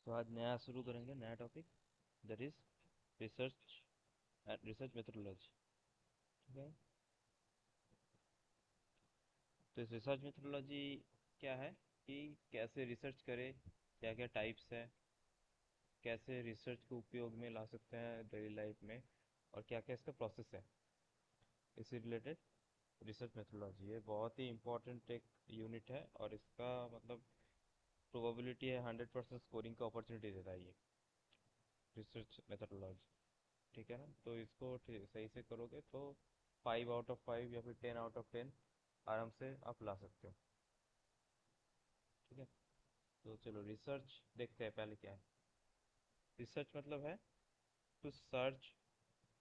तो आज नया शुरू करेंगे, नया topic. That is research and research methodology. ठीक है। तो इस रिसर्च मेथोडोलॉजी क्या है कि कैसे रिसर्च करें, क्या क्या टाइप्स है, कैसे रिसर्च को उपयोग में ला सकते हैं डेली लाइफ में, और क्या क्या इसका प्रोसेस है, इससे रिलेटेड रिसर्च मेथोडोलॉजी। ये बहुत ही इंपॉर्टेंट एक यूनिट है और इसका मतलब प्रोबेबिलिटी है 100% स्कोरिंग का अपॉर्चुनिटी देता है ये रिसर्च मेथोडोलॉजी। ठीक है ना। तो इसको सही से करोगे तो 5 आउट ऑफ 5 या फिर 10 आउट ऑफ 10 आराम से आप ला सकते हो। ठीक है। तो चलो रिसर्च देखते हैं पहले क्या है। रिसर्च मतलब है टू सर्च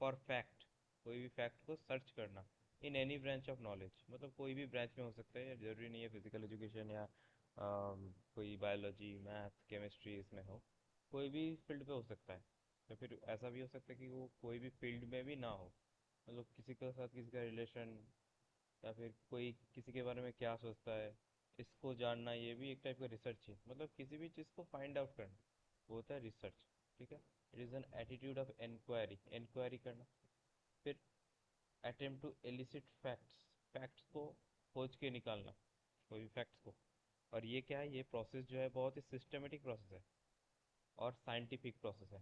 फॉर फैक्ट। कोई भी फैक्ट को सर्च करना in any branch of knowledge, मतलब कोई भी ब्रांच में हो सकता है, जरूरी नहीं है फिजिकल एजुकेशन या कोई बायोलॉजी मैथ केमिस्ट्री इसमें हो। कोई भी फील्ड पे हो सकता है, या फिर ऐसा भी हो सकता है कि वो कोई भी फील्ड में भी ना हो। मतलब किसी के साथ किसी का रिलेशन, या फिर कोई किसी के बारे में क्या सोचता है, इसको जानना, ये भी एक टाइप का रिसर्च है। मतलब किसी भी चीज़ को फाइंड आउट करना, वो होता है रिसर्च। ठीक है। It is an attitude of inquiry, inquiry करना। फिर attempt to elicit facts, facts को खोज के निकालना, कोई भी फैक्ट्स को। और ये क्या है, ये प्रोसेस जो है बहुत ही सिस्टमेटिक प्रोसेस है और साइंटिफिक प्रोसेस है।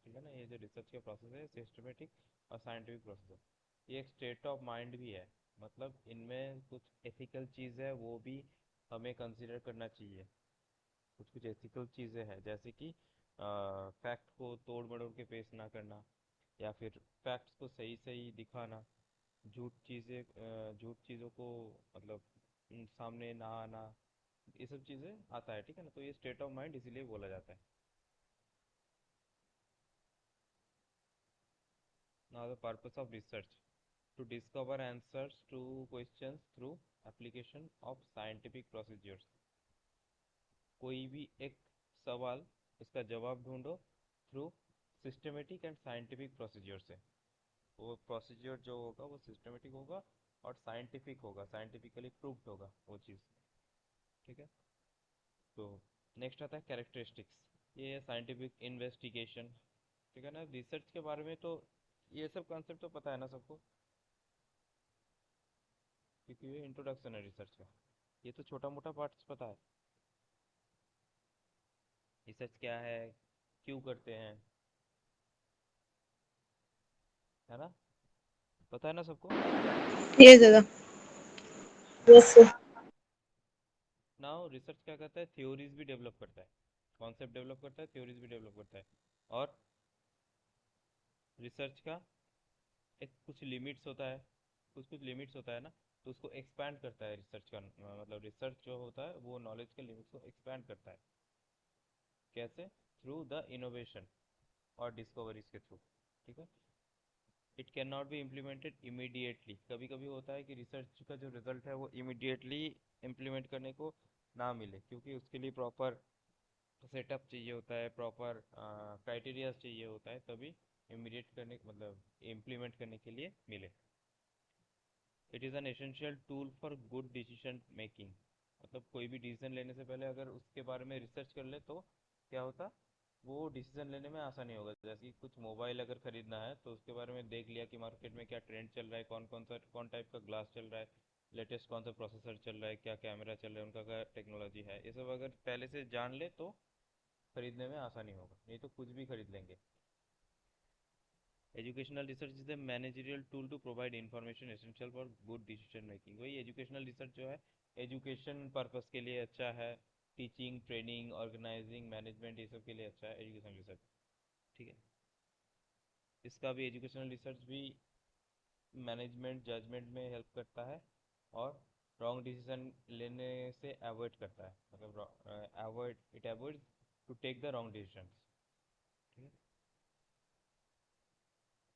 ठीक है ना। ये जो रिसर्च का प्रोसेस है सिस्टमेटिक और साइंटिफिक प्रोसेस है। ये एक स्टेट ऑफ माइंड भी है, मतलब इनमें कुछ एथिकल चीज़ है वो भी हमें कंसिडर करना चाहिए। कुछ कुछ एथिकल चीज़ें हैं, जैसे कि फैक्ट को तोड़ मरोड़ के पेश ना करना, या फिर फैक्ट्स को सही सही दिखाना, झूठ चीज़ों को मतलब सामने ना आना, ये सब चीज़ें आता है। ठीक है ना। तो ये स्टेट ऑफ माइंड इसीलिए बोला जाता है। Now the purpose of research to discover answers to questions through application of scientific procedures। कोई भी एक सवाल, उसका जवाब ढूंढो through systematic and scientific procedure से। वो प्रोसीजर जो होगा वो सिस्टमेटिक होगा और साइंटिफिक होगा, साइंटिफिकली प्रूव्ड होगा वो चीज़। ठीक है। तो नेक्स्ट आता है कैरेक्टरिस्टिक्स। ये है साइंटिफिक इन्वेस्टिगेशन। ठीक है ना। रिसर्च के बारे में तो ये सब कॉन्सेप्ट तो पता है ना सबको, क्योंकि ये इंट्रोडक्शन है रिसर्च का। ये तो छोटा मोटा पार्ट्स पता है। रिसर्च क्या है, क्यों करते हैं, है ना। पता है ना सबको। ये जगह। Yes sir. नाउ रिसर्च क्या करता है, थ्योरीज भी डेवलप करता है, कॉन्सेप्ट डेवलप करता है, थ्योरीज भी डेवलप करता है। और रिसर्च का एक कुछ लिमिट्स होता है, कुछ कुछ लिमिट्स होता है ना। तो उसको एक्सपैंड करता है रिसर्च का, मतलब रिसर्च जो होता है वो नॉलेज के लिमिट्स को एक्सपैंड करता है। कैसे? थ्रू द इनोवेशन और डिस्कवरीज के थ्रू। ठीक है। It can not be implemented immediately. कभी कभी होता है कि रिसर्च का जो रिजल्ट है वो इमीडिएटली इम्प्लीमेंट करने को ना मिले, क्योंकि उसके लिए प्रॉपर सेटअप चाहिए होता है, प्रॉपर क्राइटेरिया चाहिए होता है, तभी इमीडिएट करने मतलब इम्प्लीमेंट करने के लिए मिले। It is an essential tool for good decision making. मतलब कोई भी डिसीजन लेने से पहले अगर उसके बारे में रिसर्च कर ले तो क्या होता, वो डिसीजन लेने में आसानी होगा। जैसे कि कुछ मोबाइल अगर खरीदना है तो उसके बारे में देख लिया कि मार्केट में क्या ट्रेंड चल रहा है, कौन टाइप का ग्लास चल रहा है, लेटेस्ट कौन सा प्रोसेसर चल रहा है, क्या कैमरा चल रहा है, उनका क्या टेक्नोलॉजी है, ये सब अगर पहले से जान ले तो खरीदने में आसानी होगा, नहीं तो कुछ भी खरीद लेंगे। Educational research is the managerial tool to provide information essential for good decision making. वही एजुकेशनल रिसर्च जो है एजुकेशन पर्पस के लिए अच्छा है, टीचिंग ट्रेनिंग ऑर्गेनाइजिंग मैनेजमेंट ये सब के लिए अच्छा है एजुकेशनल रिसर्च। ठीक है। इसका भी एजुकेशनल रिसर्च भी मैनेजमेंट जजमेंट में हेल्प करता है, और रॉन्ग डिसीजन लेने से अवॉइड करता है, मतलब avoid it avoid to take the wrong decision. ठीक है।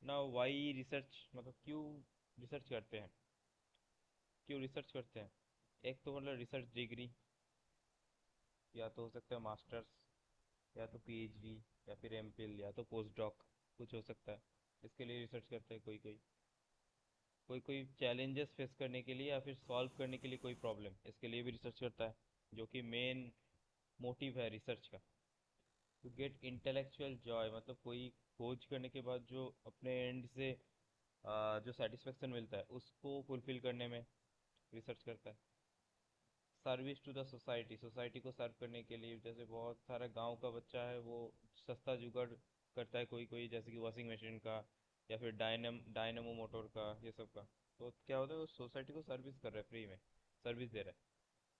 ना वाई रिसर्च, मतलब क्यों रिसर्च करते हैं, क्यों रिसर्च करते हैं। एक तो मतलब रिसर्च डिग्री, या तो हो सकता है मास्टर्स, या तो पीएचडी, या फिर एमफिल, या तो पोस्ट डॉक, कुछ हो सकता है। इसके लिए रिसर्च करते हैं कोई कोई। कोई कोई चैलेंजेस फेस करने के लिए या फिर सॉल्व करने के लिए कोई प्रॉब्लम, इसके लिए भी रिसर्च करता है, जो कि मेन मोटिव है रिसर्च का। टू गेट इंटेलेक्चुअल जॉय मतलब कोई खोज करने के बाद जो अपने एंड से जो सेटिस्फेक्शन मिलता है उसको फुलफिल करने में रिसर्च करता है। Service to the society, society को सर्व करने के लिए, जैसे बहुत सारा गांव का बच्चा है वो सस्ता जुगाड़ करता है कोई कोई, जैसे कि वॉशिंग मशीन का या फिर डायनमो मोटर का, ये सब का। तो क्या होता है वो सोसाइटी को सर्विस कर रहा है, फ्री में सर्विस दे रहा है।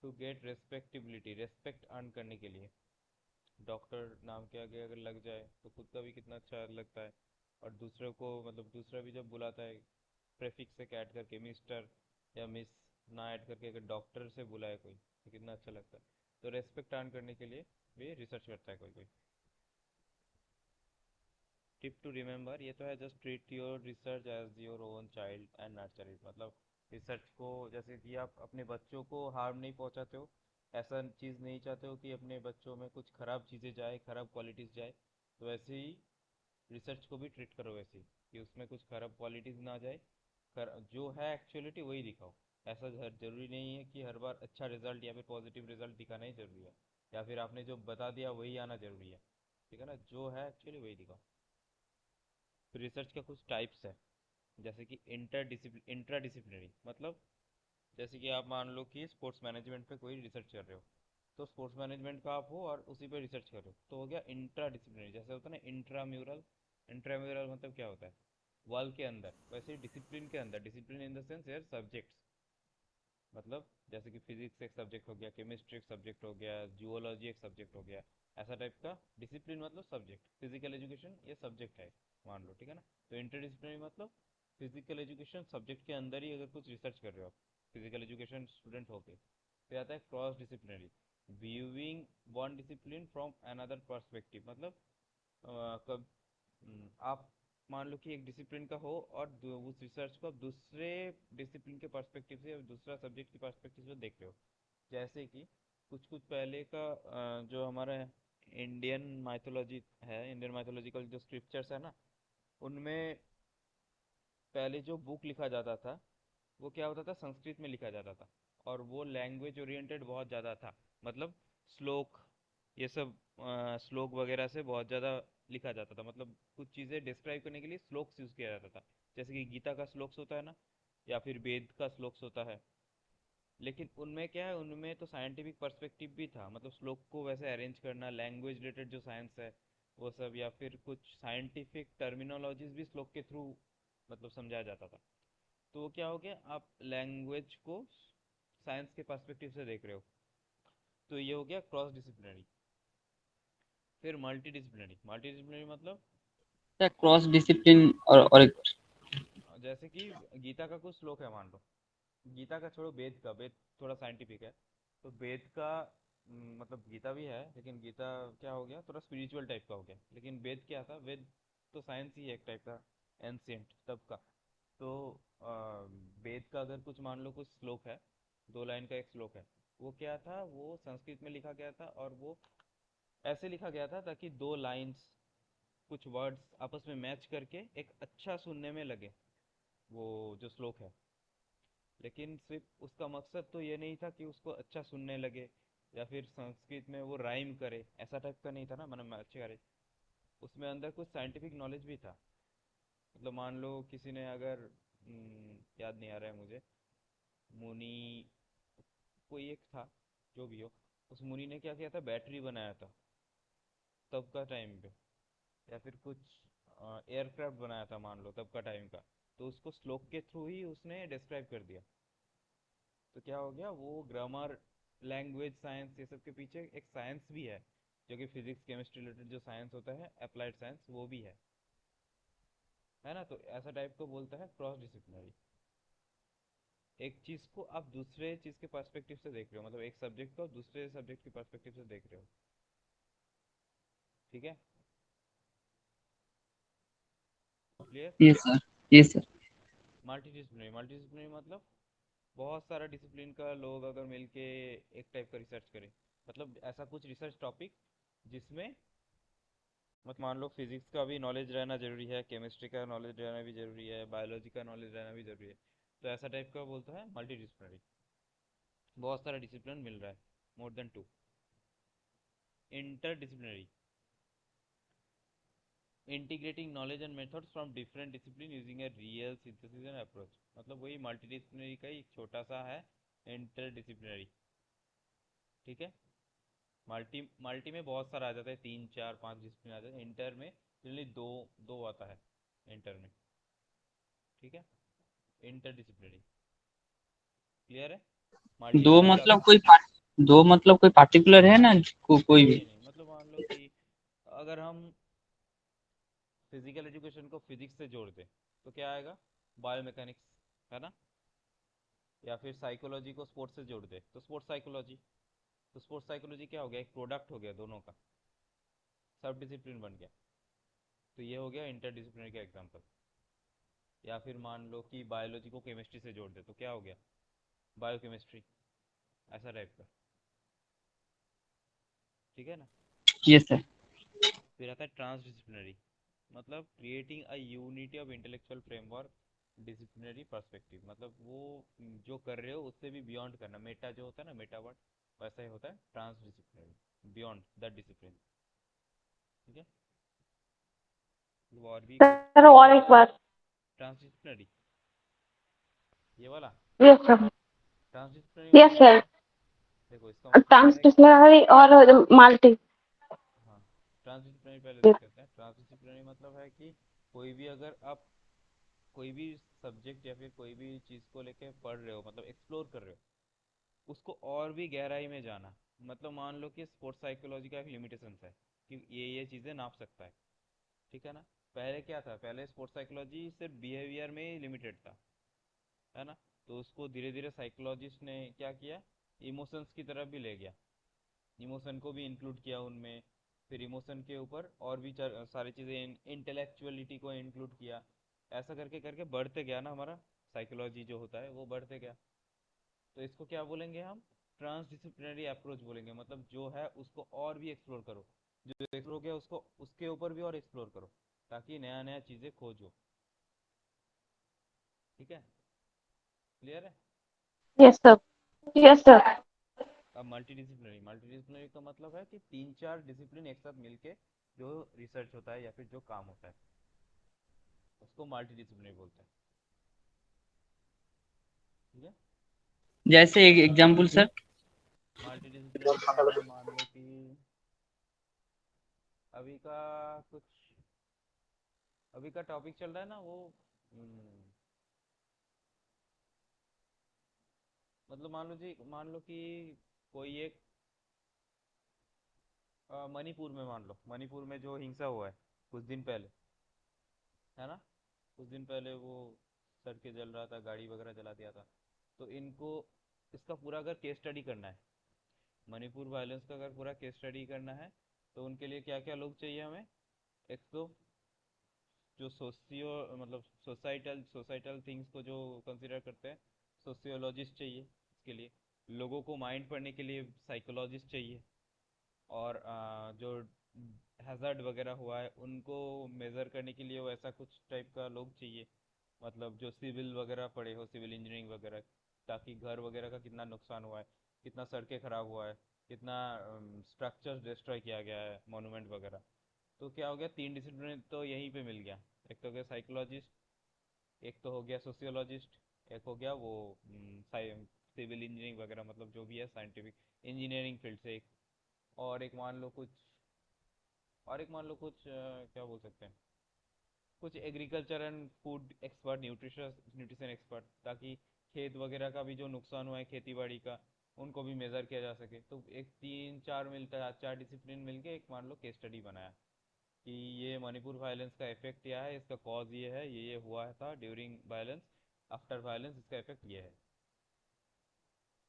टू गेट रेस्पेक्टिबिलिटी, रेस्पेक्ट अर्न करने के लिए। डॉक्टर नाम के आगे अगर लग जाए तो खुद का भी कितना अच्छा लगता है, और दूसरों को मतलब दूसरा भी जब बुलाता है प्रेफिक्स से ऐड करके, मिस्टर या मिस ना ऐड करके अगर डॉक्टर से बुलाए कोई, तो कितना अच्छा लगता है। तो रेस्पेक्ट अर्न करने के लिए भी रिसर्च करता है कोई कोई। टिप टू रिमेंबर, ये तो है just treat your research as your own child and nurture it, मतलब रिसर्च को जैसे कि आप अपने बच्चों को हार्म नहीं पहुंचाते हो, ऐसा चीज़ नहीं चाहते हो कि अपने बच्चों में कुछ खराब चीज़ें जाए, खराब क्वालिटीज़ जाए, तो वैसे ही रिसर्च को भी ट्रीट करो वैसे ही, कि उसमें कुछ खराब क्वालिटीज़ ना जाए, जो है एक्चुअलिटी वही दिखाओ। ऐसा जरूरी नहीं है कि हर बार अच्छा रिजल्ट या फिर पॉजिटिव रिजल्ट दिखाना ही जरूरी है, या फिर आपने जो बता दिया वही आना जरूरी है। ठीक है ना, जो है एक्चुअली वही दिखाओ। फिर रिसर्च का कुछ टाइप्स है, जैसे कि इंट्रा डिसिप्लिनरी, मतलब जैसे कि आप मान लो कि स्पोर्ट्स मैनेजमेंट पे कोई रिसर्च कर रहे हो, तो स्पोर्ट्स मैनेजमेंट का आप हो और उसी पे रिसर्च कर रहे हो, तो हो गया इंट्रा डिसिप्लिनरी। जैसे होता है ना इंट्राम्यूरल, इंट्राम्यूरल मतलब क्या होता है, वॉल के अंदर, वैसे ही डिसिप्लिन के अंदर, डिसिप्लिन इन द सेंस यार सब्जेक्ट्स, मतलब जैसे कि फिजिक्स एक सब्जेक्ट हो गया, केमिस्ट्री एक सब्जेक्ट हो गया, जूलॉजी एक सब्जेक्ट हो गया, ऐसा टाइप का। डिसिप्लिन मतलब सब्जेक्ट, फिजिकल एजुकेशन ये सब्जेक्ट है मान लो, ठीक है ना। तो इंटरडिसिप्लिनरी मतलब फिजिकल एजुकेशन सब्जेक्ट के अंदर ही अगर कुछ रिसर्च कर रहे हो आप, फिजिकल एजुकेशन स्टूडेंट होके। फिर आता है cross disciplinary, viewing one discipline from another perspective, मतलब कब आप मान लो कि एक डिसिप्लिन का हो और उस रिसर्च को आप दूसरे डिसिप्लिन के पर्सपेक्टिव से, दूसरा सब्जेक्ट के पर्सपेक्टिव से देख रहे हो। जैसे कि कुछ कुछ पहले का जो हमारा इंडियन माइथोलॉजी है, इंडियन माइथोलॉजिकल जो स्क्रिप्चर्स है ना, उनमें पहले जो बुक लिखा जाता था वो क्या होता था, संस्कृत में लिखा जाता था, और वो लैंग्वेज ओरिएंटेड बहुत ज़्यादा था। मतलब श्लोक, ये सब श्लोक वगैरह से बहुत ज़्यादा लिखा जाता था, मतलब कुछ चीज़ें डिस्क्राइब करने के लिए श्लोक्स यूज़ किया जाता था। जैसे कि गीता का श्लोक्स होता है ना, या फिर वेद का श्लोक्स होता है। लेकिन उनमें क्या है, उनमें तो साइंटिफिक पर्सपेक्टिव भी था, मतलब श्लोक को वैसे अरेंज करना, लैंग्वेज रिलेटेड जो साइंस है वो सब, या फिर कुछ साइंटिफिक टर्मिनोलॉजीज भी श्लोक के थ्रू मतलब समझाया जाता था। तो क्या हो गया, आप लैंग्वेज को साइंस के पर्सपेक्टिव से देख रहे हो, तो ये हो गया क्रॉस डिसिप्लिनरी। फिर मल्टी डिसिप्लिनरी, मल्टी डिसिप्लिनरी मतलब क्या क्रॉस डिसिप्लिन और एक जैसे कि गीता का कुछ श्लोक है मान लो, गीता का छोड़ो, वेद का, वेद थोड़ा साइंटिफिक है, तो वेद का मतलब गीता भी है, लेकिन गीता क्या हो गया, थोड़ा स्पिरिचुअल टाइप का हो गया। लेकिन वेद क्या था, वेद तो साइंस ही है एक टाइप का, एंशियंट तब का। तो वेद का अगर कुछ मान लो कुछ श्लोक है, 2 लाइन का एक श्लोक है, वो क्या था, वो संस्कृत में लिखा गया था, और वो ऐसे लिखा गया था ताकि 2 लाइन्स, कुछ वर्ड्स आपस में मैच करके एक अच्छा सुनने में लगे वो जो श्लोक है। लेकिन सिर्फ उसका मकसद तो ये नहीं था कि उसको अच्छा सुनने लगे, या फिर संस्कृत में वो राइम करे, ऐसा टाइप का नहीं था ना, मतलब अच्छे करे। उसमें अंदर कुछ साइंटिफिक नॉलेज भी था। मतलब मान लो किसी ने अगर याद नहीं आ रहा है मुझे, मुनि कोई एक था, जो भी हो, उस मुनि ने क्या किया था, बैटरी बनाया था तब का टाइम पे, या फिर कुछ एयरक्राफ्ट बनाया था मान लो तब का टाइम का। तो उसको श्लोक के थ्रू ही उसने डिस्क्राइब कर दिया। तो क्या हो गया, वो ग्रामर, लैंग्वेज, साइंस, ये सब के पीछे एक साइंस भी है, जो कि फिजिक्स केमिस्ट्री रिलेटेड जो साइंस होता है, अप्लाइड साइंस, वो भी है ना। तो ऐसा टाइप को बोलता है क्रॉस डिसिप्लिनरी। एक चीज को आप दूसरे चीज के पर्सपेक्टिव से देख रहे हो, मतलब एक सब्जेक्ट को आप दूसरे सब्जेक्ट के पर्सपेक्टिव से देख रहे हो। ठीक है, clear. Yes sir, yes sir. Multidisciplinary, multidisciplinary मतलब बहुत सारा डिसिप्लिन का लोग अगर मिलके एक टाइप का रिसर्च करें, मतलब ऐसा कुछ रिसर्च टॉपिक जिसमें मत मान लो फिजिक्स का भी नॉलेज रहना जरूरी है, केमिस्ट्री का नॉलेज रहना भी जरूरी है, बायोलॉजी का नॉलेज रहना भी जरूरी है। तो ऐसा टाइप का बोलता है मल्टी डिसिप्लिनरी। बहुत सारा डिसिप्लिन मिल रहा है, more than 2। Inter disciplinary, integrating knowledge and methods from different discipline using a real synthesis and approach. मतलब वही मल्टीडिसिप्लिनरी का ही एक छोटा सा है इंटर डिसिप्लिनरी। ठीक है। मल्टी मल्टी में बहुत सारा आ जाता है, तीन चार पांच डिसिप्लिन आ जाते हैं। इंटर में जनरली दो दो आता है इंटर में। ठीक है। Inter disciplinary. क्लियर है। मल्टी में दो भी मतलब आता है। कोई दो मतलब कोई पार्टिकुलर है ना, कोई भी। नहीं नहीं, मतलब मान लो कि अगर हम फिजिकल एजुकेशन को फिजिक्स से जोड़ दें तो क्या आएगा, बायोमैकेनिक्स, है ना। या फिर साइकोलॉजी को स्पोर्ट्स से जोड़ दे तो स्पोर्ट्स साइकोलॉजी। तो स्पोर्ट्स साइकोलॉजी क्या हो गया, एक प्रोडक्ट हो गया दोनों का, सब डिसिप्लिन बन गया। तो ये हो गया इंटर डिसिप्लिनरी का एग्जाम्पल। या फिर मान लो कि बायोलॉजी को केमिस्ट्री से जोड़ दे तो क्या हो गया, बायोकेमिस्ट्री, ऐसा टाइप का। ठीक है ना। ये सर। फिर आता है ट्रांस डिसिप्लिनरी, मतलब creating a unity of intellectual framework disciplinary perspective. मतलब वो जो कर रहे हो उससे भी बियॉन्ड करना, मेटा जो होता है ना, मेटा वर्ड, वैसा ही होता है transdisciplinary, beyond the discipline. ठीक है। तो और भी कुछ सर और एक बार। ट्रांस डिसिप्लिनरी, ये वाला yes sir. Transdisciplinary yes मतलब क्या सर। है। देखो इसका मतलब है। ट्रांसडिसिप्लिनरी और मल्टी। हाँ, ट्रांसडिसिप्लिनरी पहले देख लेते हैं। ट्रांसडिसिप्लिनरी मतलब है कि कोई भी अगर आप कोई भी सब्जेक्ट या फिर कोई भी चीज़ को लेके पढ़ रहे हो, मतलब एक्सप्लोर कर रहे हो, उसको और भी गहराई में जाना। मतलब मान लो कि स्पोर्ट्स साइकोलॉजी का एक लिमिटेशन है कि ये चीज़ें नाप सकता है। ठीक है ना। पहले क्या था, पहले स्पोर्ट्स साइकोलॉजी सिर्फ बिहेवियर में ही लिमिटेड था, है ना। तो उसको धीरे धीरे साइकोलॉजिस्ट ने क्या किया, इमोशंस की तरफ भी ले गया, इमोशन को भी इंक्लूड किया उनमें। फिर इमोशन के ऊपर और भी सारी चीज़ें, इंटेलेक्चुअलिटी को इंक्लूड किया। ऐसा करके करके बढ़ते गया ना हमारा साइकोलॉजी जो होता है वो बढ़ते गया। तो इसको क्या बोलेंगे हम, ट्रांस डिसिप्लिनरी अप्रोच बोलेंगे। मतलब जो है उसको और भी एक्सप्लोर करो, जो एक्सप्लोर किया उसको उसके ऊपर भी और एक्सप्लोर करो, ताकि नया नया चीज़ें खोजो। ठीक है। क्लियर है। Yes sir. Yes sir. अब मल्टी डिसिप्लिनरी का मतलब है कि तीन चार डिसिप्लिन एक साथ मिलके जो रिसर्च होता है या फिर जो काम होता है उसको मल्टी डिसिप्लिनरी बोलते हैं। ठीक है। जैसे एक एग्जांपल सर। मल्टी डिसिप्लिनरी का मतलब मान लो कि अभी का कुछ अभी का टॉपिक चल रहा है ना वो, मतलब मान लो कि कोई एक मणिपुर में, मान लो मणिपुर में जो हिंसा हुआ है कुछ दिन पहले, है ना। कुछ दिन पहले वो सड़कें जल रहा था, गाड़ी वगैरह जला दिया था। तो इनको इसका पूरा अगर केस स्टडी करना है, मणिपुर वायलेंस का अगर पूरा केस स्टडी करना है, तो उनके लिए क्या क्या लोग चाहिए हमें। एक तो जो सोशियो मतलब सोसाइटल थिंग्स को जो कंसिडर करते हैं, सोशियोलॉजिस्ट चाहिए इसके लिए। लोगों को माइंड पढ़ने के लिए साइकोलॉजिस्ट चाहिए। और जो हैज़ार्ड वगैरह हुआ है उनको मेज़र करने के लिए वैसा कुछ टाइप का लोग चाहिए। मतलब जो सिविल वगैरह पढ़े हो, सिविल इंजीनियरिंग वगैरह, ताकि घर वगैरह का कितना नुकसान हुआ है, कितना सड़कें खराब हुआ है, कितना स्ट्रक्चर्स डिस्ट्रॉय किया गया है, मोनूमेंट वगैरह। तो क्या हो गया, तीन डिसिप्लिन तो यहीं पे मिल गया। एक तो हो गया साइकोलॉजिस्ट, एक तो हो गया सोशियोलॉजिस्ट, एक हो गया वो सिविल इंजीनियरिंग वगैरह, मतलब जो भी है साइंटिफिक इंजीनियरिंग फील्ड से एक। और एक मान लो कुछ क्या बोल सकते हैं, कुछ agriculture and food expert, nutrition expert, ताकि खेत वगैरह का भी जो नुकसान हुआ है खेती बाड़ी का, उनको भी मेज़र किया जा सके। तो एक तीन चार मिलता है, चार डिसिप्लिन मिलके एक मान लो केस स्टडी बनाया कि ये मणिपुर वायलेंस का इफेक्ट क्या है, इसका कॉज ये है, ये हुआ था ड्यूरिंग वायलेंस, आफ्टर वायलेंस इसका इफेक्ट ये है।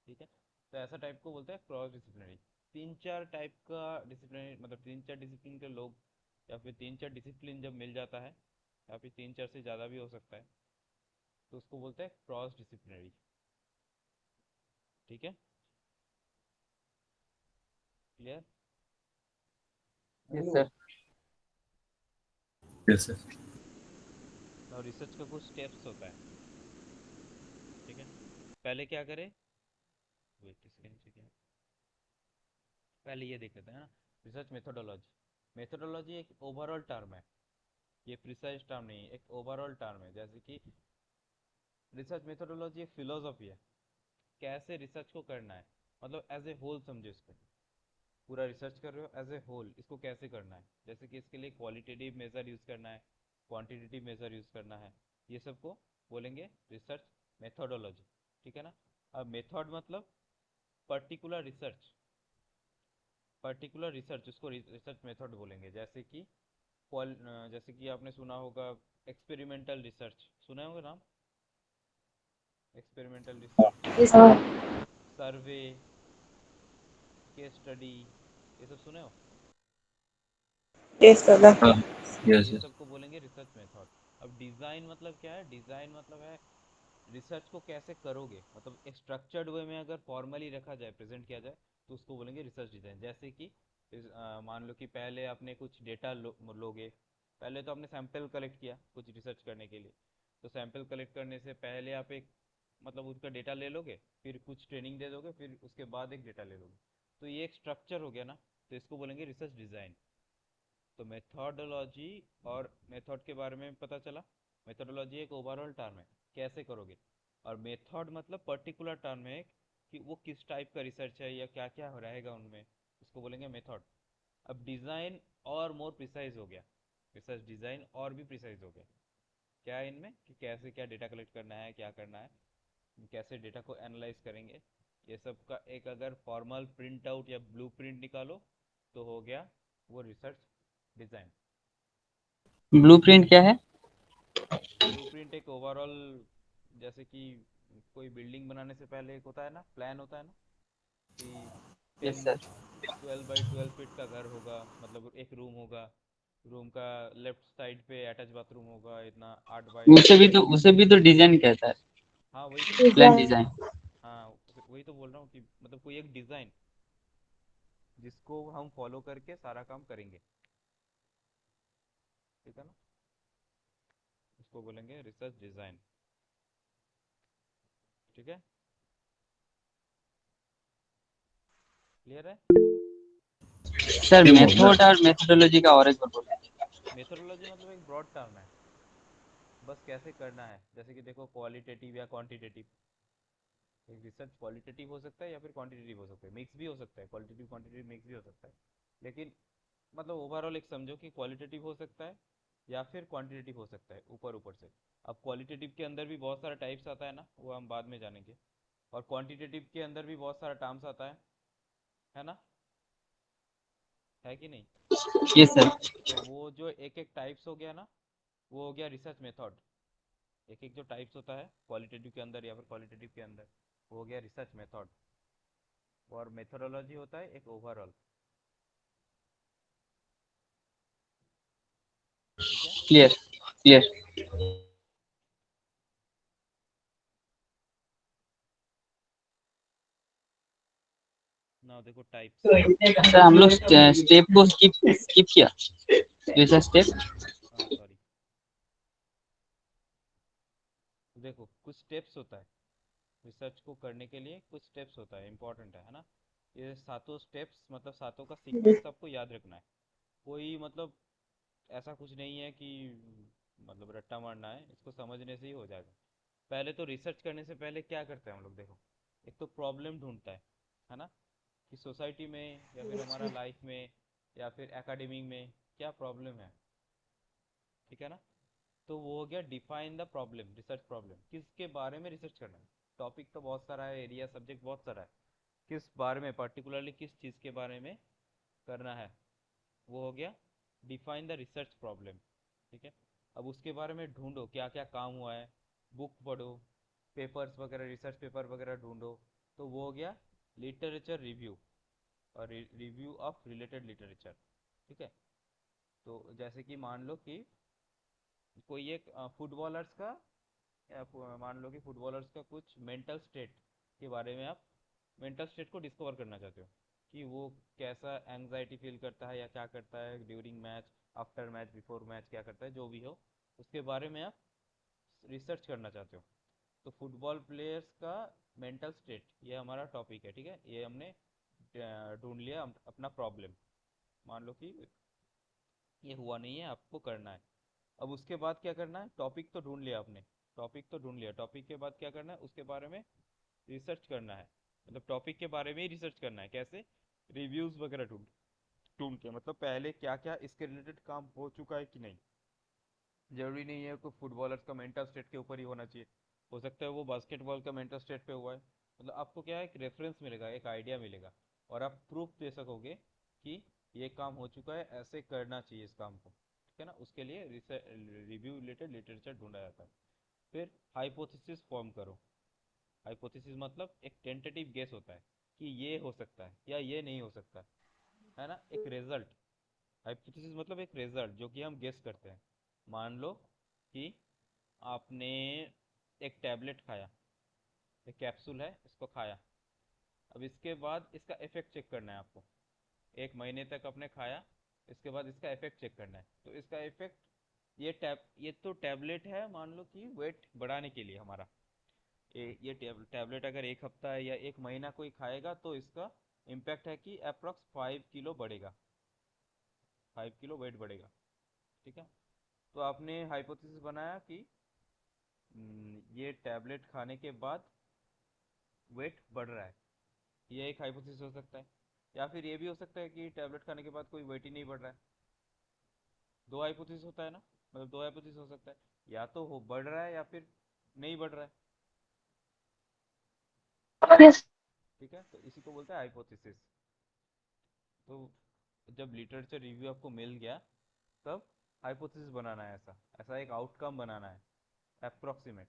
ठीक है। तो ऐसा टाइप को बोलते हैं क्रॉस डिसिप्लिनरी। तीन चार टाइप का डिसिप्लिन, मतलब तीन चार डिसिप्लिन के लोग, या फिर तीन चार डिसिप्लिन जब मिल जाता है, या फिर तीन चार से ज़्यादा भी हो सकता है, तो उसको बोलते हैं क्रॉस डिसिप्लिनरी। ठीक है। Clear. Yes sir. Yes sir. और रिसर्च का कुछ स्टेप्स होता है। ठीक है। पहले क्या करें, वेट इसके नीचे क्या है? पहले ये देख लेते हैं ना, रिसर्च मेथोडोलॉजी। मेथोडोलॉजी एक ओवरऑल टर्म है ये प्रिसाइज टर्म नहीं है, एक ओवरऑल टर्म है। जैसे कि रिसर्च मेथोडोलॉजी एक फिलोसॉफी है, कैसे रिसर्च को करना है, मतलब एज ए होल समझो इसको। पूरा रिसर्च कर रहे हो एज ए होल, इसको कैसे करना है। जैसे कि इसके लिए क्वालिटेटिव मेजर यूज़ करना है, क्वांटिटेटिव मेजर यूज़ करना है, ये सबको बोलेंगे रिसर्च मेथोडोलॉजी। ठीक है ना। अब मेथड मतलब पर्टिकुलर रिसर्च, पर्टिकुलर रिसर्च उसको रिसर्च मेथड बोलेंगे। जैसे कि आपने सुना होगा एक्सपेरिमेंटल रिसर्च, सुना होगा नाम, एक्सपेरिमेंटल रिसर्च, सर्वे, केस स्टडी, ये सब सुने हो। Yes, दादा। यस ये यस। सबको बोलेंगे रिसर्च मेथड। अब डिज़ाइन मतलब क्या है, डिज़ाइन मतलब है रिसर्च को कैसे करोगे, मतलब एक स्ट्रक्चर्ड वे में अगर फॉर्मली रखा जाए, प्रेजेंट किया जाए, तो उसको बोलेंगे रिसर्च डिज़ाइन। जैसे कि मान लो कि पहले आपने कुछ डेटा लोगे, पहले तो आपने सैंपल कलेक्ट किया कुछ रिसर्च करने के लिए, तो सैंपल कलेक्ट करने से पहले आप एक मतलब उसका डेटा ले लोगे, फिर कुछ ट्रेनिंग दे दोगे, फिर उसके बाद एक डेटा ले लोगे, तो ये एक स्ट्रक्चर हो गया ना, तो इसको बोलेंगे रिसर्च डिज़ाइन। तो मेथोडोलॉजी और मेथड के बारे में पता चला। मेथोडोलॉजी एक ओवरऑल टर्म है, कैसे करोगे, और मेथड मतलब पर्टिकुलर टर्म है कि वो किस टाइप का रिसर्च है या क्या क्या रहेगा उनमें, उसको बोलेंगे मेथड। अब डिज़ाइन और मोर प्रिसाइज हो गया, रिसर्च डिज़ाइन और भी प्रिसाइज हो गया। क्या है इनमें कि कैसे क्या डेटा कलेक्ट करना है, क्या करना है, कैसे डेटा को एनालाइज करेंगे, ये सब का एक अगर फॉर्मल प्रिंट आउट या ब्लू प्रिंट निकालो तो हो गया वो रिसर्च डिज़ाइन। ब्लूप्रिंट क्या है? ब्लूप्रिंट एक ओवरऑल, जैसे कि कोई बिल्डिंग बनाने से पहले एक होता है ना, प्लान होता है ना, कि यस 10 सर। 12 बाई 12 फीट का घर होगा, मतलब एक रूम होगा, रूम का लेफ्ट साइड पे अटैच बाथरूम होगा, इतना 8 बाई 8 का। उसे भी तो डिजाइन कहता है। हाँ वही तो बोल रहा प्लान हूँ। डिजाइन। डिजाइन। हाँ वही तो बोल रहा हूँ कि मतलब कोई एक डिज़ाइन जिसको हम फॉलो करके सारा काम करेंगे। ठीक है ना, उसको बोलेंगे रिसर्च डिज़ाइन। ठीक है, क्लियर है। सर मेथड और मेथोडोलॉजी का और एक बार बोलें। मेथोडोलॉजी मतलब एक ब्रॉड टर्म है, बस कैसे करना है। जैसे कि देखो क्वालिटेटिव या क्वांटिटेटिव, एक रिसर्च क्वालिटेटिव हो सकता है या फिर क्वांटिटेटिव हो सकता है, मिक्स भी हो सकता है, क्वालिटेटिव क्वांटिटेटिव मिक्स भी हो सकता है। लेकिन मतलब ओवरऑल एक समझो कि क्वालिटेटिव हो सकता है या फिर क्वांटिटेटिव हो सकता है, ऊपर ऊपर से। अब क्वालिटेटिव के अंदर भी बहुत सारा टाइप्स आता है ना, वो हम बाद में जानेंगे। और क्वांटिटेटिव के अंदर भी बहुत सारा टर्म्स आता है ना, है कि नहीं। Yes sir. तो वो जो एक एक टाइप्स हो गया ना, वो हो गया रिसर्च मेथड। एक एक जो टाइप्स होता है क्वालिटेटिव के अंदर या फिर क्वालिटेटिव के अंदर, वो हो गया रिसर्च मेथड। और मेथोडोलॉजी होता है एक ओवरऑल। ठीक है क्लियर क्लियर। ना, देखो टाइप्स। सर हम लोग स्टेप को स्किप किया, दूसरा स्टेप। हाँ सॉरी, देखो कुछ स्टेप्स होता है रिसर्च को करने के लिए, कुछ स्टेप्स होता है इंपॉर्टेंट है ना। ये सातों स्टेप्स मतलब सातों का सीक्वेंस आपको याद रखना है। कोई मतलब ऐसा कुछ नहीं है कि मतलब रट्टा मारना है, इसको समझने से ही हो जाएगा। पहले तो रिसर्च करने से पहले क्या करते हैं हम लोग, देखो एक तो प्रॉब्लम ढूंढता है ना, कि सोसाइटी में या फिर हमारा लाइफ में या फिर एकेडमिक में क्या प्रॉब्लम है। ठीक है ना, तो वो हो गया define the problem, research problem किसके बारे में रिसर्च करना है। टॉपिक तो बहुत सारा है, एरिया सब्जेक्ट बहुत सारा है, किस बारे में पर्टिकुलरली किस चीज़ के बारे में करना है, वो हो गया डिफाइन द रिसर्च प्रॉब्लम। ठीक है, अब उसके बारे में ढूंढो क्या क्या काम हुआ है, बुक पढ़ो, पेपर्स वगैरह, रिसर्च पेपर वगैरह ढूंढो, तो वो हो गया लिटरेचर रिव्यू और रिव्यू ऑफ रिलेटेड लिटरेचर। ठीक है, तो जैसे कि मान लो कि कोई एक फुटबॉलर्स का, या मान लो कि फुटबॉलर्स का कुछ मेंटल स्टेट के बारे में आप मेंटल स्टेट को डिस्कवर करना चाहते हो, कि वो कैसा एंग्जाइटी फील करता है या क्या करता है during match, after match, before match क्या करता है, जो भी हो उसके बारे में आप रिसर्च करना चाहते हो। तो फुटबॉल प्लेयर्स का मेंटल स्टेट ये हमारा टॉपिक है। ठीक है, ये हमने ढूंढ लिया अपना प्रॉब्लम। मान लो कि ये हुआ नहीं है, आपको करना है। अब उसके बाद क्या करना है, टॉपिक तो ढूंढ लिया आपने, टॉपिक तो ढूंढ लिया, टॉपिक के बाद क्या करना है, उसके बारे में रिसर्च करना है। मतलब टॉपिक के बारे में ही रिसर्च करना है, कैसे, रिव्यूज वगैरह ढूंढ ढूंढ के, मतलब पहले क्या क्या इसके रिलेटेड काम हो चुका है कि नहीं। जरूरी नहीं है कि फुटबॉलर्स का मेंटल स्टेट के ऊपर ही होना चाहिए, हो सकता है वो बास्केटबॉल का मेंटल स्टेट पे हुआ है। मतलब आपको क्या है, एक रेफरेंस मिलेगा, एक आइडिया मिलेगा, और आप प्रूफ दे सकोगे कि ये काम हो चुका है, ऐसे करना चाहिए इस काम को, ठीक है ना। उसके लिए रिव्यू रिलेटेड लिटरेचर ढूंढा जाता है। फिर हाइपोथेसिस फॉर्म करो। हाइपोथेसिस मतलब एक टेंटेटिव गेस होता है कि ये हो सकता है या ये नहीं हो सकता, है ना। एक रिजल्ट, हाइपोथेसिस मतलब एक रिजल्ट जो कि हम गेस करते हैं। मान लो कि आपने एक टैबलेट खाया, एक कैप्सूल है, इसको खाया। अब इसके बाद इसका इफेक्ट चेक करना है आपको, 1 महीने तक आपने खाया, इसके बाद इसका इफेक्ट चेक करना है। तो इसका इफेक्ट, ये तो टैबलेट है, मान लो कि वेट बढ़ाने के लिए हमारा, ये टैबलेट अगर 1 हफ्ता या 1 महीना कोई खाएगा तो इसका इम्पैक्ट है कि अप्रॉक्स 5 किलो बढ़ेगा, 5 किलो वेट बढ़ेगा, ठीक है। तो आपने हाइपोथेसिस बनाया कि ये टैबलेट खाने के बाद वेट बढ़ रहा है, ये एक हाइपोथेसिस हो सकता है। या फिर ये भी हो सकता है कि टैबलेट खाने के बाद कोई वेट ही नहीं बढ़ रहा है। दो हाइपोथेसिस होता है ना, मतलब दो हाइपोथेसिस हो सकता है, या तो हो बढ़ रहा है या फिर नहीं बढ़ रहा है, Yes. ठीक है। तो इसी को बोलते हैं हाइपोथेसिस। तो जब लिटरेचर रिव्यू आपको मिल गया, तब हाइपोथेसिस बनाना है, ऐसा ऐसा एक आउटकम बनाना है, अप्रोक्सीमेट,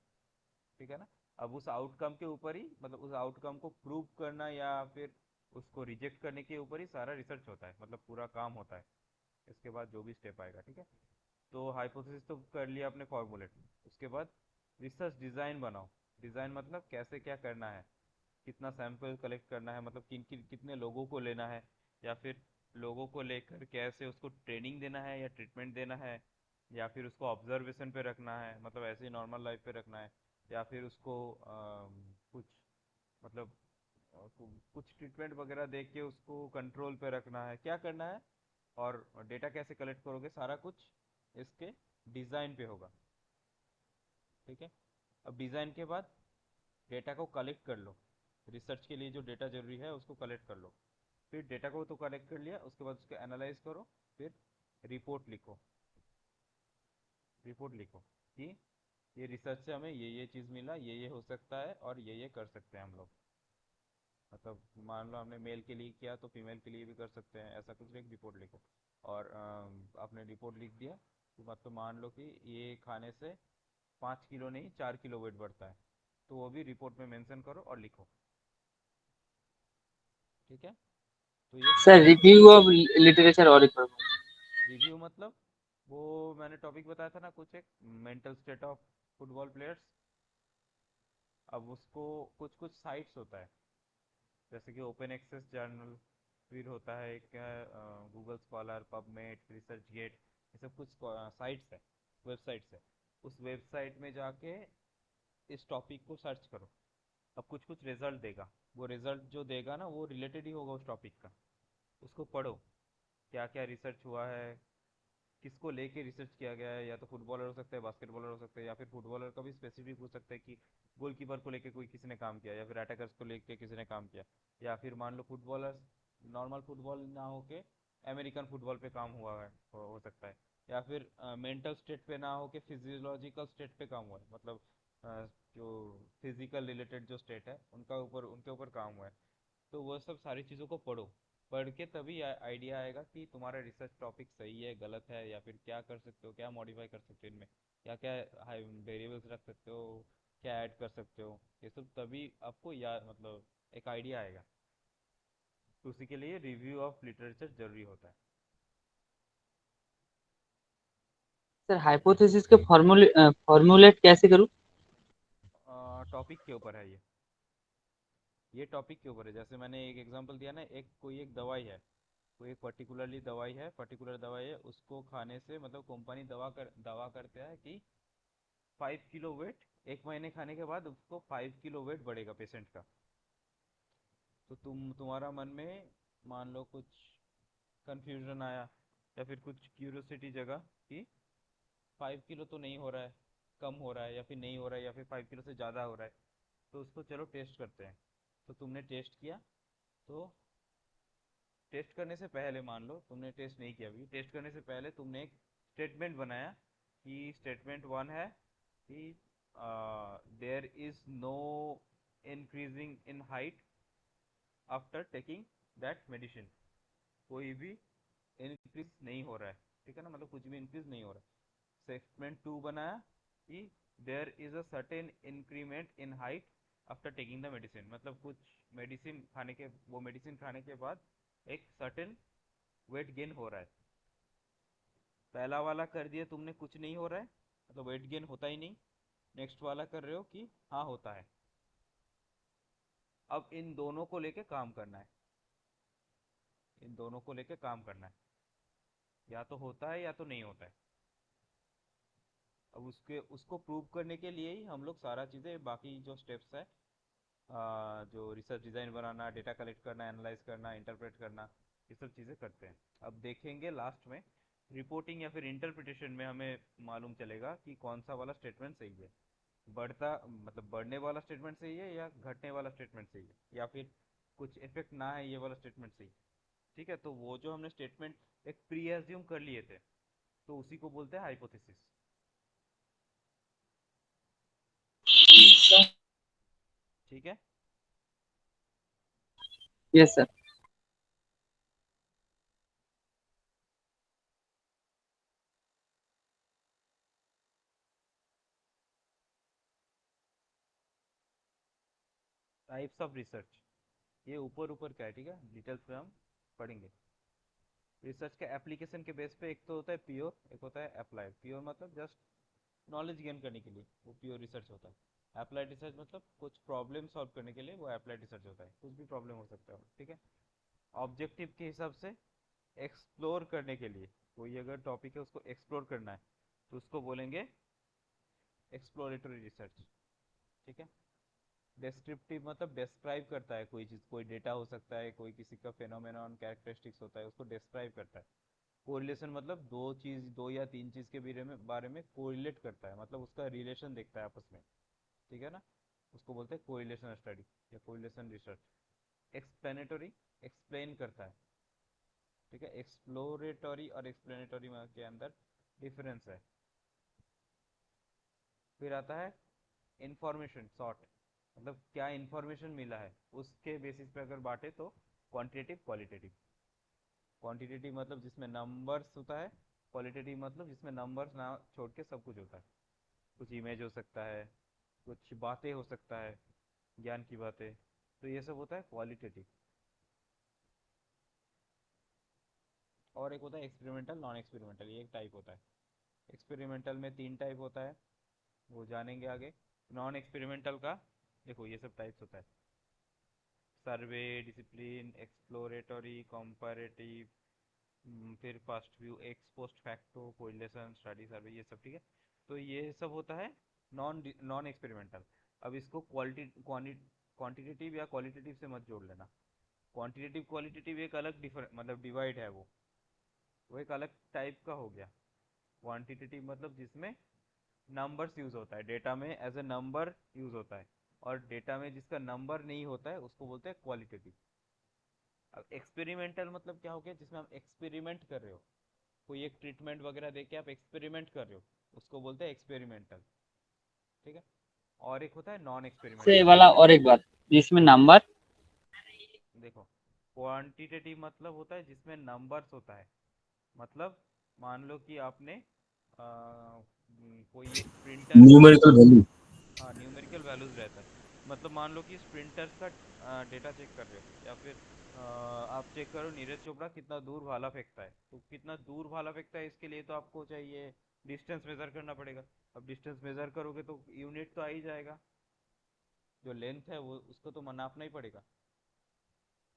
ठीक है ना। अब उस आउटकम के ऊपर ही, मतलब उस आउटकम को प्रूव करना या फिर उसको रिजेक्ट करने के ऊपर ही सारा रिसर्च होता है, मतलब पूरा काम होता है। इसके बाद जो भी स्टेप आएगा, ठीक है। तो हाइपोथेसिस तो कर लिया आपने, फॉर्मूलेट। उसके बाद रिसर्च डिज़ाइन बनाओ। डिज़ाइन मतलब कैसे क्या करना है, कितना सैंपल कलेक्ट करना है, मतलब कितने लोगों को लेना है, या फिर लोगों को लेकर कैसे उसको ट्रेनिंग देना है या ट्रीटमेंट देना है, या फिर उसको ऑब्जर्वेशन पे रखना है, मतलब ऐसे ही नॉर्मल लाइफ पे रखना है, या फिर उसको कुछ, मतलब कुछ ट्रीटमेंट वगैरह दे के उसको कंट्रोल पे रखना है, क्या करना है, और डेटा कैसे कलेक्ट करोगे, सारा कुछ इसके डिज़ाइन पे होगा, ठीक है। अब डिज़ाइन के बाद डेटा को कलेक्ट कर लो, रिसर्च के लिए जो डेटा जरूरी है उसको कलेक्ट कर लो। फिर डेटा को तो कलेक्ट कर लिया, उसके बाद उसको एनालाइज करो। फिर रिपोर्ट लिखो, रिपोर्ट लिखो कि ये रिसर्च से हमें ये चीज़ मिला, ये हो सकता है और ये कर सकते हैं हम लोग। मतलब मान लो हमने मेल के लिए किया तो फीमेल के लिए भी कर सकते हैं, ऐसा कुछ एक रिपोर्ट लिखो। और आपने रिपोर्ट लिख दिया, तो मतलब मान लो कि ये खाने से 5 किलो नहीं 4 किलो वेट बढ़ता है, तो वो भी रिपोर्ट में मेंशन करो और लिखो, ठीक है। तो ये सर सारा रिव्यू ऑफ लिटरेचर और एक बार बोलिए। रिव्यू मतलब, वो मैंने टॉपिक बताया था ना कुछ, एक mental state of football players. अब उसको कुछ कुछ साइट्स होता है, जैसे कि ओपन एक्सेस जर्नल, फिर होता है एक Google Scholar, PubMed, ResearchGate, ये सब कुछ साइट्स है, वेबसाइट्स है। उस वेबसाइट में जाके इस टॉपिक को सर्च करो। अब कुछ कुछ रिजल्ट देगा, वो रिजल्ट जो देगा ना वो रिलेटेड ही होगा उस टॉपिक का, उसको पढ़ो, क्या क्या रिसर्च हुआ है, किसको लेके रिसर्च किया गया है। या तो फुटबॉलर हो सकता है, बास्केटबॉलर हो सकता है, या फिर फुटबॉलर का भी स्पेसिफिक हो सकता है कि गोलकीपर को लेके कोई किसी ने काम किया, या फिर अटैकर्स को लेके किसी ने काम किया, या फिर मान लो फुटबॉलर्स नॉर्मल फुटबॉल ना होके अमेरिकन फुटबॉल पे काम हुआ है, हो सकता है। या फिर मेंटल स्टेट पे ना होके फिजियोलॉजिकल स्टेट पे काम हुआ है, मतलब अ, जो फिजिकल रिलेटेड जो स्टेट है उनके ऊपर काम हुआ है। तो वो सब सारी चीज़ों को पढ़ो, पढ़ के तभी आइडिया आएगा कि तुम्हारा रिसर्च टॉपिक सही है गलत है, या फिर क्या कर सकते हो, क्या मॉडिफाई कर सकते हो इनमें, क्या क्या वेरिएबल्स रख सकते हो, क्या ऐड कर सकते हो, ये सब तभी आपको याद, मतलब एक आइडिया आएगा। तो उसी के लिए रिव्यू ऑफ लिटरेचर जरूरी होता है। सर हाइपोथेसिस के फॉर्मूलेट कैसे करूँ? टॉपिक के ऊपर है ये टॉपिक के ऊपर है। जैसे मैंने एक एग्जांपल दिया ना, कोई एक दवाई है, कोई एक पर्टिकुलरली दवाई है, पर्टिकुलर दवाई है, उसको खाने से, मतलब कंपनी दवा करते हैं कि 5 किलो वेट 1 महीने खाने के बाद उसको 5 किलो वेट बढ़ेगा पेशेंट का। तो तुम्हारा मन में मान लो कुछ कंफ्यूजन आया, या फिर कुछ क्यूरियोसिटी जगा कि 5 किलो तो नहीं हो रहा है, कम हो रहा है, या फिर नहीं हो रहा है, या फिर 5 किलो से ज़्यादा हो रहा है, तो उसको चलो टेस्ट करते हैं। तो तुमने टेस्ट किया, तो टेस्ट करने से पहले, मान लो तुमने टेस्ट नहीं किया अभी, टेस्ट करने से पहले तुमने एक स्टेटमेंट बनाया कि स्टेटमेंट वन है कि there is no increasing in height after taking that medicine. कोई भी इंक्रीज नहीं हो रहा है, ठीक है ना, मतलब कुछ भी इंक्रीज नहीं हो रहा है। स्टेटमेंट टू बनाया कि there is a certain increment in height after taking the medicine, मतलब कुछ मेडिसिन खाने के, वो मेडिसिन खाने के बाद एक सर्टेन वेट गेन हो रहा है। पहला वाला कर दिए तुमने, कुछ नहीं हो रहा है, मतलब वेट गेन होता ही नहीं। नेक्स्ट वाला कर रहे हो कि हाँ होता है। अब इन दोनों को लेके काम करना है, इन दोनों को लेके काम करना है, या तो होता है या तो नहीं होता है। अब उसके उसको प्रूव करने के लिए ही हम लोग सारा चीज़ें, बाकी जो स्टेप्स है, जो रिसर्च डिज़ाइन बनाना, डेटा कलेक्ट करना, एनालाइज करना, इंटरप्रेट करना, ये सब चीज़ें करते हैं। अब देखेंगे लास्ट में रिपोर्टिंग या फिर इंटरप्रिटेशन में हमें मालूम चलेगा कि कौन सा वाला स्टेटमेंट सही है। बढ़ता मतलब बढ़ने वाला स्टेटमेंट सही है, या घटने वाला स्टेटमेंट सही है, या फिर कुछ इफेक्ट ना है ये वाला स्टेटमेंट सही है। ठीक है, तो वो जो हमने स्टेटमेंट एक प्री एज्यूम कर लिए थे, तो उसी को बोलते हैं हाइपोथेसिस। ठीक है। Yes sir. Types of research, ये ऊपर ऊपर का है, ठीक है, डिटेल्स में हम पढ़ेंगे। रिसर्च के एप्लीकेशन के बेस पे एक तो होता है प्योर, एक होता है अप्लाइड। प्योर मतलब जस्ट नॉलेज गेन करने के लिए वो प्योर रिसर्च होता है। अप्लाइड रिसर्च मतलब कुछ प्रॉब्लम सॉल्व करने के लिए वो अप्लाइड रिसर्च होता है, कुछ भी प्रॉब्लम हो सकता है, ठीक है। ऑब्जेक्टिव के हिसाब से एक्सप्लोर करने के लिए, कोई अगर टॉपिक है उसको एक्सप्लोर करना है, तो उसको बोलेंगे एक्सप्लोरेटरी रिसर्च, ठीक है। डिस्क्रिप्टिव मतलब डिस्क्राइब करता है कोई चीज़, कोई डेटा हो सकता है, कोई किसी का फेनोमेनॉन कैरेक्टरिस्टिक्स होता है, उसको डिस्क्राइब करता है। कोरिलेशन मतलब दो चीज़, दो या तीन चीज़ के बारे में कोरिलेट करता है, मतलब उसका रिलेशन देखता है आपस में, ठीक है ना, उसको बोलते हैं कोरिलेशन स्टडी या कोरिलेशन रिसर्च। एक्सप्लेनेटरी, एक्सप्लेन करता है, ठीक है। एक्सप्लोरेटरी और एक्सप्लेनेटरी के अंदर डिफरेंस है। फिर आता है इंफॉर्मेशन सॉर्ट, मतलब क्या इंफॉर्मेशन मिला है उसके बेसिस पे अगर बांटे तो क्वांटिटेटिव क्वालिटेटिव। क्वांटिटेटिव मतलब जिसमें नंबर्स होता है, क्वालिटेटिव मतलब जिसमें नंबर्स ना छोड़ के सब कुछ होता है। कुछ इमेज हो सकता है, कुछ बातें हो सकता है, ज्ञान की बातें, तो ये सब होता है क्वालिटेटिव। और एक होता है एक्सपेरिमेंटल नॉन एक्सपेरिमेंटल, ये एक टाइप होता है। एक्सपेरिमेंटल में तीन टाइप होता है, वो जानेंगे आगे। नॉन एक्सपेरिमेंटल का देखो ये सब टाइप्स होता है, सर्वे, डिसिप्लिन, एक्सप्लोरेटरी, कंपैरेटिव, फिर first view, ex post facto, correlation study, survey, ये सब, ठीक है। तो ये सब होता है नॉन नॉन एक्सपेरिमेंटल। अब इसको क्वांटिटेटिव या क्वालिटेटिव से मत जोड़ लेना। क्वांटिटेटिव क्वालिटेटिव एक अलग डिफर मतलब डिवाइड है, वो एक अलग टाइप का हो गया। क्वांटिटेटिव मतलब जिसमें नंबर्स यूज होता है, डेटा में एज ए नंबर यूज होता है, और डेटा में जिसका नंबर नहीं होता है उसको बोलते हैं क्वालिटेटिव। अब एक्सपेरिमेंटल मतलब क्या हो गया, जिसमें हम एक्सपेरिमेंट कर रहे हो, कोई एक ट्रीटमेंट वगैरह देके आप एक्सपेरिमेंट कर रहे हो, उसको बोलते हैं एक्सपेरिमेंटल, ठीक है। और एक होता है नॉन से एक्सपेरिमेंटल। वाला और एक बात जिसमें नंबर। देखो, क्वांटिटेटिव मतलब होता है जिसमें नंबर्स होता है, मतलब मान लो कि आपने कोई एक प्रिंटर का, न्यूमेरिकल वैल्यू। हाँ न्यूमेरिकल वैल्यूज रहता है। मतलब मान लो कि प्रिंटर्स का डेटा चेक कर रहे हो, या फिर आप चेक करो नीरज चोपड़ा कितना दूर भाला फेंकता है, तो कितना दूर भाला फेंकता है इसके लिए तो आपको चाहिए डिस्टेंस मेजर करना पड़ेगा। अब डिस्टेंस मेजर करोगे तो यूनिट तो आ ही जाएगा, जो लेंथ है वो उसको तो नापना ही पड़ेगा,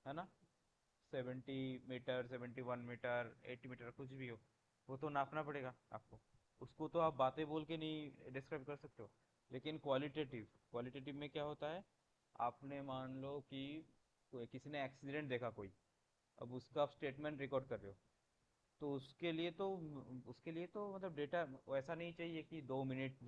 है ना। 70 मीटर, 71 मीटर, 80 मीटर, कुछ भी हो, वो तो नापना पड़ेगा आपको। उसको तो आप बातें बोल के नहीं डिस्क्राइब कर सकते हो। लेकिन क्वालिटेटिव, क्वालिटेटिव में क्या होता है, आपने मान लो कि किसी ने एक्सीडेंट देखा कोई, अब उसका आप स्टेटमेंट रिकॉर्ड कर रहे हो, तो उसके लिए तो मतलब डेटा वैसा नहीं चाहिए कि 2 मिनट,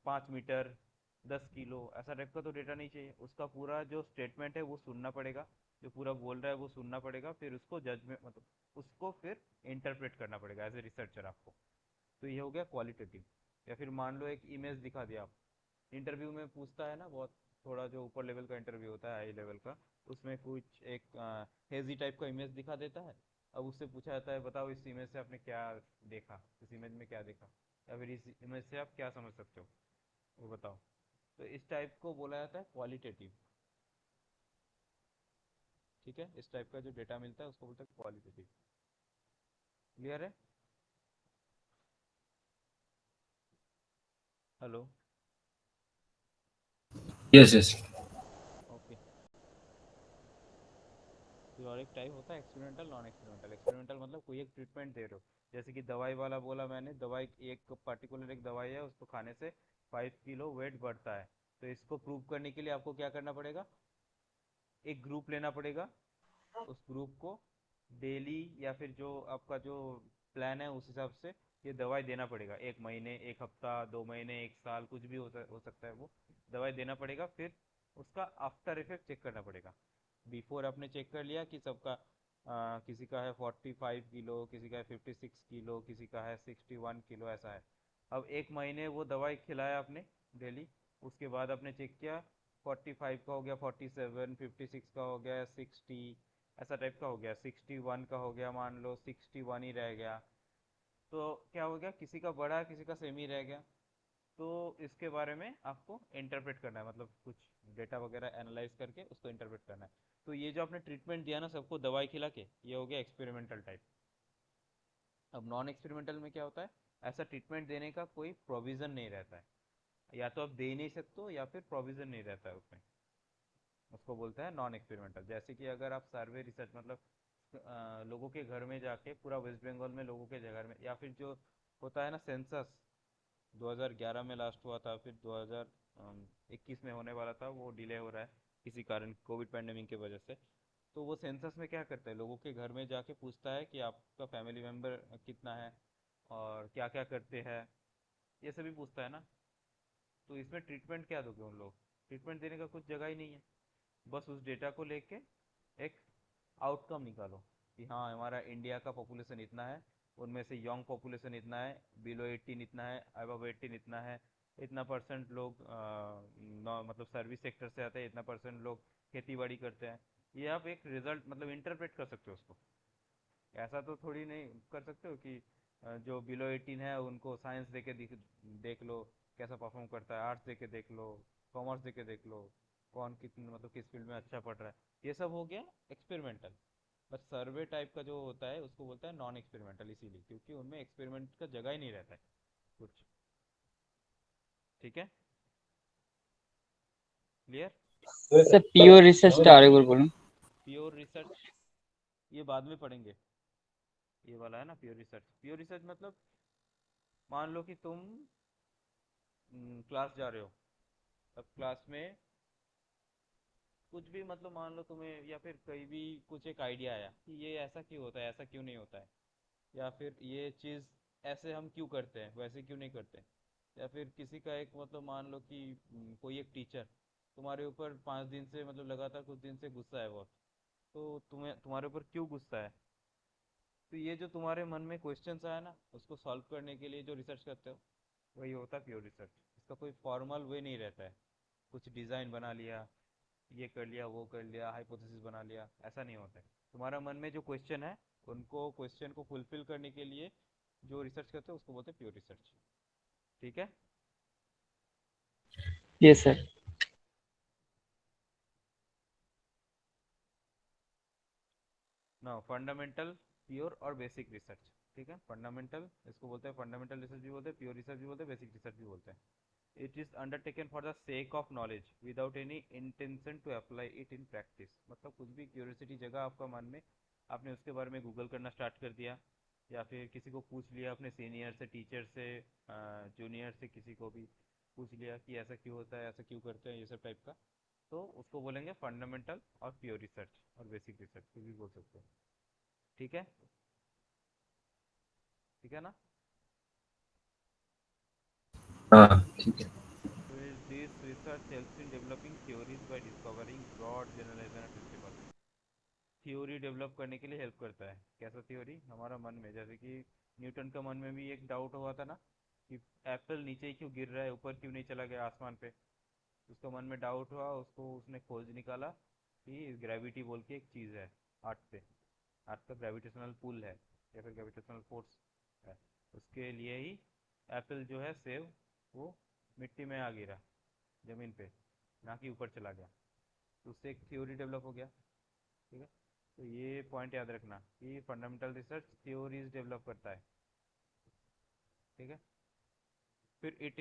5 मीटर, 10 किलो, ऐसा टाइप का तो डेटा नहीं चाहिए। उसका पूरा जो स्टेटमेंट है वो सुनना पड़ेगा, जो पूरा बोल रहा है वो सुनना पड़ेगा, फिर उसको जजमेंट मतलब उसको फिर इंटरप्रेट करना पड़ेगा एज ए रिसर्चर आपको। तो ये हो गया क्वालिटेटिव। या फिर मान लो एक इमेज दिखा दिया आप, इंटरव्यू में पूछता है ना बहुत, थोड़ा जो ऊपर लेवल का इंटरव्यू होता है, हाई लेवल का, उसमें कुछ एक हेजी टाइप का इमेज दिखा देता है। अब उससे पूछा जाता है बताओ इस इमेज से आपने क्या देखा, इस इमेज में क्या देखा, या फिर इस इमेज से आप क्या समझ सकते हो, वो बताओ। तो इस टाइप को बोला जाता है क्वालिटेटिव। ठीक है, इस टाइप का जो डेटा मिलता है उसको बोलते हैं क्वालिटेटिव। क्लियर है? हेलो। Yes yes. ओके। फिर और एक टाइप होता है एक्सपेरिमेंटल, नॉन एक्सपेरिमेंटल। एक्सपेरिमेंटल मतलब कोई एक ट्रीटमेंट दे रहे हो, जैसे कि दवाई वाला बोला मैंने, दवाई एक पर्टिकुलर एक दवाई है, उसको खाने से 5 किलो वेट बढ़ता है। तो इसको प्रूव करने के लिए आपको क्या करना पड़ेगा, एक ग्रुप लेना पड़ेगा, उस ग्रुप को डेली या फिर जो आपका जो प्लान है उस हिसाब से ये दवाई देना पड़ेगा। 1 महीने, 1 हफ्ता, 2 महीने, 1 साल, कुछ भी हो सकता है, वो दवाई देना पड़ेगा। फिर उसका आफ्टर इफेक्ट चेक करना पड़ेगा। बिफोर आपने चेक कर लिया कि सबका किसी का है 45 किलो, किसी का है 56 किलो, किसी का है 61 किलो, ऐसा है। अब 1 महीने वो दवाई खिलाया आपने डेली, उसके बाद आपने चेक किया 45 का हो गया, 47, 56 का हो गया, 60, ऐसा टाइप का हो गया, 61 का हो गया, मान लो 61 ही रह गया। तो क्या हो गया, किसी का बढ़ा किसी का सेम ही रह गया। तो इसके बारे में आपको इंटरप्रेट करना है, मतलब कुछ डेटा वगैरह एनालाइज करके उसको इंटरप्रेट करना है। तो ये जो आपने ट्रीटमेंट दिया ना सबको दवाई खिला के, ये हो गया एक्सपेरिमेंटल टाइप। अब नॉन एक्सपेरिमेंटल में क्या होता है, ऐसा ट्रीटमेंट देने का कोई प्रोविज़न नहीं रहता है, या तो आप दे नहीं सकते हो या फिर प्रोविज़न नहीं रहता है उसमें। उसको बोलते हैं नॉन एक्सपेरिमेंटल। जैसे कि अगर आप सर्वे रिसर्च मतलब लोगों के घर में जाके, पूरा वेस्ट बंगाल में लोगों के घर में, या फिर जो होता है ना सेंसस, 2011 में लास्ट हुआ था, फिर 2021 में होने वाला था, वो डिले हो रहा है किसी कारण, कोविड पैंडेमिक की वजह से। तो वो सेंसस में क्या करता है, लोगों के घर में जाके पूछता है कि आपका फैमिली मेम्बर कितना है और क्या क्या करते हैं, ये सभी पूछता है ना। तो इसमें ट्रीटमेंट क्या दोगे उन लोग, ट्रीटमेंट देने का कुछ जगह ही नहीं है। बस उस डेटा को लेके एक आउटकम निकालो कि हाँ हमारा इंडिया का पॉपुलेशन इतना है, उनमें से यंग पॉपुलेशन इतना है, बिलो 18 इतना है, अबव 18 इतना है, इतना परसेंट लोग मतलब सर्विस सेक्टर से आते हैं, इतना परसेंट लोग खेती बाड़ी करते हैं। ये आप एक रिजल्ट मतलब इंटरप्रेट कर सकते हो उसको। ऐसा तो थोड़ी नहीं कर सकते हो कि जो बिलो 18 है उनको साइंस दे के देख लो कैसा परफॉर्म करता है, आर्ट्स दे के देख लो, कॉमर्स दे के देख लो, कौन कितने मतलब किस फील्ड में अच्छा पढ़ रहा है। ये सब हो गया एक्सपेरिमेंटल। बट सर्वे टाइप का जो होता है उसको बोलता है नॉन एक्सपेरिमेंटल, इसीलिए क्योंकि उनमें एक्सपेरिमेंट का जगह ही नहीं रहता है कुछ। ठीक है, क्लियर? सर प्योर रिसर्च টা আরেকবার বলুন। प्योर रिसर्च ये बाद में पढ़ेंगे। ये वाला है ना प्योर रिसर्च। प्योर रिसर्च मतलब मान लो कि तुम क्लास जा रहे हो, अब क्लास में कुछ भी मतलब मान लो तुम्हें, या फिर कहीं भी कुछ एक आइडिया आया कि ये ऐसा क्यों होता है, ऐसा क्यों नहीं होता है, या फिर ये चीज़ ऐसे हम क्यों करते हैं वैसे क्यों नहीं करते। या फिर किसी का एक मतलब मान लो कि कोई एक टीचर तुम्हारे ऊपर 5 दिन से मतलब लगातार कुछ दिन से गुस्सा है बहुत, तो तुम्हें तुम्हारे ऊपर क्यों गुस्सा है। तो ये जो तुम्हारे मन में क्वेश्चंस आया ना, उसको सॉल्व करने के लिए जो रिसर्च करते हो, वही होता है प्योर रिसर्च। इसका कोई फॉर्मल वे नहीं रहता है, कुछ डिज़ाइन बना लिया, ये कर लिया, वो कर लिया, हाइपोथेसिस बना लिया, ऐसा नहीं होता है। तुम्हारा मन में जो क्वेश्चन है, उनको क्वेश्चन को फुलफिल करने के लिए जो रिसर्च करते हैं उसको बोलते हैं प्योर रिसर्च। ठीक है। Yes sir. ना फंडामेंटल, प्योर और बेसिक रिसर्च। ठीक है, फंडामेंटल इसको बोलते हैं, फंडामेंटल रिसर्च भी बोलते हैं, प्योर रिसर्च भी बोलते हैं, बेसिक रिसर्च भी बोलते हैं। It is undertaken for the sake of knowledge without any intention to apply it in practice. मतलब कुछ भी क्यूरियोसिटी जगह आपका मन में, आपने उसके बारे में गूगल करना स्टार्ट कर दिया, या फिर किसी को पूछ लिया, अपने सीनियर से, टीचर से, जूनियर से, किसी को भी पूछ लिया कि ऐसा क्यों होता है, ऐसा क्यों करते हैं, ये सब टाइप का। तो उसको बोलेंगे फंडामेंटल और प्योर रिसर्च और बेसिक रिसर्च, कुछ भी बोल सकते हो। ठीक है। ठीक है ना? हाँ ठीक है। So this research helps in developing theories by discovering broad generalization and principle. Theory develop करने के लिए हेल्प करता है। कैसा थ्योरी? हमारा मन में, जैसे कि न्यूटन का मन में भी एक डाउट हुआ था ना कि एप्पल नीचे ही क्यों गिर रहा है, ऊपर क्यों नहीं चला गया आसमान पे। उसका मन में डाउट हुआ, उसको उसने खोज निकाला कि ग्रेविटी बोल के एक चीज़ है अर्थ पे। अर्थ का ग्रेविटेशनल पुल है या फिर ग्रेविटेशनल फोर्स है। उसके लिए ही एप्पल जो है सेव, वो मिट्टी में आ गिरा, जमीन पे, ना कि ऊपर चला गया। तो उससे एक थ्योरी डेवलप हो गया। ठीक है, तो ये पॉइंट याद रखना कि फंडामेंटल रिसर्च थ्योरीज डेवलप करता है। ठीक है, फिर it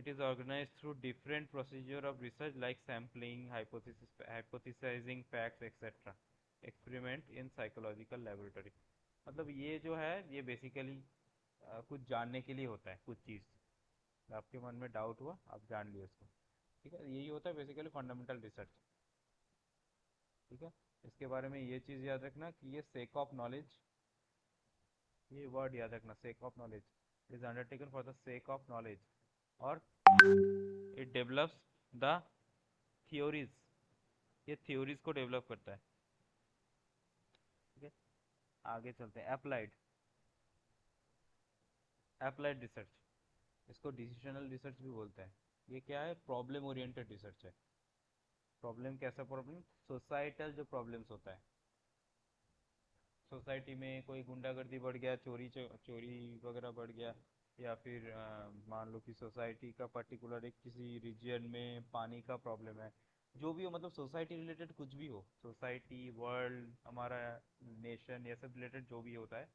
is organise through different procedure of research like sampling, hypothesising facts et cetera, experiment in psychological laboratory. मतलब ये जो है ये बेसिकली कुछ जानने के लिए होता है, कुछ चीज़ आपके मन में डाउट हुआ, आप जान लिए उसको। ठीक है, यही होता है बेसिकली फंडामेंटल रिसर्च। ठीक है, इसके बारे में ये चीज़ याद रखना कि ये सेक ऑफ नॉलेज, ये वर्ड याद रखना, सेक of knowledge is undertaken for the sake of knowledge, और इट डेवलप्स द थ्योरीज, ये थ्योरीज को डेवलप करता है। ठीक है, आगे चलते हैं। अप्लाइड, अप्लाइड रिसर्च, इसको डिसीजनल रिसर्च भी बोलते हैं। ये क्या है? प्रॉब्लम ओरिएंटेड रिसर्च है। प्रॉब्लम कैसा प्रॉब्लम? सोसाइटल जो प्रॉब्लम्स होता है, सोसाइटी में कोई गुंडागर्दी बढ़ गया, चोरी वगैरह बढ़ गया, या फिर मान लो कि सोसाइटी का पर्टिकुलर एक किसी रीजन में पानी का प्रॉब्लम है, जो भी हो, मतलब सोसाइटी रिलेटेड कुछ भी हो, सोसाइटी, वर्ल्ड, हमारा नेशन, ये सब रिलेटेड जो भी होता है,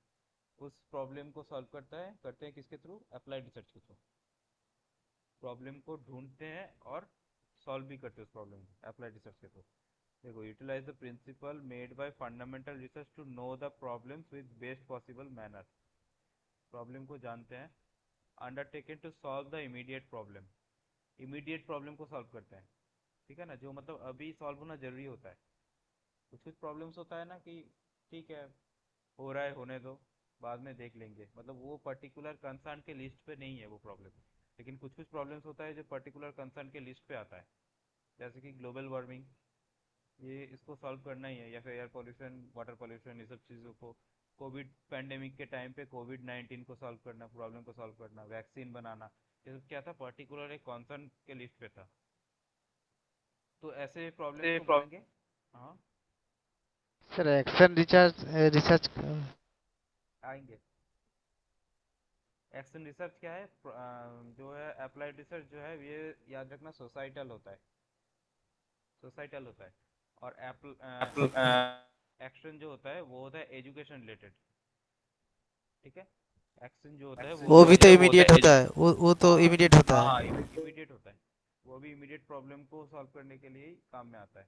उस प्रॉब्लम को सॉल्व करते हैं किसके थ्रू? अप्लाइड रिसर्च के थ्रू। प्रॉब्लम को ढूंढते हैं और सॉल्व भी करते हैं उस प्रॉब्लम को अप्लाइड रिसर्च के थ्रू। देखो, utilise the principle made by fundamental research to know the problems with best possible manner. Problem को जानते हैं, undertaken to solve the immediate problem, immediate problem को सॉल्व करते हैं। ठीक है ना, जो मतलब अभी सॉल्व होना जरूरी होता है। कुछ कुछ प्रॉब्लम्स होता है ना कि ठीक है, हो रहा है, होने दो, बाद में देख लेंगे, मतलब वो पर्टिकुलर कंसर्न के लिस्ट पे नहीं है वो प्रॉब्लम। लेकिन कुछ कुछ प्रॉब्लम्स होता है जो पर्टिकुलर कंसर्न के लिस्ट पे आता है, जैसे कि ग्लोबल वार्मिंग, ये इसको सॉल्व करना ही है, या फिर एयर पोल्यूशन, वाटर पोल्यूशन, ये सब चीज़ों को, कोविड पैंडेमिक के टाइम पे कोविड-19 को सॉल्व करना, प्रॉब्लम को सॉल्व करना, वैक्सीन बनाना, ये सब क्या था? पर्टिकुलर एक कॉन्सर्न के लिस्ट पे था। तो ऐसे प्रॉब्लम्स से को प्रॉब्लम। बोलेंगे। हाँ, सर एक्शन रिसर्च रिसर्च। आएंगे। एक्शन रिसर्च क्या है? जो है अप्लाइड रिसर्च जो है, ये याद रखना सोसाइटल होता है, सोसाइटल होता है। और एक्शन जो होता है वो होता है एजुकेशन रिलेटेड। ठीक है, एक्शन जो होता है वो वो होता भी तो है, इमीडिएट होता है, वो तो हाँ इमीडिएट होता हाँ, है। इमीडिएट होता है। वो भी इमीडिएट प्रॉब्लम को सॉल्व करने के लिए ही काम में आता है।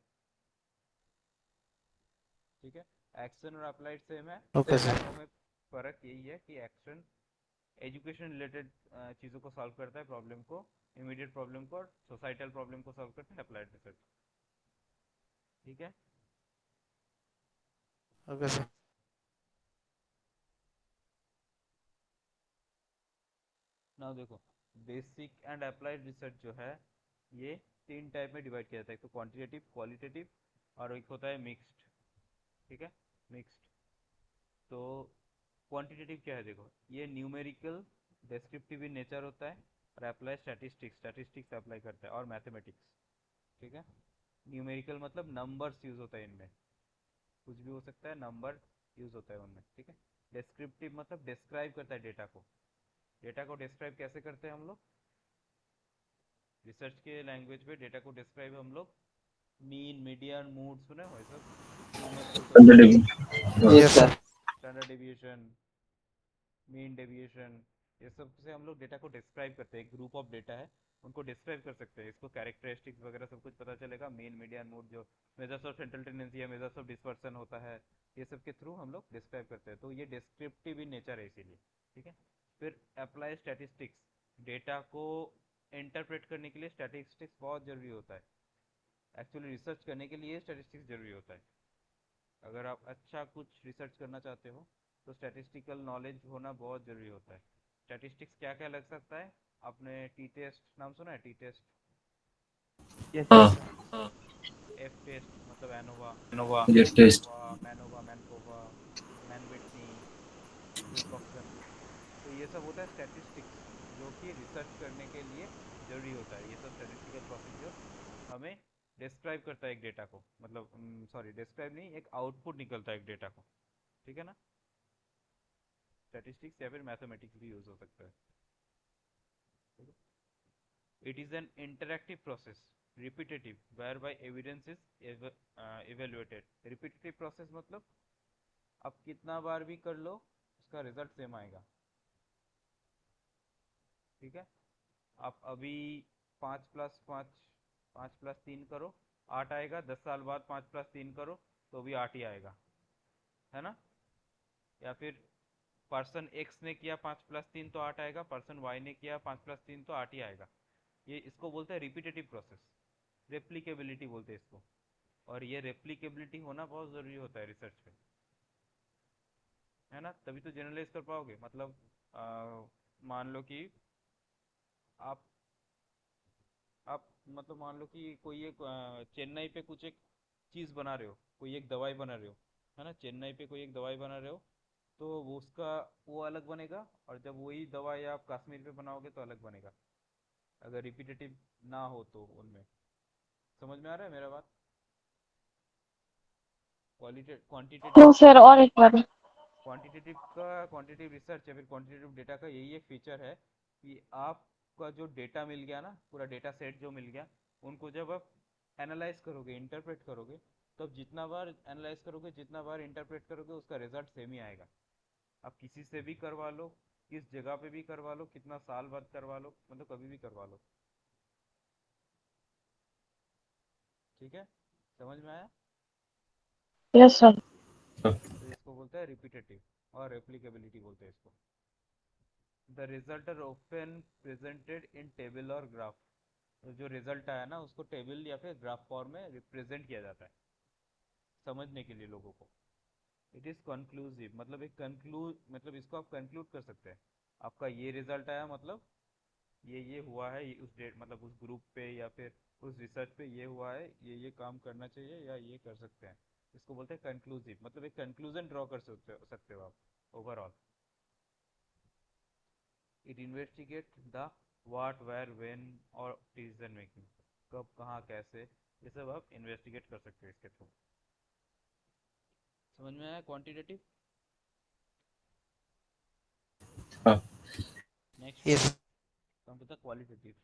ठीक है, एक्शन और अप्लाइड सेम है, ओके सर। दोनों में फर्क यही है कि एक्शन एजुकेशन रिलेटेड चीज़ों को सॉल्व करता है, प्रॉब्लम को, इमीडिएट प्रॉब्लम को, और सोसाइटल प्रॉब्लम को सॉल्व करता है अप्लाइड रिसर्च। ठीक है, ओके सर। नाउ देखो, बेसिक एंड अप्लाइड रिसर्च जो है, ये तीन टाइप में डिवाइड किया जाता है। एक तो क्वांटिटेटिव, क्वालिटेटिव, और एक होता है मिक्स्ड। ठीक है, मिक्स्ड। तो क्वांटिटेटिव क्या है? देखो, ये न्यूमेरिकल, डिस्क्रिप्टिव इन नेचर होता है, और अप्लाई स्टैटिस्टिक्स, स्टैटिस्टिक्स अप्लाई करता है, और मैथमेटिक्स। ठीक है, न्यूमेरिकल मतलब नंबर्स यूज होता है इनमें, कुछ भी हो सकता है, नंबर यूज होता है उनमें। ठीक है, डिस्क्रिप्टिव मतलब डिस्क्राइब करता है डेटा को। डेटा को डिस्क्राइब कैसे करते हैं हम लोग? रिसर्च के लैंग्वेज पे डेटा को डिस्क्राइब हम लोग मीन, मीडियन, मूड, सुने हो ये सब? कीमत के ऊपर mood, yes sir. Standard deviation, mean deviation, ये सब से हम लोग डेटा को डिस्क्राइब करते हैं। एक ग्रुप ऑफ डेटा है, उनको डिस्क्राइब कर सकते हैं, इसको कैरेक्टरिस्टिक्स वगैरह सब कुछ पता चलेगा। मीन, मीडियन, मूड, जो मेजर्स ऑफ सेंट्रल टेंडेंसी है, मेजर्स ऑफ डिस्पर्सन होता है, ये सब के थ्रू हम लोग डिस्क्राइब करते हैं। तो ये डिस्क्रिप्टिव इन नेचर है इसीलिए। ठीक है, फिर अप्लाई स्टैटिस्टिक्स, डेटा को इंटरप्रेट करने के लिए स्टैटिस्टिक्स बहुत जरूरी होता है। एक्चुअली रिसर्च करने के लिए स्टैटिस्टिक्स जरूरी होता है। अगर आप अच्छा कुछ रिसर्च करना चाहते हो, तो स्टैटिस्टिकल नॉलेज होना बहुत ज़रूरी होता है। स्टैटिस्टिक्स क्या क्या लग सकता है? आपने टी टेस्ट नाम सुना है? टी टेस्ट, Yes, हाँ, sir. एफ टेस्ट मतलब ANOVA, Z test. ANOVA MANOVA MANCOVA, Mann Whitney, Wilcoxon. तो ये सब होता है स्टैटिस्टिक्स, जो कि रिसर्च करने के लिए ज़रूरी होता है। ये सब स्टैटिस्टिकल प्रोसीजर हमें डिस्क्राइब करता है एक डेटा को, मतलब सॉरी डिस्क्राइब नहीं, एक आउटपुट निकलता है एक डेटा को। ठीक है ना? स्टैटिस्टिक्स या फिर मैथमेटिक्स भी यूज़ हो सकता है। It is an interactive process, repetitive, whereby evidence is evaluated. Repetitive process मतलब आप कितना बार भी कर लो उसका रिजल्ट सेम आएगा। ठीक है? आप अभी 5+5, 5+3 करो, 8 आएगा। 10 साल बाद 5+3 करो तो भी 8 ही आएगा, है ना? या फिर पर्सन एक्स ने किया 5+3 तो 8 आएगा, पर्सन वाई ने किया 5+3 तो 8 ही आएगा। ये इसको बोलते हैं रिपीटेटिव प्रोसेस, रेप्लिकेबिलिटी बोलते हैं इसको। और ये रेप्लिकेबिलिटी होना बहुत ज़रूरी होता है रिसर्च में, है ना? तभी तो जनरलाइज कर पाओगे। मतलब मान लो कि आप आप मतलब मान लो कि कोई एक चेन्नई पे कुछ एक चीज़ बना रहे हो, कोई एक दवाई बना रहे हो, है ना? चेन्नई पे कोई एक दवाई बना रहे हो, तो वो उसका वो अलग बनेगा, और जब वही दवाई आप कश्मीर पे बनाओगे तो अलग बनेगा, अगर रिपीटेटिव ना हो तो उनमें। समझ में आ रहा है मेरा बात? नो क्वांटिटेटिव सर, और एक बार। क्वांटिटेटिव रिसर्च या फिर क्वांटिटेटिव डेटा का यही एक फीचर है कि आपका जो डेटा मिल गया ना, पूरा डेटा सेट जो मिल गया, उनको जब आप एनालाइज करोगे, इंटरप्रेट करोगे, तब जितना बार एनालाइज करोगे, जितना बार इंटरप्रेट करोगे, उसका रिजल्ट सेम ही आएगा। आप किसी से भी करवा लो, किस जगह पे भी करवा लो, कितना साल बाद करवा लो, मतलब कभी भी करवा लो। ठीक है? समझ में आया? Yes sir. तो इसको बोलते हैं रिपीटेटिव, और रेप्लिकेबिलिटी बोलते हैं इसको। The result are often presented in table और ग्राफ। तो जो रिजल्ट आया ना, उसको टेबल या फिर ग्राफ फॉर्म में रिप्रेजेंट किया जाता है समझने के लिए लोगों को। इट इज़ कंक्लूसिव, मतलब एक कंक्लूड, मतलब इसको आप कंक्लूड कर सकते हैं। आपका ये रिजल्ट आया, मतलब ये हुआ है, ये उस डेट मतलब उस ग्रुप पे या फिर उस रिसर्च पे ये हुआ है, ये काम करना चाहिए या ये कर सकते हैं। इसको बोलते हैं कंक्लूसिव, मतलब एक कंक्लूजन ड्रॉ कर सकते हो आप overall. It investigate the what where when और डिसीजन मेकिंग, कब कहाँ कैसे, ये सब आप इन्वेस्टिगेट कर सकते हो इसके थ्रू। समझ में आया क्वांटिटेटिव? हाँ, next one Yes. Come to the qualitative.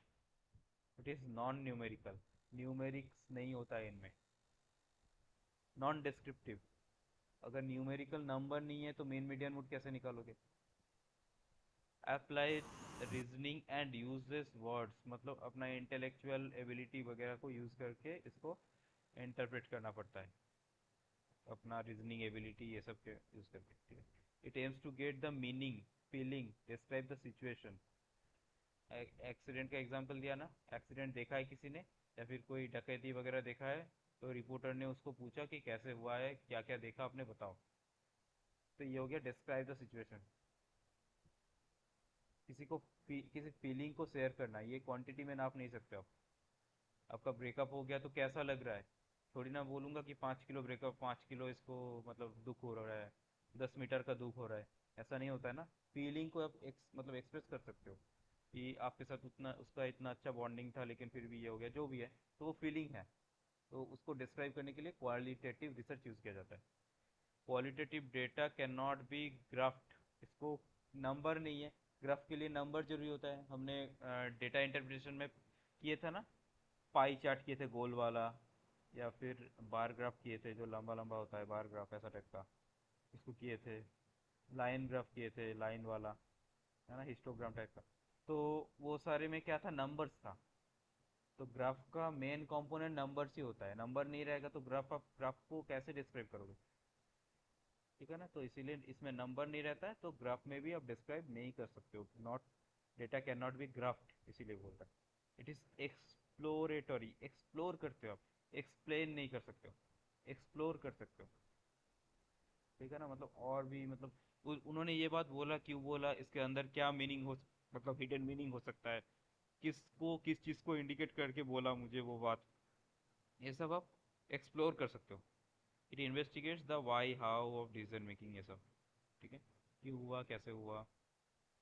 It is non numerical, numerics नहीं होता है इनमें। नॉन डिस्क्रिप्टिव, अगर न्यूमेरिकल नंबर नहीं है तो मेन मीडियन मूड कैसे निकालोगे? Applied reasoning and uses words, मतलब अपना इंटेलेक्चुअल एबिलिटी वगैरह को यूज करके इसको इंटरप्रेट करना पड़ता है, अपना रीजनिंग एबिलिटी ये सब के यूज करके। It aims to get the meaning, feeling, describe the situation. Accident का एग्जांपल दिया ना, एक्सीडेंट देखा है किसी ने या फिर कोई डकैती वगैरह देखा है, तो रिपोर्टर ने उसको पूछा कि कैसे हुआ है, क्या क्या देखा आपने, बताओ। तो ये हो गया डिस्क्राइब द सिचुएशन। किसी को किसी फीलिंग को शेयर करना, ये क्वांटिटी में नाप नहीं सकते आप। आपका ब्रेकअप हो गया तो कैसा लग रहा है, थोड़ी ना बोलूंगा कि 5 किलो ब्रेकअप, 5 किलो इसको मतलब दुख हो रहा है, 10 मीटर का दुख हो रहा है, ऐसा नहीं होता है ना। फीलिंग को आप मतलब एक्सप्रेस कर सकते हो कि आपके साथ उतना उसका इतना अच्छा बॉन्डिंग था लेकिन फिर भी ये हो गया, जो भी है, तो वो फीलिंग है। तो उसको डिस्क्राइब करने के लिए क्वालिटेटिव रिसर्च यूज किया जाता है। Qualitative data can not be graphed, इसको नंबर नहीं है। ग्राफ के लिए नंबर जरूरी होता है, हमने डेटा इंटरप्रिटेशन में किए थे ना, पाई चार्ट किए थे गोल वाला, या फिर बार ग्राफ किए थे जो लंबा लंबा होता है, बार ग्राफ ऐसा टाइप का, इसको किए थे। लाइन ग्राफ किए थे, लाइन वाला, है ना, हिस्टोग्राम टाइप का। तो वो सारे में क्या था, नंबर्स था। तो ग्राफ का मेन कंपोनेंट नंबर्स ही होता है, नंबर नहीं रहेगा तो ग्राफ को कैसे डिस्क्राइब करोगे? ठीक है ना? तो इसीलिए इसमें नंबर नहीं रहता है, तो ग्राफ में भी आप डिस्क्राइब नहीं कर सकते हो। Not, data can not be graphed, इसीलिए बोलता है। इट इज एक्सप्लोरेटरी, एक्सप्लोर करते हो आप, एक्सप्लेन नहीं कर सकते हो, एक्सप्लोर कर सकते हो। ठीक है ना, मतलब और भी मतलब उन्होंने ये बात बोला, क्यों बोला, इसके अंदर क्या मीनिंग हो, मतलब हिडन मीनिंग हो सकता है, किसको किस चीज़ को इंडिकेट करके बोला मुझे वो बात, ये सब आप एक्सप्लोर कर सकते हो। It investigates the why how of decision making, ये सब। ठीक है, क्यों हुआ, कैसे हुआ,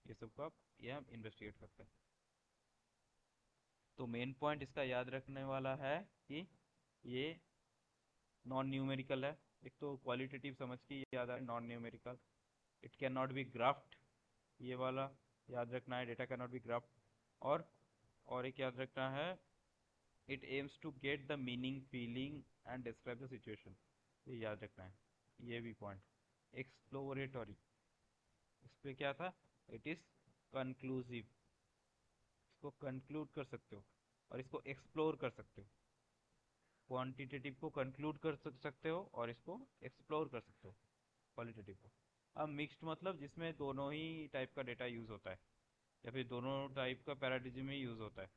ये सब को आप ये हम इन्वेस्टिगेट करते हैं। तो मेन पॉइंट इसका याद रखने वाला है कि ये नॉन न्यूमेरिकल है। एक तो क्वालिटेटिव समझ के याद है, non numerical, it can not be graphed, ये वाला याद रखना है, data can not be graphed. और एक याद रखना है, it aims to get the meaning, feeling and describe the situation, ये याद रखना है। ये भी पॉइंट एक्सप्लोरेटरी, इस पे क्या था, इट इज कंक्लूसिव, इसको कंक्लूड कर सकते हो और इसको एक्सप्लोर कर सकते हो। क्वांटिटेटिव को कंक्लूड कर सकते हो और इसको एक्सप्लोर कर सकते हो, क्वालिटेटिव को। अब मिक्स्ड मतलब जिसमें दोनों ही टाइप का डेटा यूज होता है, या फिर दोनों टाइप का पैराडिज्म में यूज होता है,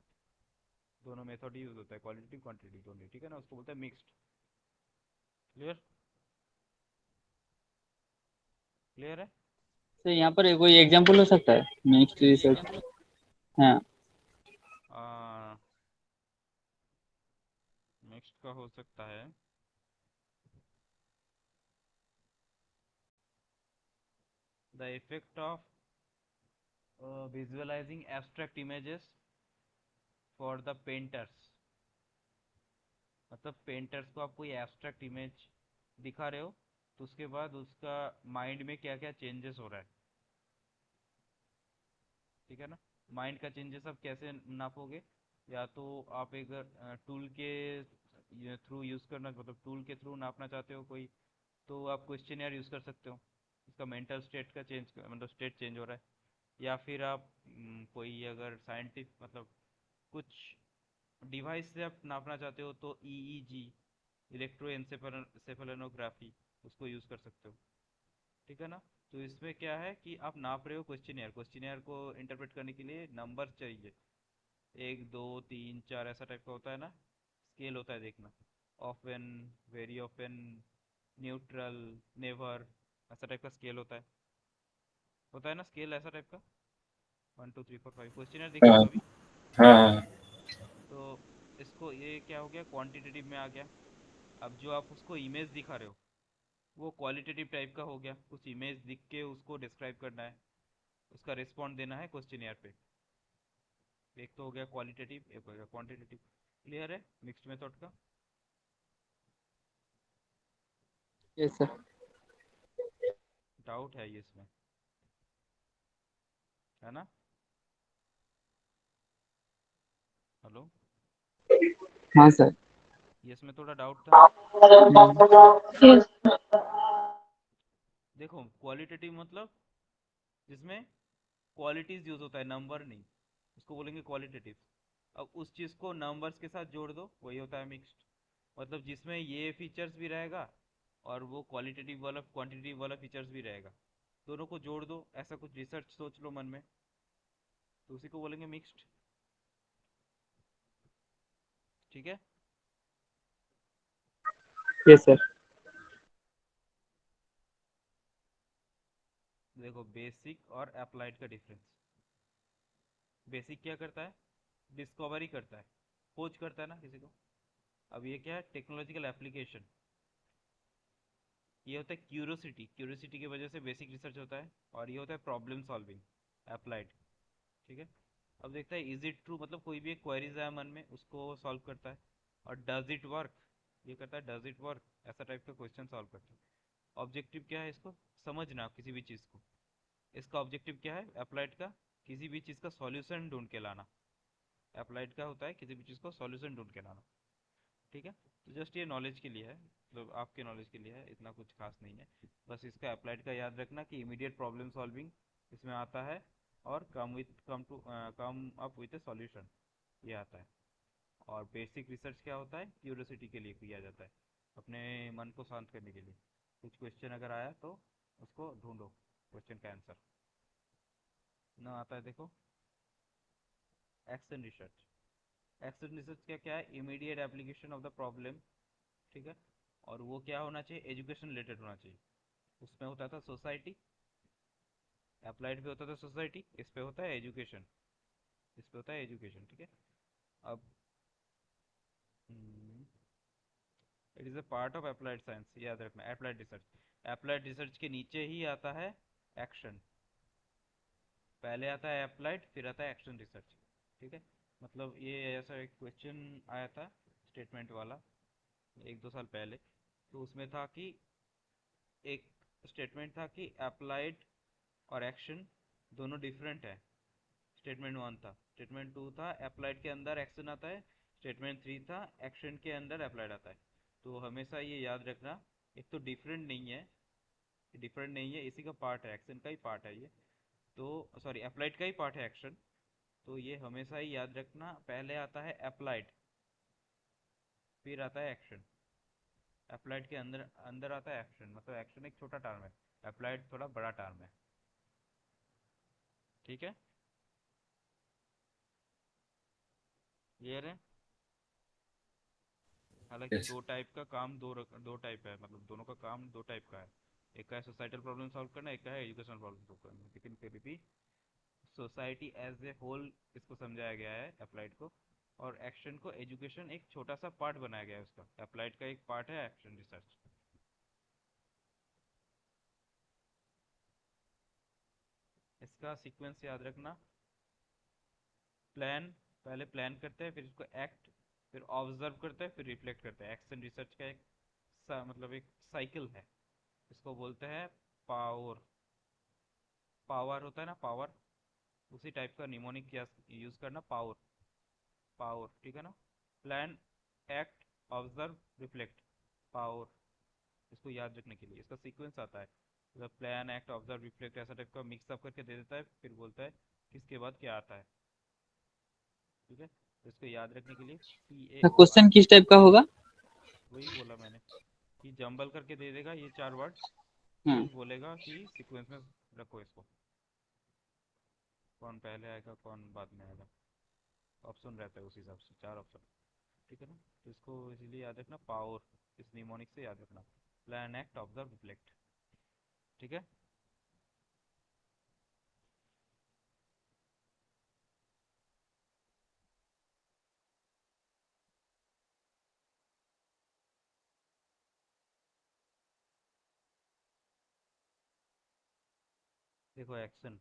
दोनों मेथड यूज होता है, क्वालिटेटिव क्वांटिटेटिव दोनों, ठीक है ना, उसको बोलते हैं मिक्स्ड। क्लियर, क्लियर है। तो यहाँ पर कोई एग्जांपल हो सकता है मिक्स्ड रिसर्च? हाँ। मिक्स्ड का हो सकता है, the effect of visualising abstract images for the painters. मतलब पेंटर्स को आप कोई एब्स्ट्रैक्ट इमेज दिखा रहे हो, तो उसके बाद उसका माइंड में क्या क्या चेंजेस हो रहा है, ठीक है ना। माइंड का चेंजेस आप कैसे नापोगे, या तो आप एक टूल के थ्रू यूज करना, मतलब टूल के थ्रू नापना चाहते हो कोई, तो आप क्वेश्चन यूज कर सकते हो, इसका मेंटल स्टेट का चेंज, मतलब स्टेट चेंज हो रहा है। या फिर आप कोई अगर साइंटिफिक मतलब कुछ डिवाइस से आप नापना चाहते हो, तो ईईजी, इलेक्ट्रोएन्सेफेलोग्राफी, उसको यूज कर सकते हो, ठीक है ना। तो इसमें क्या है कि आप नाप रहे हो क्वेश्चनियर, क्वेश्चनियर को इंटरप्रेट करने के लिए नंबर चाहिए, एक दो तीन चार ऐसा टाइप का होता है ना, स्केल होता है देखना, often, very often, neutral, never, ऐसा टाइप का स्केल होता है ना स्केल ऐसा टाइप का, 1 2 3 4 5, क्वेश्चनियर देखे हो हाँ कभी। हाँ। तो इसको ये क्या हो गया, क्वांटिटेटिव में आ गया। अब जो आप उसको इमेज दिखा रहे हो, वो क्वालिटेटिव टाइप का हो गया, कुछ इमेज दिख के उसको डिस्क्राइब करना है, उसका रिस्पॉन्ड देना है क्वेश्चनियर पे। एक तो हो गया क्वालिटेटिव, एक हो गया क्वांटिटेटिव। क्लियर है मिक्स्ड मेथड का। Yes sir. डाउट है ये इसमें, है ना। हेलो, हाँ सर। ये इसमें थोड़ा डाउट था। Yes. देखो क्वालिटेटिव मतलब जिसमें क्वालिटीज यूज होता है, नंबर नहीं, उसको बोलेंगे क्वालिटेटिव। अब उस चीज को नंबर्स के साथ जोड़ दो, वही होता है मिक्स्ड। मतलब जिसमें ये फीचर्स भी रहेगा और वो क्वालिटेटिव वाला क्वांटिटेटिव वाला फीचर्स भी रहेगा, दोनों को जोड़ दो, ऐसा कुछ रिसर्च सोच लो मन में, तो उसी को बोलेंगे मिक्स्ड। ठीक है। Yes sir. देखो बेसिक और अप्लाइड का डिफरेंस। बेसिक क्या करता है, डिस्कवरी करता है, खोज करता है ना किसी को। अब ये क्या है, टेक्नोलॉजिकल एप्लीकेशन। ये होता है क्यूरोसिटी, क्यूरोसिटी की वजह से बेसिक रिसर्च होता है। और ये होता है प्रॉब्लम सॉल्विंग, अप्लाइड। ठीक है। अब देखता है इज इट ट्रू, मतलब कोई भी एक क्वेरीज आया मन में, उसको सॉल्व करता है। और डज इट वर्क, ये करता है डज इट वर्क, ऐसा टाइप का क्वेश्चन सॉल्व करता है। ऑब्जेक्टिव क्या है, इसको समझना किसी भी चीज़ को। इसका ऑब्जेक्टिव क्या है अप्लाइड का, किसी भी चीज़ का सॉल्यूशन ढूंढ के लाना। अप्लाइड का होता है किसी भी चीज़ को सॉल्यूशन ढूंढ के लाना। ठीक है। तो जस्ट ये नॉलेज के लिए है, मतलब आपके नॉलेज के लिए है, इतना कुछ खास नहीं है। बस इसका अप्लाइड का याद रखना कि इमीडिएट प्रॉब्लम सॉल्विंग इसमें आता है, और come up with A solution, ये आता है। और बेसिक रिसर्च क्या होता है, क्यूरियोसिटी के लिए किया जाता है, अपने मन को शांत करने के लिए। कुछ क्वेश्चन अगर आया तो उसको ढूंढो, क्वेश्चन का आंसर ना आता है, देखो। एक्शन रिसर्च, एक्शन रिसर्च क्या क्या है, immediate application of the problem. ठीक है। और वो क्या होना चाहिए, एजुकेशन रिलेटेड होना चाहिए। उसमें होता था सोसाइटी, अप्लाइड पे होता था सोसाइटी, इस पे होता है एजुकेशन, इस पे होता है एजुकेशन, ठीक है। अब it is a part of applied science, याद रखना, अप्लाइड रिसर्च। अप्लाइड रिसर्च के नीचे ही आता है एक्शन, पहले आता है अप्लाइड फिर आता है एक्शन रिसर्च, ठीक है। मतलब ये ऐसा एक क्वेश्चन आया था स्टेटमेंट वाला 1-2 साल पहले, तो उसमें था कि एक स्टेटमेंट था कि अप्लाइड और एक्शन दोनों डिफरेंट है। स्टेटमेंट 1 था, स्टेटमेंट 2 था अप्लाइड के अंदर एक्शन आता है, स्टेटमेंट 3 था एक्शन के अंदर अप्लाइड आता है। तो हमेशा ये याद रखना, एक तो डिफरेंट नहीं है, डिफरेंट नहीं है, इसी का पार्ट है, एक्शन का ही पार्ट है ये। तो सॉरी, अप्लाइड का ही पार्ट है एक्शन। तो ये हमेशा ही याद रखना, पहले आता है अप्लाइड फिर आता है एक्शन। अप्लाइड के अंदर अंदर आता है एक्शन, मतलब एक्शन एक छोटा टर्म है, अप्लाइड थोड़ा बड़ा टर्म है, ठीक है, क्लियर है। हालांकि यस। दो टाइप का काम, दो टाइप है, मतलब दोनों का काम दो टाइप का है। एक का है सोसाइटल प्रॉब्लम सॉल्व करना, एक का है एजुकेशनल प्रॉब्लम सॉल्व करना, लेकिन फिर भी सोसाइटी एज ए होल इसको समझाया गया है अप्लाइड को, और एक्शन को एजुकेशन एक छोटा सा पार्ट बनाया गया है उसका, अप्लाइड का एक पार्ट है एक्शन रिसर्च। इसका सीक्वेंस याद रखना, प्लान, पहले प्लान करते हैं फिर इसको एक्ट, फिर ऑब्जर्व करते हैं फिर रिफ्लेक्ट करते हैं। एक्शन रिसर्च का एक मतलब एक साइकिल है, इसको बोलते हैं पावर। पावर होता है ना, पावर, उसी टाइप का निमोनिक यूज करना, पावर, पावर, ठीक है ना। Plan, act, observe, reflect, power, इसको याद रखने के लिए इसका सीक्वेंस आता है, मतलब प्लान एक्ट ऑब्जर्व रिफ्लेक्ट ऐसा टाइप का मिक्स अप करके दे देता है, फिर बोलता है किसके बाद क्या आता है, ठीक है। तो इसको याद रखने के लिए क्वेश्चन PAOR, किस टाइप का होगा? वही बोला मैंने कि जंबल करके दे देगा ये 4 वर्ड्स, हम्म। फिर बोलेगा कि सीक्वेंस में रखो इसको, कौन पहले आएगा कौन बाद में आएगा, ऑप्शन रहता है उस हिसाब से, 4 ऑप्शन, ठीक है ना। तो इसको इसीलिए याद रखना, पावर, इस निमोनिक से याद रखना, प्लान एक्ट ऑब्जर्व रिफ्लेक्ट, ठीक है। देखो एक्शन,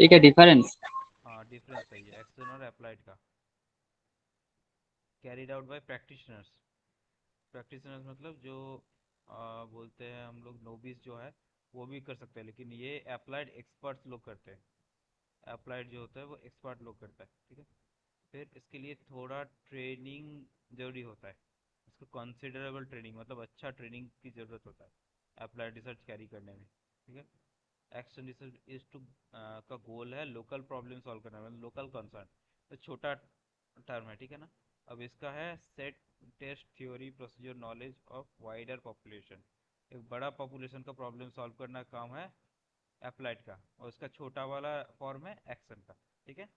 ठीक है, डिफरेंस। हाँ डिफरेंस है ये एक्शन और अप्लाइड का। Carried out by practitioners, practitioners मतलब जो बोलते हैं हम लोग नोबिस जो है वो भी कर सकते हैं, लेकिन ये अप्लाइड एक्सपर्ट्स लोग करते हैं, अप्लाइड जो होता है वो एक्सपर्ट लोग करता है, ठीक है। फिर इसके लिए थोड़ा ट्रेनिंग जरूरी होता है, इसको कंसिडरेबल ट्रेनिंग, मतलब अच्छा ट्रेनिंग की ज़रूरत होता है अप्लाइड रिसर्च कैरी करने में, ठीक है। एक्शन रिसर्च इज टू का गोल है लोकल प्रॉब्लम सॉल्व करना, मतलब लोकल कंसर्न, तो छोटा टर्म है, ठीक है ना। अब इसका है set test theory procedure knowledge of wider population, एक बड़ा पॉपुलेशन का प्रॉब्लम सॉल्व करना काम है अप्लाइड का, और इसका छोटा वाला फॉर्म है एक्शन का, ठीक है,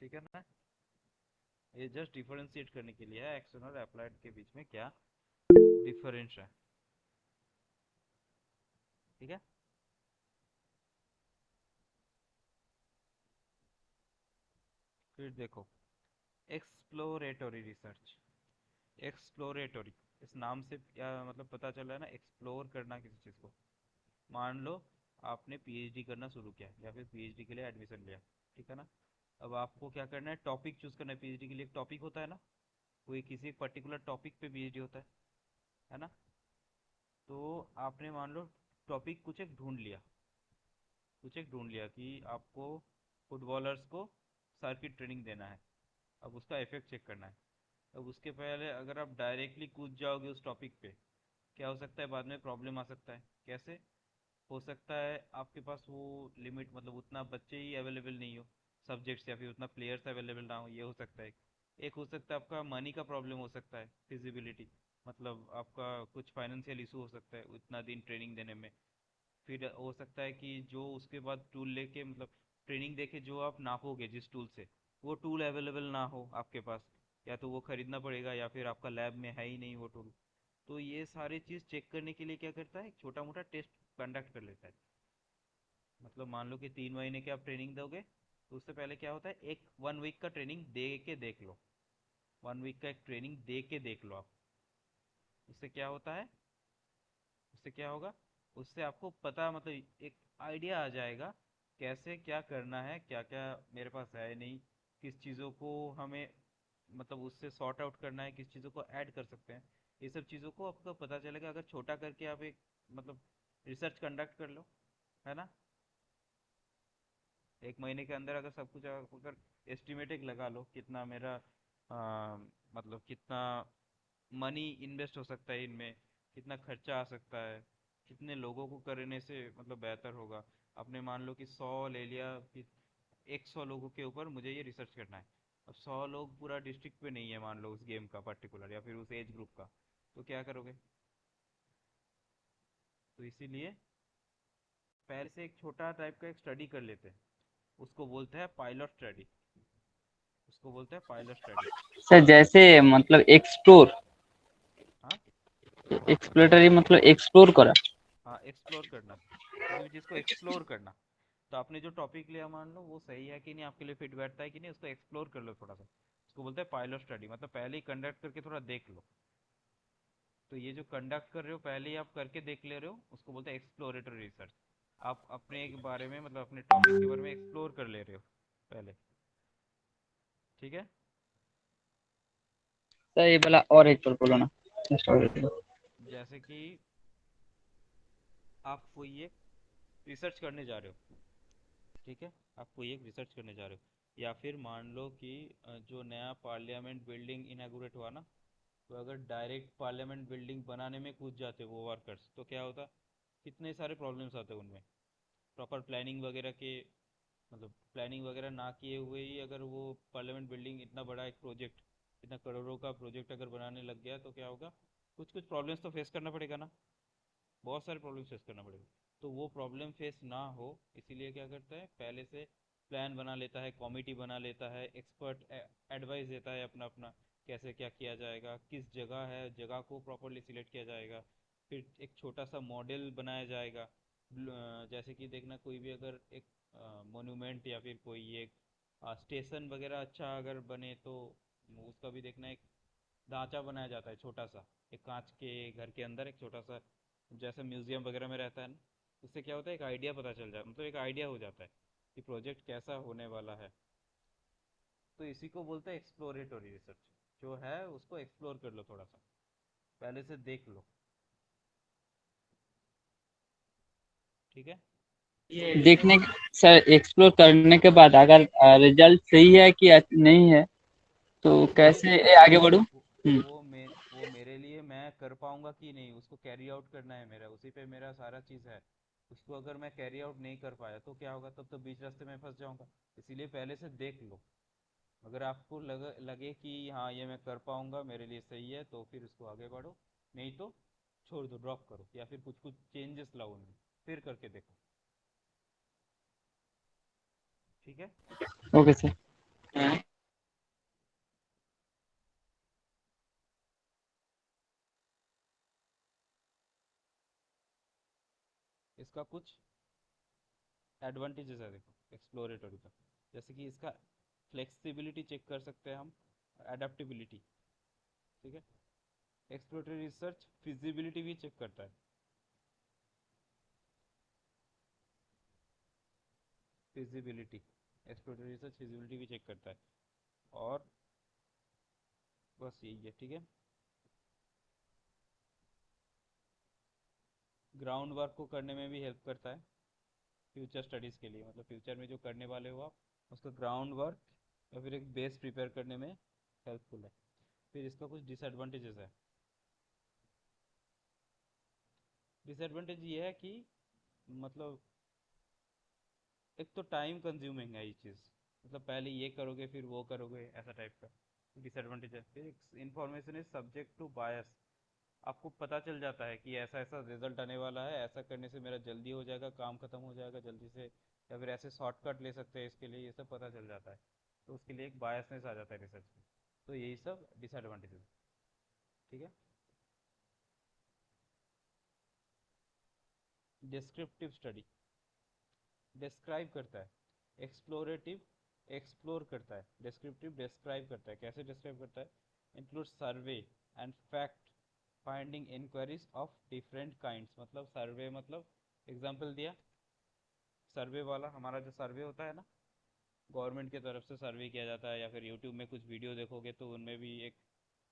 ठीक है ना। ये जस्ट डिफरेंशिएट करने के लिए है एक्शन और अप्लाइड के बीच में क्या डिफरेंस है, ठीक है। फिर देखो एक्सप्लोरेटरी रिसर्च, एक्सप्लोरेटरी, इस नाम से क्या मतलब पता चल रहा है ना, एक्सप्लोर करना किसी चीज़ को। मान लो आपने पीएचडी करना शुरू किया या फिर पीएचडी के लिए एडमिशन लिया, ठीक है ना। अब आपको क्या करना है, टॉपिक चूज करना है, पीएचडी के लिए एक टॉपिक होता है ना, कोई किसी पर्टिकुलर टॉपिक पे पीएचडी होता है ना। तो आपने मान लो टॉपिक कुछ एक ढूंढ लिया कि आपको फुटबॉलर्स को सर्किट ट्रेनिंग देना है, अब उसका इफेक्ट चेक करना है। अब उसके पहले अगर आप डायरेक्टली कूद जाओगे उस टॉपिक पे, क्या हो सकता है बाद में प्रॉब्लम आ सकता है, कैसे हो सकता है, आपके पास वो लिमिट, मतलब उतना बच्चे ही अवेलेबल नहीं हो सब्जेक्ट्स, या फिर उतना प्लेयर्स अवेलेबल ना हो, ये हो सकता है। एक हो सकता है आपका मनी का प्रॉब्लम हो सकता है, फिजिबिलिटी, मतलब आपका कुछ फाइनेंशियल इशू हो सकता है उतना दिन ट्रेनिंग देने में। फिर हो सकता है कि जो उसके बाद टूल लेके, मतलब ट्रेनिंग देके जो आप नापोगे जिस टूल से, वो टूल अवेलेबल ना हो आपके पास, या तो वो खरीदना पड़ेगा या फिर आपका लैब में है ही नहीं वो टूल, तो ये सारी चीज़ चेक करने के लिए क्या करता है, एक छोटा मोटा टेस्ट कंडक्ट कर लेता है। मतलब मान लो कि 3 महीने की आप ट्रेनिंग दोगे, तो उससे पहले क्या होता है, एक 1 वीक का ट्रेनिंग दे के देख लो। 1 वीक का एक ट्रेनिंग दे के देख लो आप। उससे क्या होता है, उससे क्या होगा, उससे आपको पता, मतलब एक आइडिया आ जाएगा कैसे क्या करना है, क्या क्या मेरे पास है नहीं, किस चीज़ों को हमें मतलब उससे सॉर्ट आउट करना है, किस चीज़ों को ऐड कर सकते हैं। ये सब चीज़ों को आपको पता चलेगा अगर छोटा करके आप एक मतलब रिसर्च कंडक्ट कर लो, है ना। 1 महीने के अंदर अगर सब कुछ आप अगर एस्टिमेट एक लगा लो कितना मेरा मतलब कितना मनी इन्वेस्ट हो सकता है इनमें, कितना खर्चा आ सकता है, कितने लोगों को करने से मतलब बेहतर होगा। आपने मान लो कि 100 ले लिया कि 100 लोगों के ऊपर मुझे ये रिसर्च करना है। अब 100 लोग पूरा डिस्ट्रिक्ट पे नहीं है मान लो, उस गेम का पर्टिकुलर या फिर उस एज ग्रुप का, तो क्या करोगे। तो इसीलिए पहले से एक छोटा टाइप का एक स्टडी कर लेते हैं, उसको बोलते हैं पायलट स्टडी, उसको बोलते हैं पायलट स्टडी। सर जैसे मतलब एक्सप्लोर, हाँ एक्सप्लोरेटरी मतलब एक्सप्लोर करा। हाँ, एक्सप्लोर करना, किसी भी चीज़ को एक्सप्लोर करना। तो आपने जो टॉपिक लिया मान लो वो सही है कि नहीं, आपके लिए फिट बैठता है कि नहीं, उसको एक्सप्लोर कर लो थोड़ा सा। उसको बोलते हैं पायलट स्टडी, मतलब पहले ही कंडक्ट करके थोड़ा देख लो। तो ये जो कंडक्ट कर रहे हो पहले ही आप करके देख ले रहे हो, उसको बोलते हैं एक्सप्लोरेटरी रिसर्च। आप अपने एक बारे में मतलब अपने टॉपिक के बारे में एक्सप्लोर कर ले रहे हो पहले। ठीक है। सर ये वाला और एक बार बोलो ना। Explorer। जैसे कि आप कोई एक रिसर्च करने जा रहे हो, ठीक है, आप कोई एक रिसर्च करने जा रहे हो, या फिर मान लो कि जो नया पार्लियामेंट बिल्डिंग इनागुरेट हुआ ना, तो अगर डायरेक्ट पार्लियामेंट बिल्डिंग बनाने में कूद जाते वो वर्कर्स, तो क्या होता, कितने सारे प्रॉब्लम्स आते उनमें। प्रॉपर प्लानिंग वगैरह के, मतलब प्लानिंग वगैरह ना किए हुए ही अगर वो पार्लियामेंट बिल्डिंग इतना बड़ा एक प्रोजेक्ट, इतना करोड़ों का प्रोजेक्ट अगर बनाने लग गया, तो क्या होगा, कुछ कुछ प्रॉब्लम्स तो फेस करना पड़ेगा ना, बहुत सारे प्रॉब्लम फेस करना पड़ेगा। तो वो प्रॉब्लम फेस ना हो इसीलिए क्या करता है, पहले से प्लान बना लेता है, कमिटी बना लेता है, एक्सपर्ट एडवाइस देता है अपना अपना, कैसे क्या किया जाएगा, किस जगह है, जगह को प्रॉपरली सिलेक्ट किया जाएगा। फिर एक छोटा सा मॉडल बनाया जाएगा। जैसे कि देखना कोई भी अगर एक मोन्यूमेंट या फिर कोई एक स्टेशन वगैरह अच्छा अगर बने, तो उसका भी देखना एक ढांचा बनाया जाता है छोटा सा, एक कांच के घर के अंदर एक छोटा सा, जैसे म्यूजियम वगैरह में रहता है ना। उससे क्या होता है, एक आइडिया पता चल जाता, मतलब एक आइडिया हो जाता है कि प्रोजेक्ट कैसा होने वाला है। तो इसी को बोलते हैं एक्सप्लोरेटरी रिसर्च। जो है उसको एक्सप्लोर कर लो थोड़ा सा, पहले से देख लो। ठीक है। देखने सर एक्सप्लोर करने के बाद अगर रिजल्ट सही है कि नहीं है, तो तो वो कैसे आगे बढ़ूं। वो हम्म। वो मेरे लिए मैं कर पाऊंगा कि नहीं, उसको कैरी आउट करना है मेरा, उसी पे मेरा सारा चीज़ है। उसको अगर मैं कैरी आउट नहीं कर पाया तो क्या होगा, तब तो बीच रास्ते में फंस जाऊंगा। इसीलिए पहले से देख लो। अगर आपको लगे कि हाँ ये मैं कर पाऊंगा, मेरे लिए सही है, तो फिर उसको आगे बढ़ो। नहीं तो छोड़ दो, ड्रॉप करो, या फिर कुछ कुछ चेंजेस लाओ उनमें, फिर करके देखो। ठीक है। Okay sir. इसका कुछ एडवांटेजेस है देखो एक्सप्लोरेटरी का। जैसे कि इसका फ्लेक्सिबिलिटी चेक कर सकते हैं हम, एडेप्टेबिलिटी। ठीक है। एक्सप्लोरेटरी रिसर्च फिजिबिलिटी भी चेक करता है। फिजिबिलिटी, एक्सप्लोरेटरी रिसर्च फिजिबिलिटी भी चेक करता है। और बस यही है। ठीक है। ग्राउंड वर्क को करने में भी हेल्प करता है, फ्यूचर स्टडीज़ के लिए, मतलब फ्यूचर में जो करने वाले हो आप उसका ग्राउंड वर्क या फिर एक बेस प्रिपेयर करने में हेल्पफुल है। फिर इसका कुछ डिसएडवांटेजेस है। डिसएडवांटेज ये है कि मतलब एक तो टाइम कंज्यूमिंग है ये चीज़, मतलब पहले ये करोगे फिर वो करोगे, ऐसा टाइप का डिसएडवांटेज है। फिर इंफॉर्मेशन इज सब्जेक्ट टू बायस, आपको पता चल जाता है कि ऐसा ऐसा रिजल्ट आने वाला है, ऐसा करने से मेरा जल्दी हो जाएगा, काम खत्म हो जाएगा जल्दी से, या फिर ऐसे शॉर्टकट ले सकते हैं इसके लिए, ये सब पता चल जाता है। तो उसके लिए एक बायसनेस आ जाता है रिसर्च में। तो यही सब डिसएडवांटेजेस। ठीक है। डिस्क्रिप्टिव स्टडी डिस्क्राइब करता है, एक्सप्लोरेटिव एक्सप्लोर करता है, डिस्क्रिप्टिव डिस्क्राइब करता है। कैसे डिस्क्राइब करता है? Include survey and fact finding inquiries of different kinds. मतलब सर्वे मतलब एग्जांपल दिया, सर्वे वाला हमारा जो सर्वे होता है ना, गवर्नमेंट की तरफ से सर्वे किया जाता है, या फिर यूट्यूब में कुछ वीडियो देखोगे तो उनमें भी एक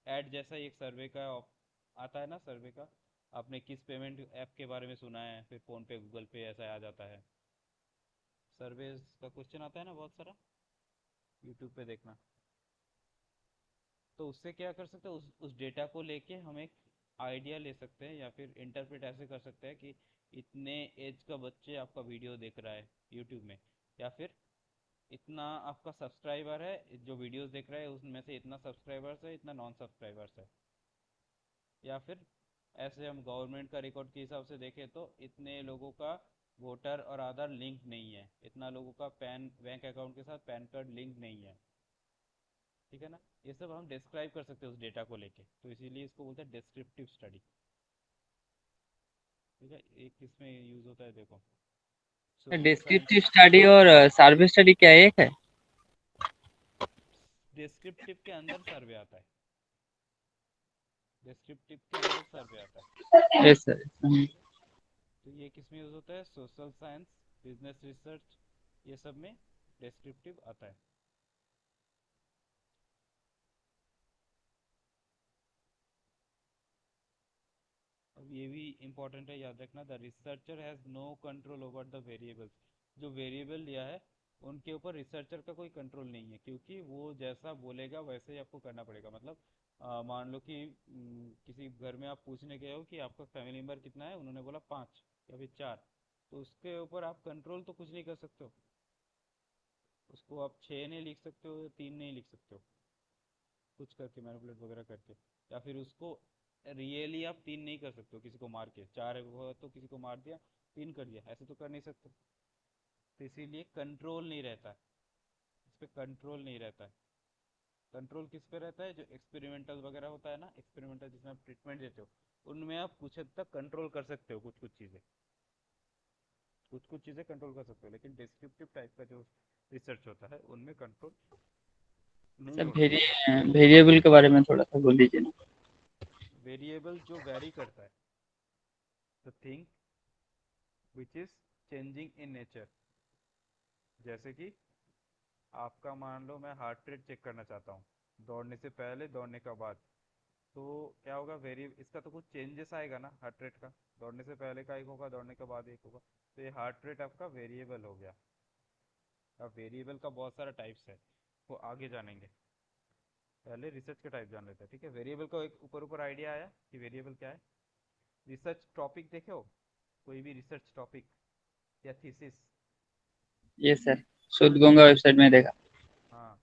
ऐड जैसा ही एक सर्वे का आता है ना, सर्वे का। आपने किस पेमेंट ऐप के बारे में सुना है, फिर फ़ोन पे गूगल पे ऐसा आ जाता है, सर्वे का क्वेश्चन आता है ना बहुत सारा, यूट्यूब पे देखना। तो उससे क्या कर सकते हैं, उस डेटा को लेके हम एक आइडिया ले सकते हैं, या फिर इंटरप्रेट ऐसे कर सकते हैं कि इतने एज का बच्चे आपका वीडियो देख रहा है यूट्यूब में, या फिर इतना आपका सब्सक्राइबर है जो वीडियोस देख रहा है, उसमें से इतना सब्सक्राइबर्स है, इतना नॉन सब्सक्राइबर्स है। या फिर ऐसे हम गवर्नमेंट का रिकॉर्ड के हिसाब से देखें तो इतने लोगों का वोटर और आधार लिंक नहीं है, इतना लोगों का पैन बैंक अकाउंट के साथ पैन कार्ड लिंक नहीं है। ठीक है ना, ये सब हम डिस्क्राइब कर सकते हैं उस डेटा को लेके, तो इसीलिए इसको बोलते हैं डिस्क्रिप्टिव स्टडी। ठीक है, एक इसमें यूज होता है, देखो सोशल डिस्क्रिप्टिव साइंस। स्टडी और सर्वे स्टडी क्या एक है? डिस्क्रिप्टिव के अंदर सर्वे आता है, डिस्क्रिप्टिव के अंदर सर्वे आता है। Yes sir. ठीक है, तो ये किस में यूज होता है? सोशल साइंस, बिजनेस रिसर्च, ये सब में डिस्क्रिप्टिव आता है। अब ये भी इंपॉर्टेंट है, याद रखना, the researcher has no control over the variables. जो वेरिएबल लिया है उनके ऊपर रिसर्चर का कोई कंट्रोल नहीं है, क्योंकि वो जैसा बोलेगा वैसे ही आपको करना पड़ेगा। मतलब मान लो कि किसी घर में आप पूछने गए हो कि आपका फैमिली मेम्बर कितना है, उन्होंने बोला 5 या फिर 4, तो उसके ऊपर आप कंट्रोल तो कुछ नहीं कर सकते हो। उसको आप 6 नहीं लिख सकते हो, 3 नहीं लिख सकते हो, कुछ करके मैनिपुलेट वगैरह करके। या फिर उसको रियली आप 3 नहीं कर सकते हो, किसी को मार के 4 हुआ तो किसी को मार दिया 3 कर दिया, ऐसे तो कर नहीं सकते। तो इसीलिए कंट्रोल नहीं रहता है, इस पर कंट्रोल नहीं रहता है। कंट्रोल किस पे रहता है? जो एक्सपेरिमेंटल वगैरह होता है ना, एक्सपेरिमेंटल जिसमें आप ट्रीटमेंट देते हो, उनमें आप कुछ हद तक कंट्रोल कर सकते हो, कुछ कुछ चीज़ें, कुछ कुछ चीज़ें कंट्रोल कर सकते हो, लेकिन डिस्क्रिप्टिव टाइप का जो रिसर्च होता है उनमें कंट्रोल नहीं सर होता है। वेरिएबल के बारे में थोड़ा सा बोल दीजिए ना। वेरिएबल जो वेरी करता है, the thing which is changing in nature. जैसे कि आपका मान लो मैं हार्ट रेट चेक करना चाहता हूँ, दौड़ने से पहले दौड़ने के बाद, तो क्या होगा? वेरी इसका तो कुछ चेंजेस आएगा ना हार्ट रेट का, दौड़ने से पहले का एक होगा, दौड़ने के बाद एक होगा। तो ये हार्ट रेट आपका वेरिएबल हो गया। अब वेरिएबल का बहुत सारा टाइप्स है, वो आगे जानेंगे, पहले रिसर्च के टाइप जान लेते हैं। ठीक है, वेरिएबल का एक ऊपर ऊपर आइडिया आया कि वेरिएबल क्या है। रिसर्च टॉपिक देखे हो, कोई भी रिसर्च टॉपिक या थीसिस? ये सर शुद्ध गंगा वेबसाइट में देखा। हाँ,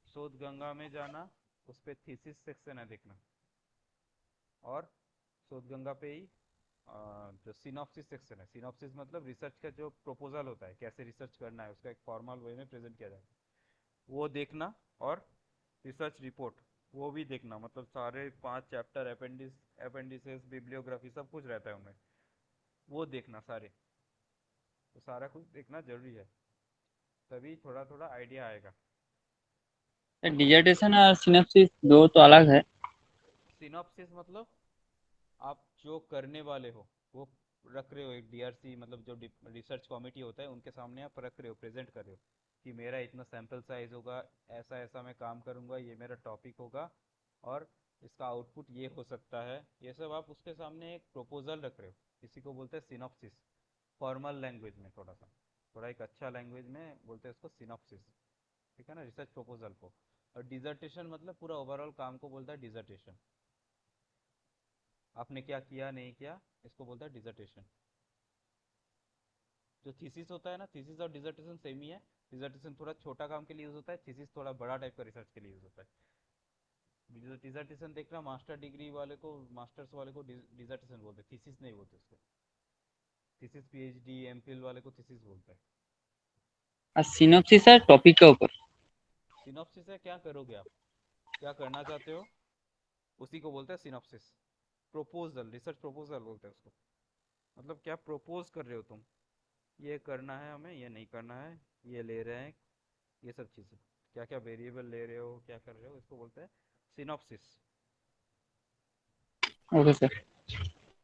शोध गंगा में जाना, उस पर थीसिस सेक्शन है देखना। और शोध गंगा पे ही जो सिनॉप्सिस सेक्शन है, सिनॉप्सिस मतलब रिसर्च का जो प्रपोजल होता है, कैसे रिसर्च करना है, उसका एक फॉर्मल वे में प्रेजेंट किया जाए, वो देखना। और रिसर्च रिपोर्ट, वो भी देखना, मतलब सारे 5 चैप्टर, अपेंडिसेस, बिब्लियोग्राफी, सब कुछ रहता है उनमें, वो देखना सारे। तो सारा कुछ देखना जरूरी है, तभी थोड़ा थोड़ा आइडिया आएगा। डिजर्टेशन और सिनॉप्सिस दो तो अलग है। सिनॉप्सिस मतलब आप जो करने वाले हो वो रख रहे हो, एक डीआरसी मतलब जो रिसर्च कमेटी होता है उनके सामने आप रख रहे हो, प्रेजेंट कर रहे हो कि मेरा इतना सैंपल साइज होगा, ऐसा ऐसा मैं काम करूंगा, ये मेरा टॉपिक होगा, और इसका आउटपुट ये हो सकता है। ये सब आप उसके सामने एक प्रपोजल रख रहे हो, इसी को बोलते हैं सिनॉप्सिस। फॉर्मल लैंग्वेज में थोड़ा सा, थोड़ा एक अच्छा लैंग्वेज में बोलते हैं इसको सिनॉप्सिस। ठीक है ना, रिसर्च प्रपोजल को। और डिजर्टेशन मतलब पूरा ओवरऑल काम को बोलता है डिजर्टेशन, आपने क्या किया नहीं किया, इसको बोलता है डिसर्टेशन। जो थीसिस होता है ना, थीसिस और डिसर्टेशन सेम ही है। डिसर्टेशन थोड़ा छोटा काम के लिए यूज होता है, थीसिस थोड़ा बड़ा टाइप का रिसर्च के लिए यूज होता है। डिसर्टेशन देखना, मास्टर डिग्री वाले को, मास्टर्स वाले को डिसर्टेशन बोलते हैं, थीसिस नहीं बोलते उसको। थीसिस पीएचडी एमफिल वाले को थीसिस बोलते हैं। और सिनॉप्सिस है टॉपिक के ऊपर। सिनॉप्सिस है क्या करोगे आप, क्या करना चाहते हो, उसी को बोलते हैं सिनॉप्सिस। प्रपोजल, रिसर्च प्रपोजल बोलते हैं उसको। मतलब क्या प्रपोज कर रहे हो तुम, ये करना है हमें, ये नहीं करना है, ये ले रहे हैं, ये सब चीज़ें, क्या क्या वेरिएबल ले रहे हो, क्या कर रहे हो, इसको बोलते हैं सिनॉप्सिस। Okay sir.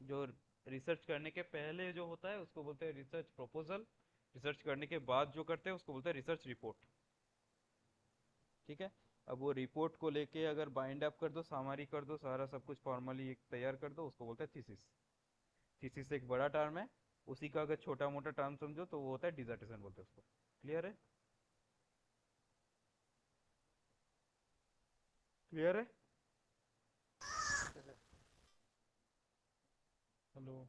जो रिसर्च करने के पहले जो होता है उसको बोलते हैं रिसर्च प्रपोजल, रिसर्च करने के बाद जो करते हैं उसको बोलते हैं रिसर्च रिपोर्ट। ठीक है। अब वो रिपोर्ट को लेके अगर बाइंड अप कर दो, सामारी कर दो, सारा सब कुछ फॉर्मली एक तैयार कर दो, उसको बोलते हैं थीसिस। थीसिस एक बड़ा टर्म है, उसी का अगर छोटा मोटा टर्म समझो तो वो होता है डिसर्टेशन, बोलते हैं उसको। क्लियर है? क्लियर है? हेलो।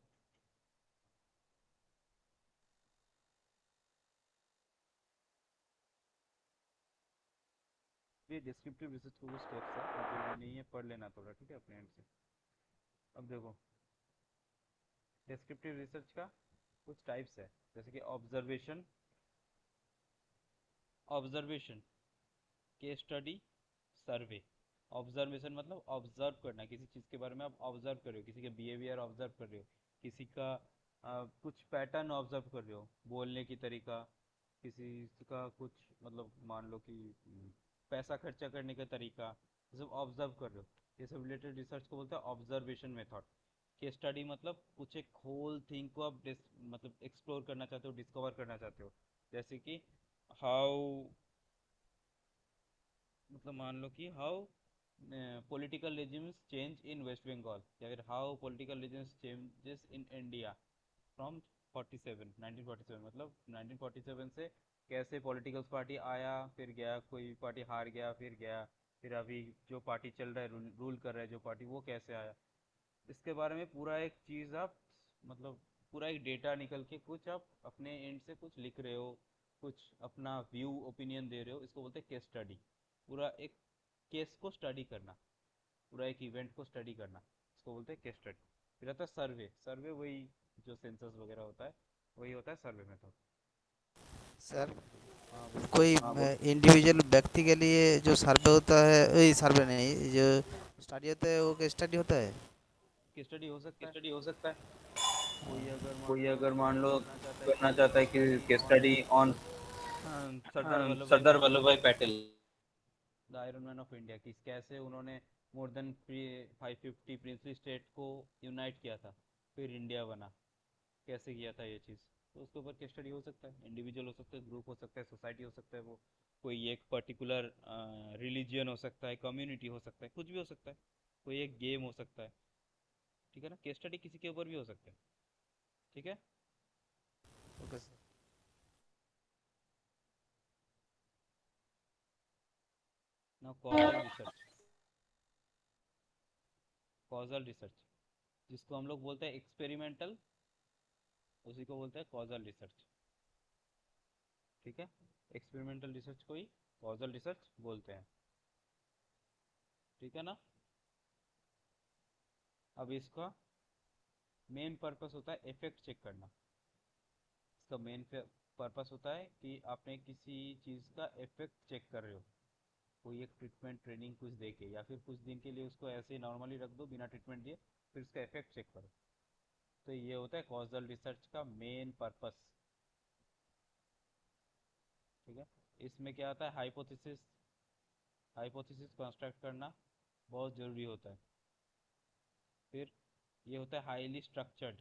ये डिस्क्रिप्टिव रिसर्च के कुछ स्टेप्स है, जरूरी नहीं है, पढ़ लेना थोड़ा, ठीक है, अपने एंड से। अब देखो, डिस्क्रिप्टिव रिसर्च का कुछ टाइप्स है, जैसे कि ऑब्जर्वेशन, ऑब्जर्वेशन, केस स्टडी, सर्वे। ऑब्जर्वेशन मतलब ऑब्जर्व करना, किसी चीज़ के बारे में आप ऑब्जर्व कर रहे हो, किसी के बिहेवियर ऑब्जर्व कर रहे हो, किसी का कुछ पैटर्न ऑब्जर्व कर रहे हो, बोलने की तरीका, किसी का कुछ मतलब मान लो कि पैसा खर्चा करने का तरीका, ये सब ऑब्जर्व कर रहे हो, ये सब रिलेटेड रिसर्च को बोलते हैं ऑब्जर्वेशन मेथड। केस स्टडी मतलब कुछ एक होल थिंग को आप मतलब एक्सप्लोर करना चाहते हो, डिस्कवर करना चाहते हो, जैसे कि हाउ, मतलब मान लो कि how political regimes change in West Bengal, या फिर how political regimes changes in India from 47 1947, मतलब 1947 से कैसे पॉलिटिकल पार्टी आया फिर गया, कोई पार्टी हार गया फिर गया, फिर अभी जो पार्टी चल रहा है, रूल कर रहा है जो पार्टी, वो कैसे आया, इसके बारे में पूरा एक चीज़ आप, मतलब पूरा एक डेटा निकल के कुछ आप अपने एंड से कुछ लिख रहे हो, कुछ अपना व्यू ओपिनियन दे रहे हो, इसको बोलते हैं केस स्टडी। पूरा एक केस को स्टडी करना, पूरा एक इवेंट को स्टडी करना, इसको बोलते हैं केस स्टडी। फिर आता है सर्वे। सर्वे वही जो सेंसस वगैरह होता है, वही होता है सर्वे मेथड। सर हाँ बोलो। कोई इंडिविजुअल व्यक्ति के लिए जो सर्वे होता है, वही सर्वे नहीं, जो स्टडी होता है वो स्टडी होता है। केस स्टडी हो सकता है, स्टडी हो सकता है। कोई अगर मान कोई लो अगर मान लो करना चाहता है करना कि चाहता है केस कि study case on study on Sardar Vallabh Bhai Sardar Patel, Vallabh Bhai Patel. The iron man of India, कि कैसे उन्होंने मोर देन 550 प्रिंसली स्टेट को यूनाइट किया था, फिर इंडिया बना, कैसे किया था ये चीज़, तो उसके ऊपर केस स्टडी हो सकता है। इंडिविजुअल हो सकता है, ग्रुप हो सकता है, सोसाइटी हो सकता है, वो कोई एक पर्टिकुलर रिलीजियन हो सकता है, कम्युनिटी हो सकता है, कुछ भी हो सकता है, कोई एक गेम हो सकता है। ठीक है ना, केस स्टडी किसी के ऊपर भी हो सकता है। ठीक है। Okay sir. Now causal research, causal research जिसको हम लोग बोलते हैं एक्सपेरिमेंटल, उसी को बोलते हैं कॉजल रिसर्च। ठीक है। एक्सपेरिमेंटल रिसर्च को ही कॉजल रिसर्च बोलते हैं। ठीक है ना। अब इसका मेन पर्पस होता है इफेक्ट चेक करना। इसका मेन पर्पस होता है कि आपने किसी चीज़ का इफेक्ट चेक कर रहे हो, कोई एक ट्रीटमेंट ट्रेनिंग कुछ दे के, या फिर कुछ दिन के लिए उसको ऐसे ही नॉर्मली रख दो बिना ट्रीटमेंट दिए, फिर उसका इफेक्ट चेक करो। तो ये होता है कॉजल रिसर्च का मेन पर्पस। ठीक है। इसमें क्या आता है, हाइपोथेसिस, हाइपोथेसिस कंस्ट्रक्ट करना बहुत ज़रूरी होता है। फिर ये होता है हाईली स्ट्रक्चर्ड,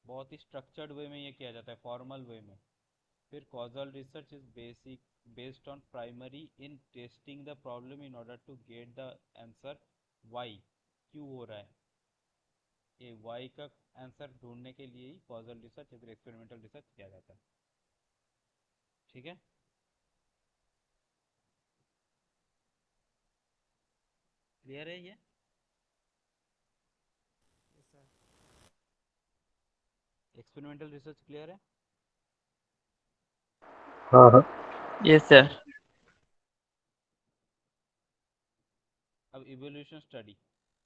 बहुत ही स्ट्रक्चर्ड वे में ये किया जाता है, फॉर्मल वे में। फिर causal research is basic based on primary in testing the problem in order to get the answer why, क्यों हो रहा है, ये वाई का आंसर ढूंढने के लिए ही कॉजल रिसर्च या फिर एक्सपेरिमेंटल रिसर्च किया जाता है। ठीक है। क्लियर है ये? एक्सपेरिमेंटल रिसर्च क्लियर है? हाँ हाँ। Yes sir. अब evolution study,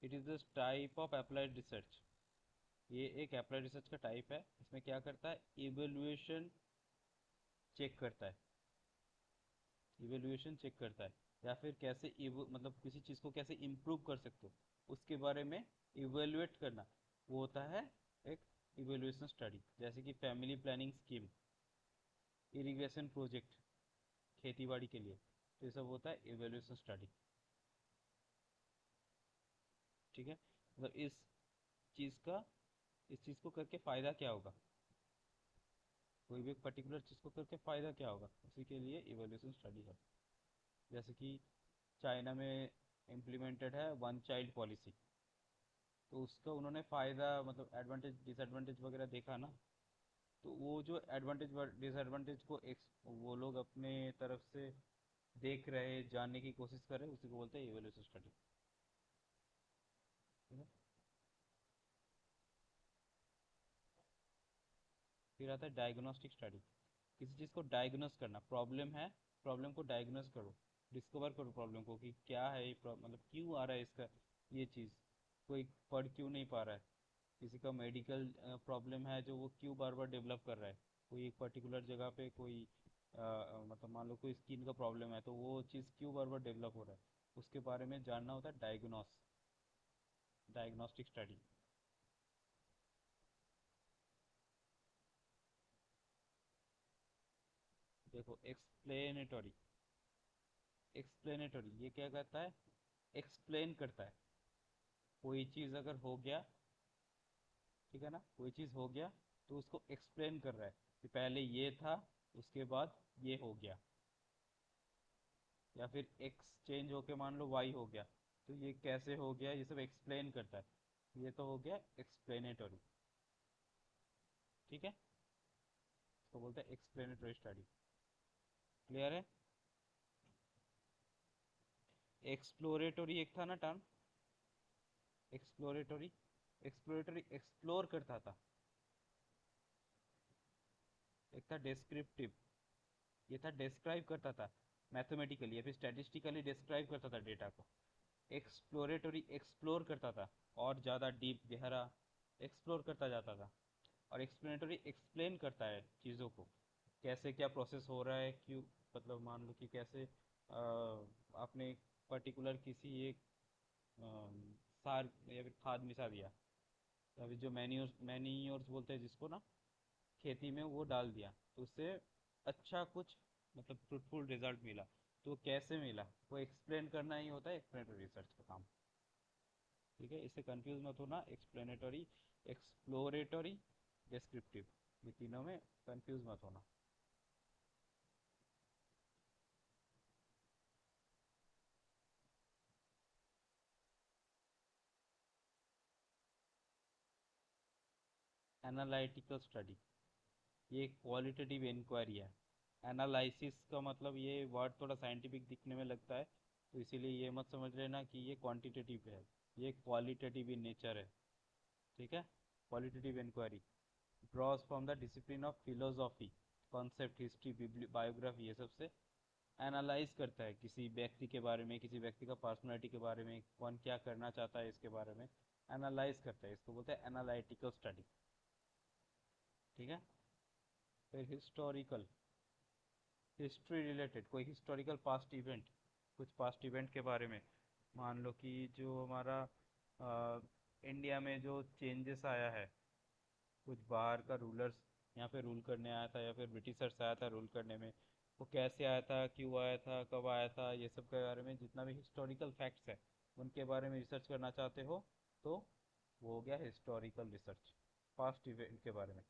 it is the type of applied research. ये एक अप्लाइड रिसर्च का टाइप है। इसमें क्या करता है, इवोल्यूशन चेक करता है, इवेल्युएशन चेक करता है, या फिर कैसे मतलब किसी चीज़ को कैसे इम्प्रूव कर सकते हो उसके बारे में इवेल्युएट करना, वो होता है एक इवेल्युएशन स्टडी, जैसे कि family planning scheme, irrigation project, खेती बाड़ी के लिए, तो ये सब होता है इवेल्युएशन स्टडी। ठीक है, मतलब इस चीज़ को करके फ़ायदा क्या होगा, कोई भी एक पर्टिकुलर चीज़ को करके फ़ायदा क्या होगा, उसी के लिए इवेल्युएशन स्टडी है। जैसे कि चाइना में इम्प्लीमेंटेड है वन चाइल्ड पॉलिसी, तो उसका उन्होंने फ़ायदा मतलब एडवांटेज डिसएडवांटेज वगैरह देखा ना, तो वो जो एडवांटेज डिसएडवांटेज को वो लोग अपने तरफ से देख रहे, जानने की कोशिश कर रहे, उसी को बोलते हैं इवेल्युएशन स्टडी। ठीक है, फिर आता है डायग्नोस्टिक स्टडी, किसी चीज़ को डायग्नोस करना, प्रॉब्लम है, प्रॉब्लम को डायग्नोस करो, डिस्कवर करो प्रॉब्लम को कि क्या है ये मतलब क्यों आ रहा है इसका ये चीज़, कोई पढ़ क्यों नहीं पा रहा है, किसी का मेडिकल प्रॉब्लम है जो वो क्यों बार बार डेवलप कर रहा है, कोई एक पर्टिकुलर जगह पे कोई मतलब मान लो कोई स्किन का प्रॉब्लम है तो वो चीज़ क्यों बार बार डेवलप हो रहा है, उसके बारे में जानना होता है डायग्नोस्टिक स्टडी। देखो एक्सप्लेनेटरी ये क्या करता है, एक्सप्लेन करता है, कोई चीज़ अगर हो गया, ठीक है ना, कोई चीज़ हो गया तो उसको एक्सप्लेन कर रहा है कि पहले ये था, उसके बाद ये हो गया, या फिर एक्स चेंज होके मान लो वाई हो गया, तो ये कैसे हो गया, ये सब एक्सप्लेन करता है, ये तो हो गया एक्सप्लेनेटरी। ठीक है, इसको बोलते हैं एक्सप्लेनेटरी स्टडी। क्लियर है। एक्सप्लोरेटरी एक था ना टर्म, एक्सप्लोरेटरी, एक्सप्लोरेटरी एक्सप्लोर करता था, एक था डिस्क्रिप्टिव, ये था डिस्क्राइब करता था मैथमेटिकली या फिर स्टैटिस्टिकली डिस्क्राइब करता था डेटा को। एक्सप्लोरेटरी एक्सप्लोर करता था, और ज़्यादा डीप गहरा एक्सप्लोर करता जाता था। और एक्सप्लेनेटरी एक्सप्लेन करता है चीज़ों को, कैसे क्या प्रोसेस हो रहा है, क्यों, मतलब मान लो कि कैसे आपने पर्टिकुलर किसी एक सार या फिर खाद मिला दिया, या फिर जो मैन्योर्स बोलते हैं जिसको ना, खेती में वो डाल दिया, तो उससे अच्छा कुछ मतलब फ्रूटफुल रिजल्ट मिला, तो कैसे मिला, वो एक्सप्लेन करना ही होता है एक्सप्लेनेटरी रिसर्च का काम। ठीक है, इससे कंफ्यूज मत होना, एक्सप्लेनेटरी, एक्सप्लोरेटरी, डिस्क्रिप्टिव, ये तीनों में कंफ्यूज मत होना। एनालिटिकल स्टडी, ये क्वालिटेटिव इंक्वायरी है। एनालिसिस का मतलब ये वर्ड थोड़ा साइंटिफिक दिखने में लगता है, तो इसीलिए ये मत समझ लेना कि ये क्वांटिटेटिव है, ये क्वालिटेटिव इन नेचर है। ठीक है, qualitative inquiry draws from the discipline of philosophy, concept, history, biography, ये सब से एनालाइज करता है किसी व्यक्ति के बारे में, किसी व्यक्ति का पर्सनालिटी के बारे में, कौन क्या करना चाहता है इसके बारे में एनालाइज करता है, इसको बोलते हैं एनालिटिकल स्टडी। ठीक है, फिर हिस्टोरिकल, हिस्ट्री रिलेटेड, कोई हिस्टोरिकल पास्ट इवेंट, कुछ पास्ट इवेंट के बारे में, मान लो कि जो हमारा इंडिया में जो चेंजेस आया है, कुछ बाहर का रूलर्स यहाँ पे रूल करने आया था, या फिर ब्रिटिशर्स आया था रूल करने में, वो कैसे आया था, क्यों आया था, कब आया था, ये सब के बारे में जितना भी हिस्टोरिकल फैक्ट्स है उनके बारे में रिसर्च करना चाहते हो, तो वो हो गया हिस्टोरिकल रिसर्च, पास्ट इवेंट के बारे में।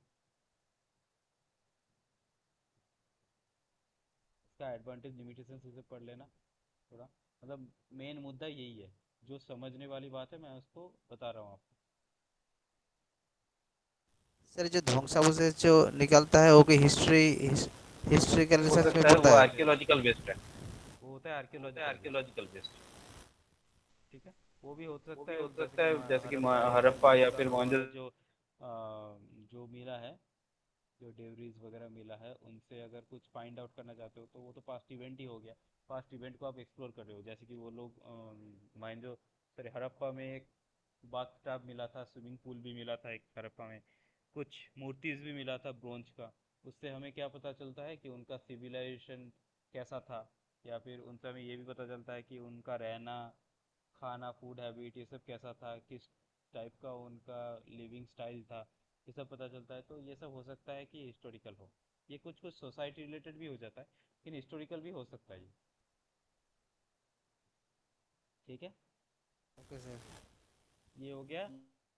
इसका एडवांटेज लिमिटेशन से पढ़ लेना थोड़ा, मतलब मेन मुद्दा यही है, जो समझने वाली बात है मैं उसको बता रहा हूँ आपको। सर जो ध्वंसावशेष जो निकलता है वो कि हिस्ट्रिकल हो रिसर्च में सकता है वो पड़ता है। आर्कियोलॉजिकल बेस्ड है, वो होता है आर्कियोलॉजिकल बेस्ड। ठीक है, वो भी हो सकता है जैसे कि हड़प्पा या फिर मोहनजोदाड़ो वाला जो जो मिला है, जो डेवरीज वगैरह मिला है, उनसे अगर कुछ फाइंड आउट करना चाहते हो तो वो तो पास्ट इवेंट ही हो गया, पास्ट इवेंट को आप एक्सप्लोर कर रहे हो। जैसे कि वो लोग माइंजो सॉरी हड़प्पा में एक बाथ टब मिला था, स्विमिंग पूल भी मिला था एक हड़प्पा में, कुछ मूर्तिज भी मिला था ब्रोंज का, उससे हमें क्या पता चलता है कि उनका सिविलाइजेशन कैसा था, या फिर उनसे हमें ये भी पता चलता है कि उनका रहना, खाना, फूड हैबिट, ये सब कैसा था, किस टाइप का उनका लिविंग स्टाइल था, ये सब पता चलता है। तो ये सब हो सकता है कि हिस्टोरिकल हो। ये कुछ कुछ सोसाइटी रिलेटेड भी हो जाता है, लेकिन हिस्टोरिकल भी हो सकता है ये। ठीक है, ओके सर। ये हो गया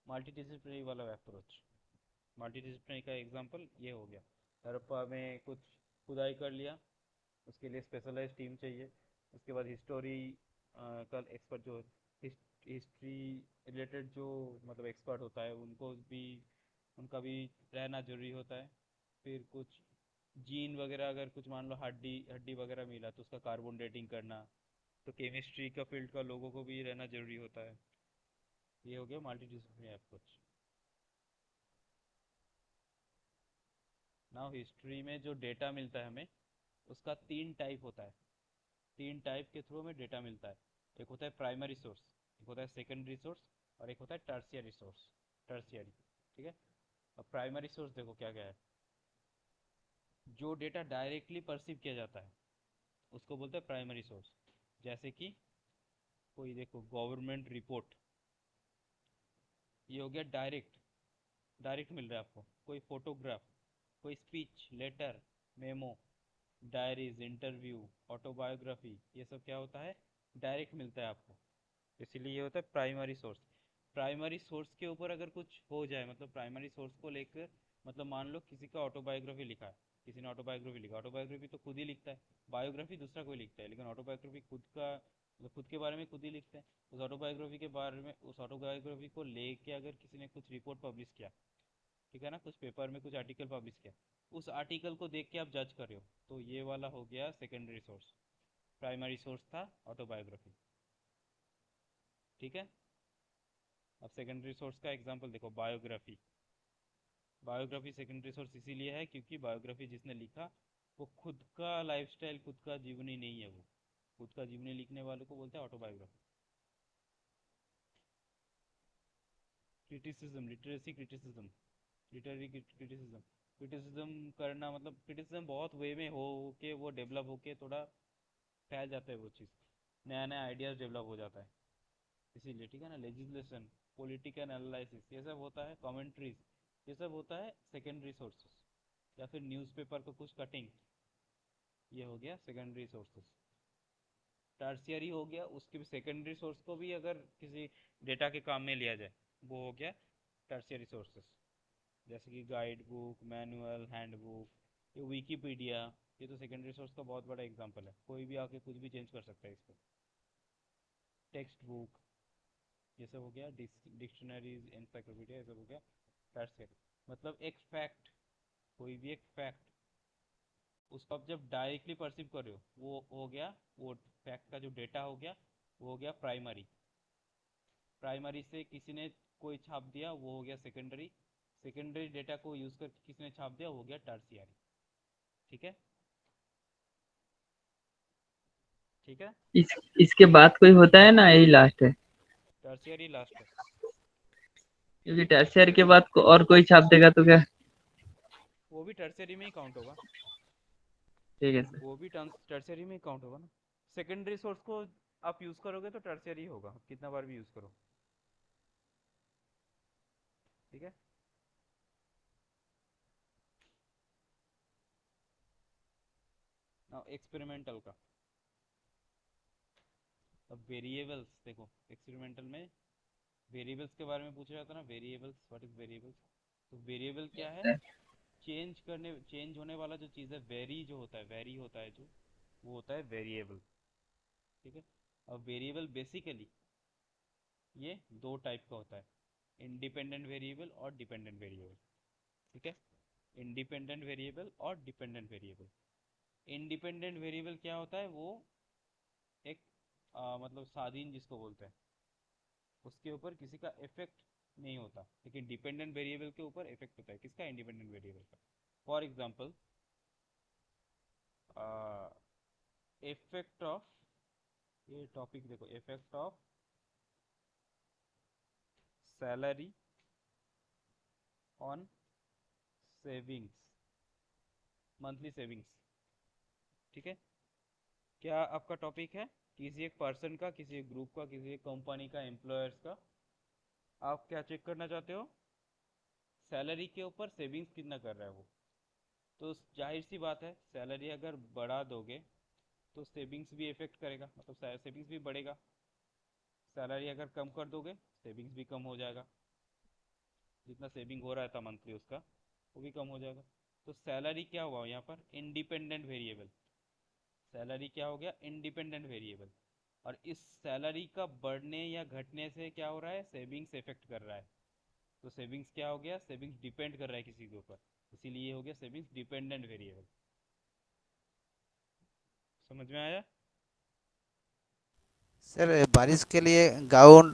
मल्टी डिसिप्लिनरी वाला अप्रोच। मल्टी डिसिप्लिनरी का एग्जांपल ये हो गया। हड़प्पा में कुछ खुदाई कर लिया, उसके लिए स्पेशलाइज टीम चाहिए। उसके बाद हिस्टोरी कल एक्सपर्ट जो हिस्ट्री रिलेटेड जो मतलब एक्सपर्ट होता है उनको भी, उनका भी रहना जरूरी होता है। फिर कुछ जीन वगैरह, अगर कुछ मान लो हड्डी हड्डी वगैरह मिला तो उसका कार्बन डेटिंग करना, तो केमिस्ट्री का फील्ड का लोगों को भी रहना जरूरी होता है। ये हो गया multi disciplinary approach. Now history में जो डेटा मिलता है हमें, उसका तीन टाइप होता है। तीन टाइप के थ्रू हमें डेटा मिलता है। एक होता है प्राइमरी सोर्स, एक होता है सेकेंडरी सोर्स, और एक होता है टर्शियरी सोर्स। टर्शियरी, ठीक है। अब प्राइमरी सोर्स देखो क्या क्या है। जो डेटा डायरेक्टली परसीव किया जाता है उसको बोलते हैं प्राइमरी सोर्स। जैसे कि कोई देखो गवर्नमेंट रिपोर्ट, ये हो गया डायरेक्ट, डायरेक्ट मिल रहा है आपको। कोई फोटोग्राफ, कोई speech, letter, memo, diaries, interview, autobiography, ये सब क्या होता है, डायरेक्ट मिलता है आपको। इसीलिए ये होता है प्राइमरी सोर्स। प्राइमरी सोर्स के ऊपर अगर कुछ हो जाए, मतलब प्राइमरी सोर्स को लेकर, मतलब मान लो किसी का ऑटोबायोग्राफी लिखा है, किसी ने ऑटोबायोग्राफी लिखा। ऑटोबायोग्राफी तो खुद ही लिखता है, बायोग्राफी दूसरा कोई लिखता है, लेकिन ऑटोबायोग्राफी खुद का, मतलब खुद के बारे में खुद ही लिखते हैं। उस ऑटोबायोग्राफी के बारे में, उस ऑटोबायोग्राफी को लेके अगर किसी ने कुछ रिपोर्ट पब्लिश किया, ठीक है ना, कुछ पेपर में कुछ आर्टिकल पब्लिश किया, उस आर्टिकल को देख के आप जज कर रहे हो, तो ये वाला हो गया सेकेंडरी सोर्स। प्राइमरी सोर्स था ऑटोबायोग्राफी, ठीक है। अब सेकेंडरी सोर्स का एग्जांपल देखो, बायोग्राफी। बायोग्राफी सेकेंडरी सोर्स इसीलिए है क्योंकि बायोग्राफी जिसने लिखा वो खुद का लाइफस्टाइल, खुद का जीवनी नहीं है, वो खुद का जीवनी लिखने वाले को बोलते हैं autobiography. Criticism, literacy criticism, literary criticism. Criticism करना मतलब क्रिटिसिज्म बहुत वे में हो के वो डेवलप होके थोड़ा फैल जाता है वो चीज़, नया नया आइडियाज डेवलप हो जाता है, इसीलिए, ठीक है ना। लेजिस्लेशन, पॉलिटिकल एनालिसिस, ये सब होता है। कमेंट्रीज, ये सब होता है सेकेंडरी सोर्सेस। या फिर न्यूज़पेपर को कुछ कटिंग, ये हो गया सेकेंडरी सोर्सेस। टर्शियरी हो गया, उसके भी सेकेंडरी सोर्स को भी अगर किसी डेटा के काम में लिया जाए, वो हो गया टर्शियरी सोर्सेस। जैसे कि guide book, manual, hand book, ये विकीपीडिया, ये तो सेकेंडरी सोर्स का बहुत बड़ा एग्जांपल है। कोई भी आके कुछ भी चेंज कर सकता है इसको। टेक्स्ट बुक, ये सब हो गया। डिक्शनरीज, एनसाइक्लोपीडिया, ये सब हो गया टर्शियरी। मतलब एक फैक्ट, कोई भी एक फैक्ट, उसको आप जब डायरेक्टली परसीव कर रहे हो, वो हो गया, वो फैक्ट का जो डेटा हो गया वो हो गया प्राइमरी। प्राइमरी से किसी ने कोई छाप दिया, वो हो गया सेकेंडरी। सेकेंडरी डेटा को यूज करके किसी ने छाप दिया, वो हो गया टर्शियरी। ठीक है, ठीक है। इस इसके बाद कोई होता है ना, यही लास्ट है? टर्शियरी लास्ट है। क्योंकि टर्शियर के बाद और कोई छाप देगा तो क्या? वो भी टर्शियरी में ही काउंट होगा। ठीक है सर। वो भी टर्शियरी में ही काउंट होगा ना। सेकेंडरी सोर्स को आप यूज करोगे तो टर्शियरी होगा, कितना बार भी यूज करो, ठीक है। नाउ एक्सपेरिमेंटल का। अब वेरिएबल्स देखो, एक्सपेरिमेंटल में वेरिएबल्स के बारे में पूछा जाता है ना, वेरिएबल्स, व्हाट इज वेरिएबल्स। तो वेरिएबल क्या है, चेंज होने वाला जो चीज़ है, वेरी जो होता है, वेरी होता है जो, वो होता है वेरिएबल, ठीक है। अब वेरिएबल बेसिकली ये दो टाइप का होता है, इंडिपेंडेंट वेरिएबल और डिपेंडेंट वेरिएबल, ठीक है। इंडिपेंडेंट वेरिएबल और डिपेंडेंट वेरिएबल। इंडिपेंडेंट वेरिएबल क्या होता है, वो एक मतलब स्वाधीन जिसको बोलते हैं, उसके ऊपर किसी का इफेक्ट नहीं होता। लेकिन डिपेंडेंट वेरिएबल के ऊपर इफेक्ट होता है, किसका, इंडिपेंडेंट वेरिएबल का। फॉर एग्जांपल, इफेक्ट ऑफ, ये टॉपिक देखो, effect of salary on savings, monthly savings, ठीक है। क्या आपका टॉपिक है, किसी एक पर्सन का, किसी एक ग्रुप का, किसी एक कंपनी का, एम्प्लॉयर्स का, आप क्या चेक करना चाहते हो, सैलरी के ऊपर सेविंग्स कितना कर रहा है वो। तो जाहिर सी बात है, सैलरी अगर बढ़ा दोगे तो सेविंग्स भी इफेक्ट करेगा, मतलब सेविंग्स भी बढ़ेगा। सैलरी अगर कम कर दोगे सेविंग्स भी कम हो जाएगा, जितना सेविंग हो रहा था मंथली उसका वो भी कम हो जाएगा। तो सैलरी क्या हुआ यहाँ पर, इंडिपेंडेंट वेरिएबल। सैलरी क्या हो गया, इंडिपेंडेंट वेरिएबल। और इस सैलरी का बढ़ने या घटने से क्या हो रहा है, सेविंग्स इफेक्ट कर रहा है। तो सेविंग्स क्या हो गया, सेविंग्स डिपेंड कर रहा है किसी के ऊपर, इसीलिए ये हो गया सेविंग्स डिपेंडेंट वेरिएबल। समझ में आया। सर बारिश के लिए ग्राउंड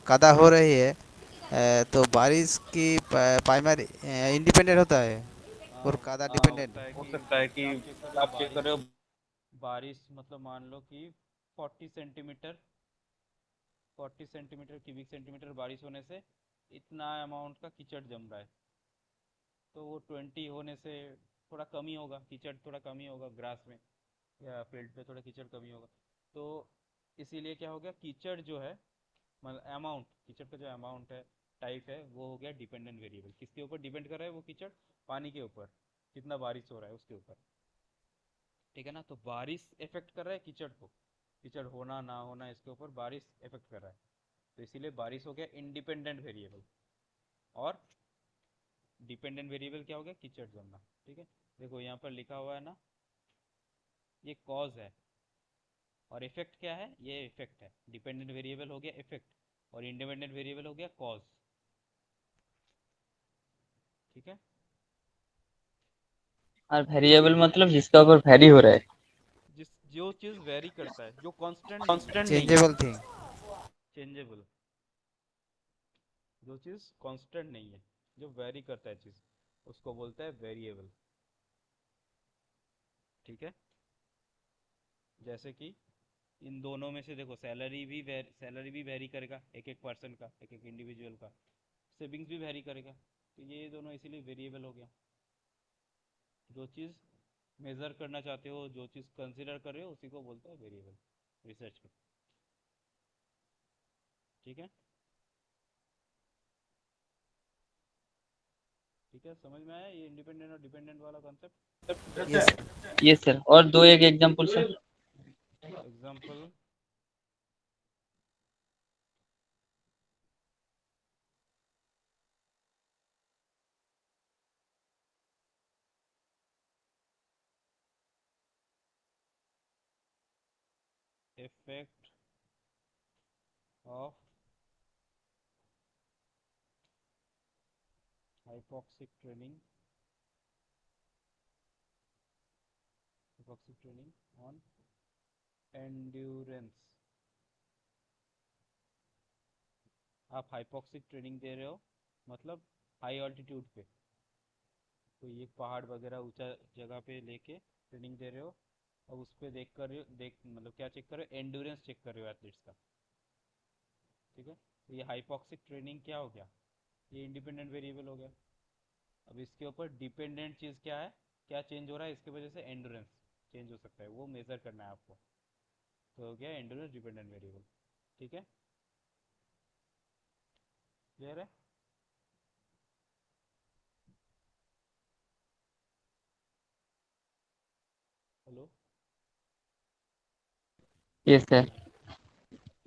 कादा हो रही है, तो बारिश की प्राइमरी इंडिपेंडेंट होता है और हाँ, कादा ऐसा डिपेंडेंट। होता है कि जैसे आप चेक कर रहे हो बारिश, बारिश मतलब मान लो कि 40 सेंटीमीटर, 40 सेंटीमीटर क्यूबिक सेंटीमीटर बारिश होने से इतना अमाउंट का कीचड़ जम रहा है। तो वो 20 होने से थोड़ा कमी होगा, कीचड़ थोड़ा कमी होगा ग्रास में या फील्ड पे, थोड़ा कीचड़ कमी होगा। तो इसीलिए क्या हो गया, कीचड़ जो है, मतलब अमाउंट, कीचड़ का जो अमाउंट है, टाइप है, वो हो गया डिपेंडेंट वेरिएबल। किसके ऊपर डिपेंड कर रहा है वो कीचड़, पानी के ऊपर, कितना बारिश हो रहा है उसके ऊपर। ठीक है ना। तो बारिश इफेक्ट कर रहा है कीचड़ को, कीचड़ होना ना होना इसके ऊपर बारिश इफेक्ट कर रहा है। तो इसीलिए बारिश हो गया इंडिपेंडेंट वेरिएबल। और डिपेंडेंट वेरिएबल क्या हो गया, कीचड़ जमना। ठीक है। देखो यहाँ पर लिखा हुआ है ना, ये कॉज है, और इफेक्ट क्या है, ये इफेक्ट है। डिपेंडेंट वेरिएबल हो गया इफेक्ट, और इंडिपेंडेंट वेरिएबल हो गया कॉज। ठीक है। और वेरिएबल मतलब जिसका ऊपर वेरी हो रहा है। जो चीज वेरी करता है, जो कांस्टेंट नहीं है, चेंजेबल थिंग। चेंजेबल। जो चीज कांस्टेंट नहीं है, जो वेरी करता है चीज, उसको बोलता है वेरिएबल। ठीक है। जैसे कि इन दोनों में से देखो, सैलरी भी वेरी करेगा, एक एक पर्सन का, एक एक इंडिविजुअल का। सेविंग्स भी वेरी करेगा। तो ये दोनों इसीलिए वेरिएबल हो गया। जो चीज़ मेजर करना चाहते हो, जो चीज़ कंसिडर कर रहे हो, उसी को बोलते हैं वेरिएबल रिसर्च में। ठीक है। ठीक है, समझ में आया ये इंडिपेंडेंट और डिपेंडेंट वाला कॉन्सेप्ट। यस। ये सर, और दो एक example sir. Example, effect of hypoxic training, hypoxic training on endurance. आप हाइपोक्सिक ट्रेनिंग दे रहे हो, मतलब हाई ऑल्टीट्यूड पे, तो ये पहाड़ वगैरह ऊंचा जगह पे लेके ट्रेनिंग दे रहे हो। अब उस पर देख कर देख मतलब क्या चेक कर रहे हो, एंड्योरेंस चेक कर रहे हो एथलीट्स का। ठीक है। तो ये हाइपोक्सिक ट्रेनिंग क्या हो गया, ये इंडिपेंडेंट वेरिएबल हो गया। अब इसके ऊपर डिपेंडेंट चीज़ क्या है, क्या चेंज हो रहा है इसकी वजह से, एंड्योरेंस चेंज हो सकता है, वो मेजर करना है आपको। तो हो गया एंड्योरेंस डिपेंडेंट वेरिएबल। ठीक है। क्लियर है। हेलो। ये sir.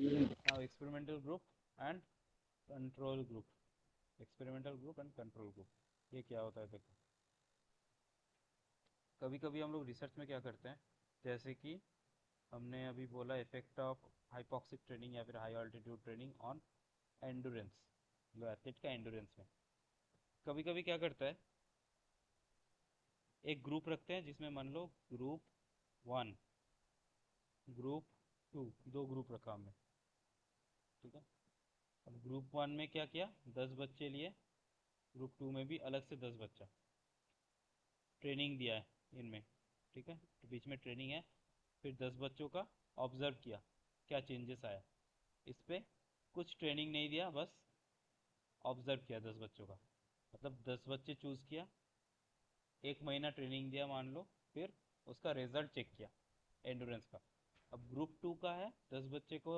Now experimental group and control group. Experimental group and control group, ये क्या होता है देखो। कभी कभी हम लोग रिसर्च में क्या करते हैं, जैसे कि हमने अभी बोला इफेक्ट ऑफ हाइपोक्सिक ट्रेनिंग या फिर high altitude training on endurance, जो एथलीट का एंडोरेंस में। कभी कभी क्या करता है, एक ग्रुप रखते हैं जिसमें मान लो ग्रुप 1, ग्रुप 2, दो ग्रुप रखा हमने। ठीक है। अब ग्रुप 1 में क्या किया, 10 बच्चे लिए, ग्रुप 2 में भी अलग से 10 बच्चा, ट्रेनिंग दिया है इनमें। ठीक है। तो बीच में ट्रेनिंग है, फिर 10 बच्चों का ऑब्जर्व किया, क्या चेंजेस आया इस पे। कुछ ट्रेनिंग नहीं दिया, बस ऑब्जर्व किया 10 बच्चों का, मतलब 10 बच्चे चूज़ किया, एक महीना ट्रेनिंग दिया मान लो, फिर उसका रिजल्ट चेक किया एंडोरेंस का। अब ग्रुप 2 का है, 10 बच्चे को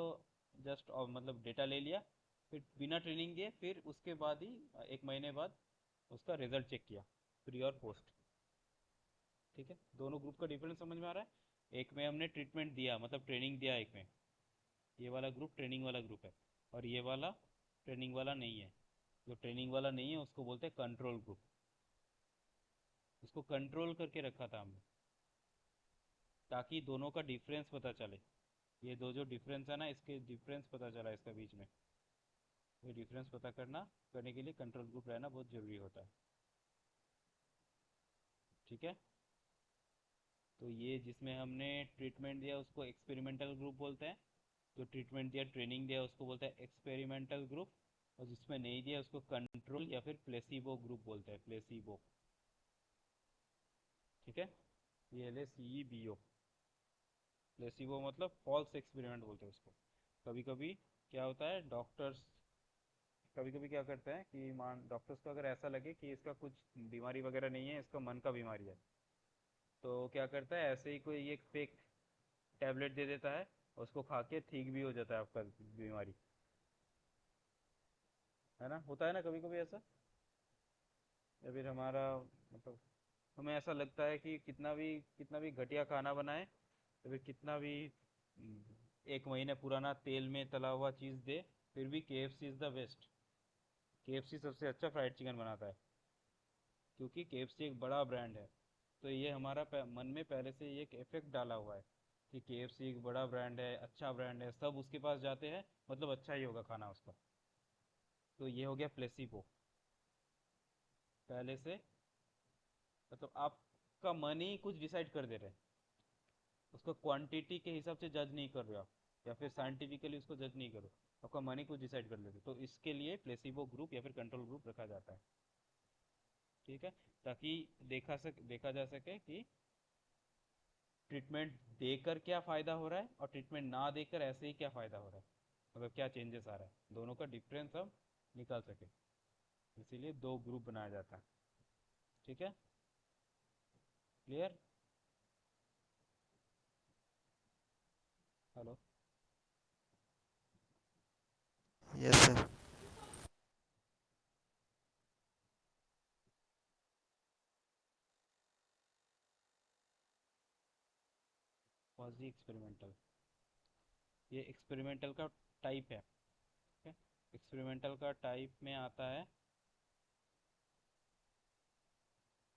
जस्ट मतलब डेटा ले लिया, फिर बिना ट्रेनिंग दिए, फिर उसके बाद ही एक महीने बाद उसका रिजल्ट चेक किया, प्री और पोस्ट। ठीक है, दोनों ग्रुप का डिफरेंस समझ में आ रहा है? एक में हमने ट्रीटमेंट दिया, मतलब ट्रेनिंग दिया, एक में ये वाला ग्रुप ट्रेनिंग वाला ग्रुप है, और ये वाला ट्रेनिंग वाला नहीं है। जो ट्रेनिंग वाला नहीं है उसको बोलते हैं कंट्रोल ग्रुप। उसको कंट्रोल करके रखा था हमने, ताकि दोनों का डिफरेंस पता चले। ये दो जो डिफरेंस है ना, इसके डिफरेंस पता चला इसका बीच में। ये डिफरेंस पता करने के लिए कंट्रोल ग्रुप रहना बहुत ज़रूरी होता है। ठीक है, तो ये जिसमें हमने ट्रीटमेंट दिया उसको एक्सपेरिमेंटल ग्रुप बोलते हैं। जो ट्रीटमेंट दिया, ट्रेनिंग दिया, उसको बोलते हैं एक्सपेरिमेंटल ग्रुप। और जिसमें नहीं दिया उसको कंट्रोल या फिर प्लेसिबो ग्रुप बोलते हैं, प्लेसिबो। ठीक है, PLACEBO। प्लेसिबो मतलब फॉल्स एक्सपेरिमेंट बोलते हैं उसको। कभी कभी क्या होता है, डॉक्टर्स कभी कभी क्या करते हैं कि मान डॉक्टर्स को अगर ऐसा लगे कि इसका कुछ बीमारी वगैरह नहीं है, इसका मन का बीमारी है, तो क्या करता है, ऐसे ही कोई एक फेक टैबलेट दे देता है, उसको खा के ठीक भी हो जाता है आपका बीमारी। है ना, होता है ना कभी कभी ऐसा। या फिर हमारा मतलब हमें ऐसा लगता है कि कितना भी घटिया खाना बनाए, या फिर कितना भी एक महीने पुराना तेल में तला हुआ चीज़ दे, फिर भी KFC is the best. KFC सबसे अच्छा फ्राइड चिकन बनाता है, क्योंकि KFC एक बड़ा ब्रांड है। तो ये हमारा मन में पहले से ये एक इफेक्ट डाला हुआ है कि KFC एक बड़ा ब्रांड है, अच्छा ब्रांड है, सब उसके पास जाते हैं, मतलब अच्छा ही होगा खाना उसका। तो ये हो गया प्लेसिबो। पहले से मतलब आपका मन ही कुछ डिसाइड कर दे रहे हैं, उसको क्वांटिटी के हिसाब से जज नहीं कर रहे हो आप, या फिर साइंटिफिकली उसको जज नहीं करो, आपका मन ही कुछ डिसाइड कर लेते। तो इसके लिए प्लेसिबो ग्रुप या फिर कंट्रोल ग्रुप रखा जाता है। ठीक है, ताकि देखा जा सके कि ट्रीटमेंट देकर क्या फ़ायदा हो रहा है और ट्रीटमेंट ना देकर ऐसे ही क्या फ़ायदा हो रहा है, मतलब क्या चेंजेस आ रहा है, दोनों का डिफरेंस हम निकाल सके। इसीलिए दो ग्रुप बनाया जाता है। ठीक है, clear? Hello. Yes sir. Quasi experimental, ये एक्सपेरिमेंटल का टाइप है। ठीक है, एक्सपेरिमेंटल का टाइप में आता है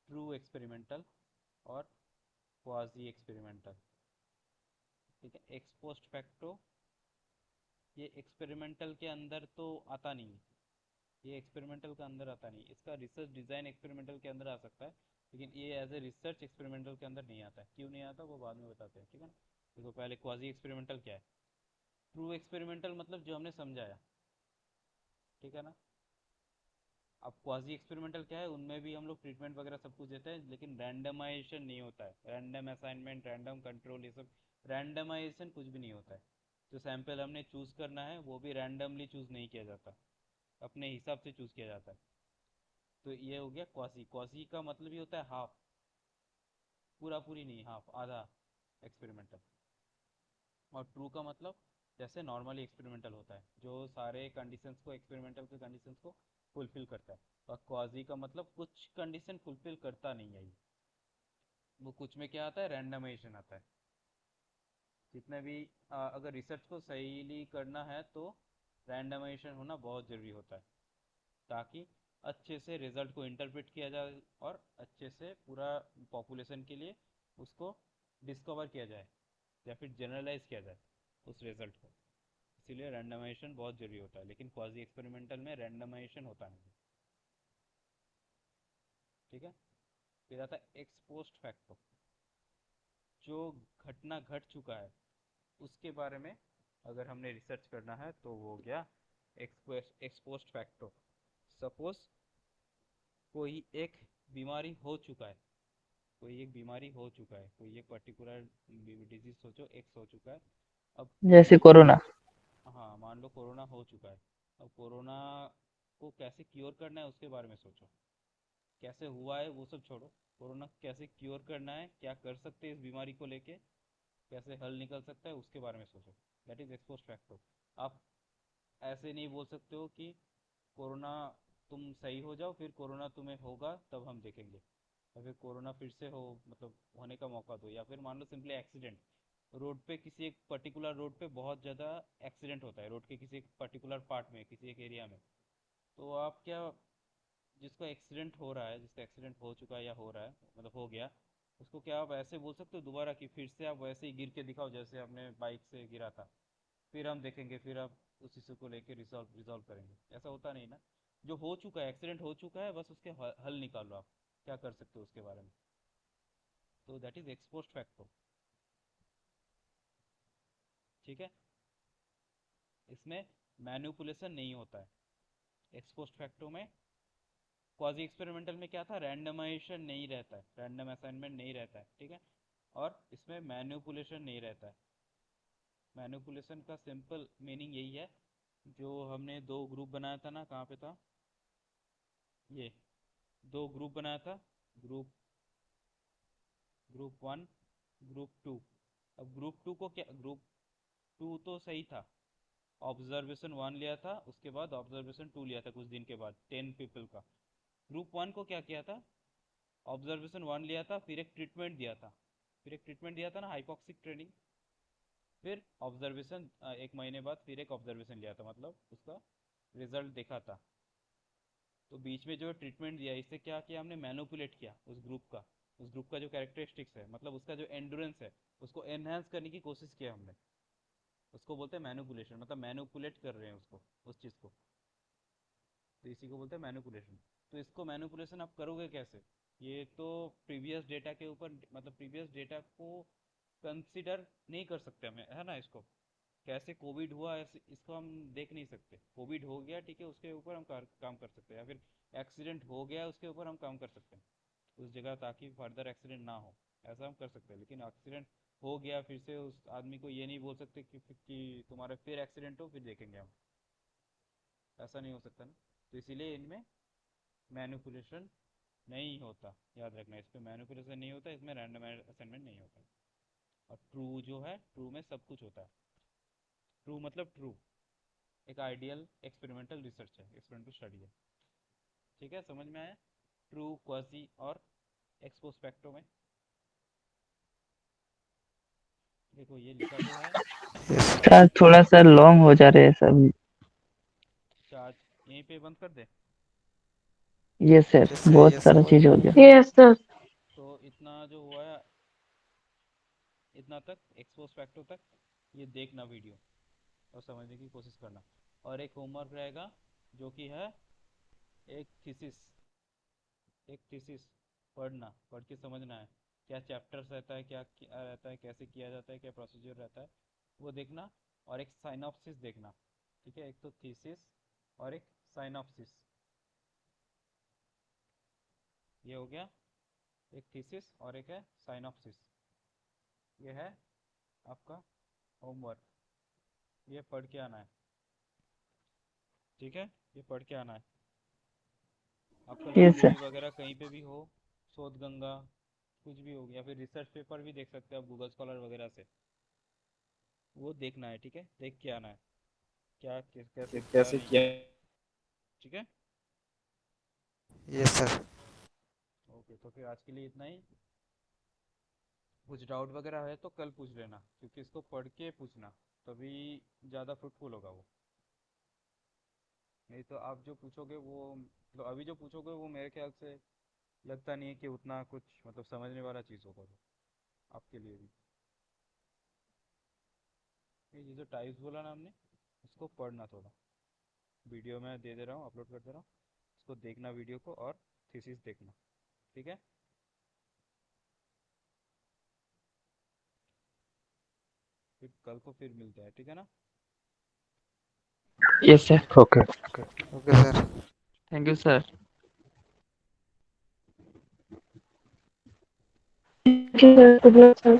ट्रू एक्सपेरिमेंटल और क्वाजी एक्सपेरिमेंटल। ठीक है, एक्स पोस्ट फैक्टो ये एक्सपेरिमेंटल के अंदर तो आता नहीं है, ये एक्सपेरिमेंटल के अंदर आता नहीं, इसका रिसर्च डिज़ाइन एक्सपेरिमेंटल के अंदर आ सकता है, लेकिन ये एज ए रिसर्च एक्सपेरिमेंटल के अंदर नहीं आता है। क्यों नहीं आता वो बाद में बताते हैं। ठीक है ना, देखो पहले क्वाजी एक्सपेरिमेंटल क्या है। ट्रू एक्सपेरिमेंटल मतलब जो हमने समझाया। ठीक है ना, अब क्वाजी एक्सपेरिमेंटल क्या है, उनमें भी हम लोग ट्रीटमेंट वगैरह सब कुछ देते हैं, लेकिन रैंडमाइजेशन नहीं होता है, रैंडम असाइनमेंट, रैंडम कंट्रोल, ये सब रैंडमाइजेशन कुछ भी नहीं होता है। जो सैंपल हमने चूज़ करना है वो भी रैंडमली चूज़ नहीं किया जाता, अपने हिसाब से चूज़ किया जाता है। तो ये हो गया क्वासी। क्वासी का मतलब ही होता है हाफ, पूरा पूरी नहीं, हाफ आधा एक्सपेरिमेंटल। और ट्रू का मतलब जैसे नॉर्मली एक्सपेरिमेंटल होता है, जो सारे कंडीशंस को, एक्सपेरिमेंटल के कंडीशंस को फुलफिल करता है। और क्वाजी का मतलब कुछ कंडीशन फुलफिल करता नहीं है ये, वो कुछ में क्या आता है, रैंडमाइजेशन आता है। जितने भी अगर रिसर्च को सहीली करना है तो रैंडमाइजेशन होना बहुत ज़रूरी होता है, ताकि अच्छे से रिज़ल्ट को इंटरप्रेट किया जाए और अच्छे से पूरा पॉपुलेशन के लिए उसको डिस्कवर किया जाए या फिर जनरलाइज किया जाए उस रिज़ल्ट को। इसीलिए रैंडमाइजेशन बहुत ज़रूरी होता है, लेकिन क्वाजी एक्सपेरिमेंटल में रैंडमाइजेशन होता नहीं। ठीक है, फिर आता है एक्स पोस्ट फैक्टो। जो घटना घट चुका है उसके बारे में अगर हमने रिसर्च करना है तो वो हो गया एक्स पोस्ट फैक्टो। सपोज कोई एक बीमारी हो चुका है, कोई एक बीमारी हो चुका है, कोई एक पर्टिकुलर डिजीज सोचो, एक्स हो चुका है। अब जैसे मान लो, कोरोना। हाँ मान लो कोरोना हो चुका है। अब कोरोना को कैसे क्योर करना है उसके बारे में सोचो। कैसे हुआ है वो सब छोड़ो, कोरोना कैसे क्योर करना है, क्या कर सकते हैं इस बीमारी को लेके, कैसे हल निकल सकता है उसके बारे में सोचो। That is ex post facto. आप ऐसे नहीं बोल सकते हो कि कोरोना तुम सही हो जाओ, फिर कोरोना तुम्हें होगा तब हम देखेंगे। या फिर कोरोना फिर से हो, मतलब होने का मौका दो। या फिर मान लो सिंपली एक्सीडेंट, रोड पे किसी एक पर्टिकुलर रोड पे बहुत ज़्यादा एक्सीडेंट होता है, रोड के किसी एक पर्टिकुलर पार्ट में, किसी एक एरिया में। तो आप क्या, जिसको एक्सीडेंट हो रहा है, जिसका एक्सीडेंट हो चुका है या हो रहा है, मतलब हो गया, उसको क्या आप ऐसे बोल सकते हो दोबारा कि फिर से आप वैसे ही गिर के दिखाओ जैसे आपने बाइक से गिरा था, फिर हम देखेंगे, फिर आप उस इशू को लेके रिजॉल्व रिजॉल्व करेंगे? ऐसा होता नहीं ना। जो हो चुका है, एक्सीडेंट हो चुका है, बस उसके हल निकालो आप, क्या कर सकते हो उसके बारे में। तो दैट इज एक्सपोस्ट फैक्टो। ठीक है, इसमें मैनिपुलेशन नहीं होता है। एक्सपोस्ट फैक्टो में, क्वाजी एक्सपेरिमेंटल में क्या था, रैंडमाइजेशन नहीं रहता है, रैंडम असाइनमेंट नहीं रहता है, ठीक है। और इसमें मैनिपुलेशन नहीं रहता है। मैनिपुलेशन का सिंपल मीनिंग यही है, जो हमने दो ग्रुप बनाया था ना, कहाँ पे था ये, दो ग्रुप बनाया था, group group one, group two. अब ग्रुप टू को क्या, ग्रुप टू तो सही था, ऑब्जर्वेशन वन लिया था, उसके बाद ऑब्जर्वेशन टू लिया था कुछ दिन के बाद 10 पीपल का। ग्रुप वन को क्या किया था, ऑब्जर्वेशन वन लिया था, फिर एक ट्रीटमेंट दिया था, फिर एक ट्रीटमेंट दिया था ना, हाइपोक्सिक ट्रेनिंग। फिर ऑब्जर्वेशन, 1 महीने बाद फिर एक ऑब्जर्वेशन लिया था, मतलब उसका रिजल्ट देखा था। तो बीच में जो ट्रीटमेंट दिया, इससे क्या किया हमने, मैनिपुलेट किया उस ग्रुप का जो कैरेक्टरिस्टिक्स है, मतलब उसका जो एंडुरेंस है, उसको एनहांस करने की कोशिश किया हमने। उसको बोलते हैं मैनिपुलेशन, मतलब मैनिपुलेट कर रहे हैं उसको, उस चीज़ को। तो इसी को बोलते हैं मैनिपुलेशन। तो इसको मैनिपुलेशन आप करोगे कैसे? ये तो प्रीवियस डेटा के ऊपर, मतलब प्रीवियस डेटा को कंसिडर नहीं कर सकते हमें, है ना। इसको कैसे कोविड हुआ ऐसे इसको हम देख नहीं सकते। कोविड हो गया, ठीक है, उसके ऊपर हम काम कर सकते हैं, या फिर एक्सीडेंट हो गया उसके ऊपर हम काम कर सकते हैं उस जगह, ताकि फर्दर एक्सीडेंट ना हो, ऐसा हम कर सकते हैं। लेकिन एक्सीडेंट हो गया, फिर से उस आदमी को ये नहीं बोल सकते कि तुम्हारा फिर एक्सीडेंट हो, फिर देखेंगे हम, ऐसा नहीं हो सकता ना। तो इसीलिए इनमें मैनिपुलेशन नहीं होता, याद रखना, इस पर मैनिपुलेशन नहीं होता, इसमें रैंडम असाइनमेंट नहीं होता। और ट्रू जो है, ट्रू में सब कुछ होता है। ट्रू मतलब ट्रू, एक आइडियल एक्सपेरिमेंटल रिसर्च है, एक्सपेरिमेंटल स्टडी है। ठीक है, समझ में आया? ट्रू, क्वासी और एक्सपोस्पेक्टो में। देखो ये लिखा तो है, यस सर थोड़ा सा लॉन्ग हो जा रहे हैं सब। चार्ज यहीं पे बंद कर दे। ये सर यस सर, बहुत यस सारा सर। चीज हो गया। Yes, sir. तो इतना जो हुआ है, इतना तक एक्सपोस्पेक्टो तक, ये देखना वीडियो और समझने की कोशिश करना। और एक होमवर्क रहेगा, जो कि है एक थीसिस, एक थीसिस पढ़ना, पढ़ के समझना है क्या चैप्टर्स रहता है, क्या रहता है, कैसे किया जाता है, क्या प्रोसीजर रहता है, वो देखना। और एक साइनॉप्सिस देखना। ठीक है, एक तो थीसिस और एक साइनॉप्सिस, ये हो गया। एक थीसिस और एक है साइनॉप्सिस, ये है आपका होमवर्क। ये पढ़ के आना है, ठीक है, ये पढ़ के आना है। आपका ये सर। लाइब्रेरी वगैरह कहीं पे भी हो, शोध गंगा, कुछ भी हो गया, फिर रिसर्च पेपर भी देख सकते हो आप गूगल स्कॉलर वगैरह से, वो देखना है। ठीक है, देख के आना है क्या कैसे किया कैसे नहीं किया? किया। ठीक है, यस सर। ओके, तो फिर आज के लिए इतना ही। कुछ डाउट वगैरह है तो कल पूछ लेना, क्योंकि इसको पढ़ के पूछना, तभी ज़्यादा फ्रूटफुल होगा वो। नहीं तो आप जो पूछोगे वो, तो अभी जो पूछोगे वो मेरे ख्याल से लगता नहीं है कि उतना कुछ मतलब समझने वाला चीज़ होगा वो आपके लिए भी। ये जो टाइप्स बोला ना हमने, उसको पढ़ना थोड़ा, वीडियो में दे दे रहा हूँ, अपलोड कर दे रहा हूँ, उसको देखना वीडियो को, और थीसिस देखना। ठीक है, फिर कल को फिर मिलते हैं, ठीक है ना। Yes sir. Okay. Okay sir. Thank you sir. Thank you, sir. Good luck, sir.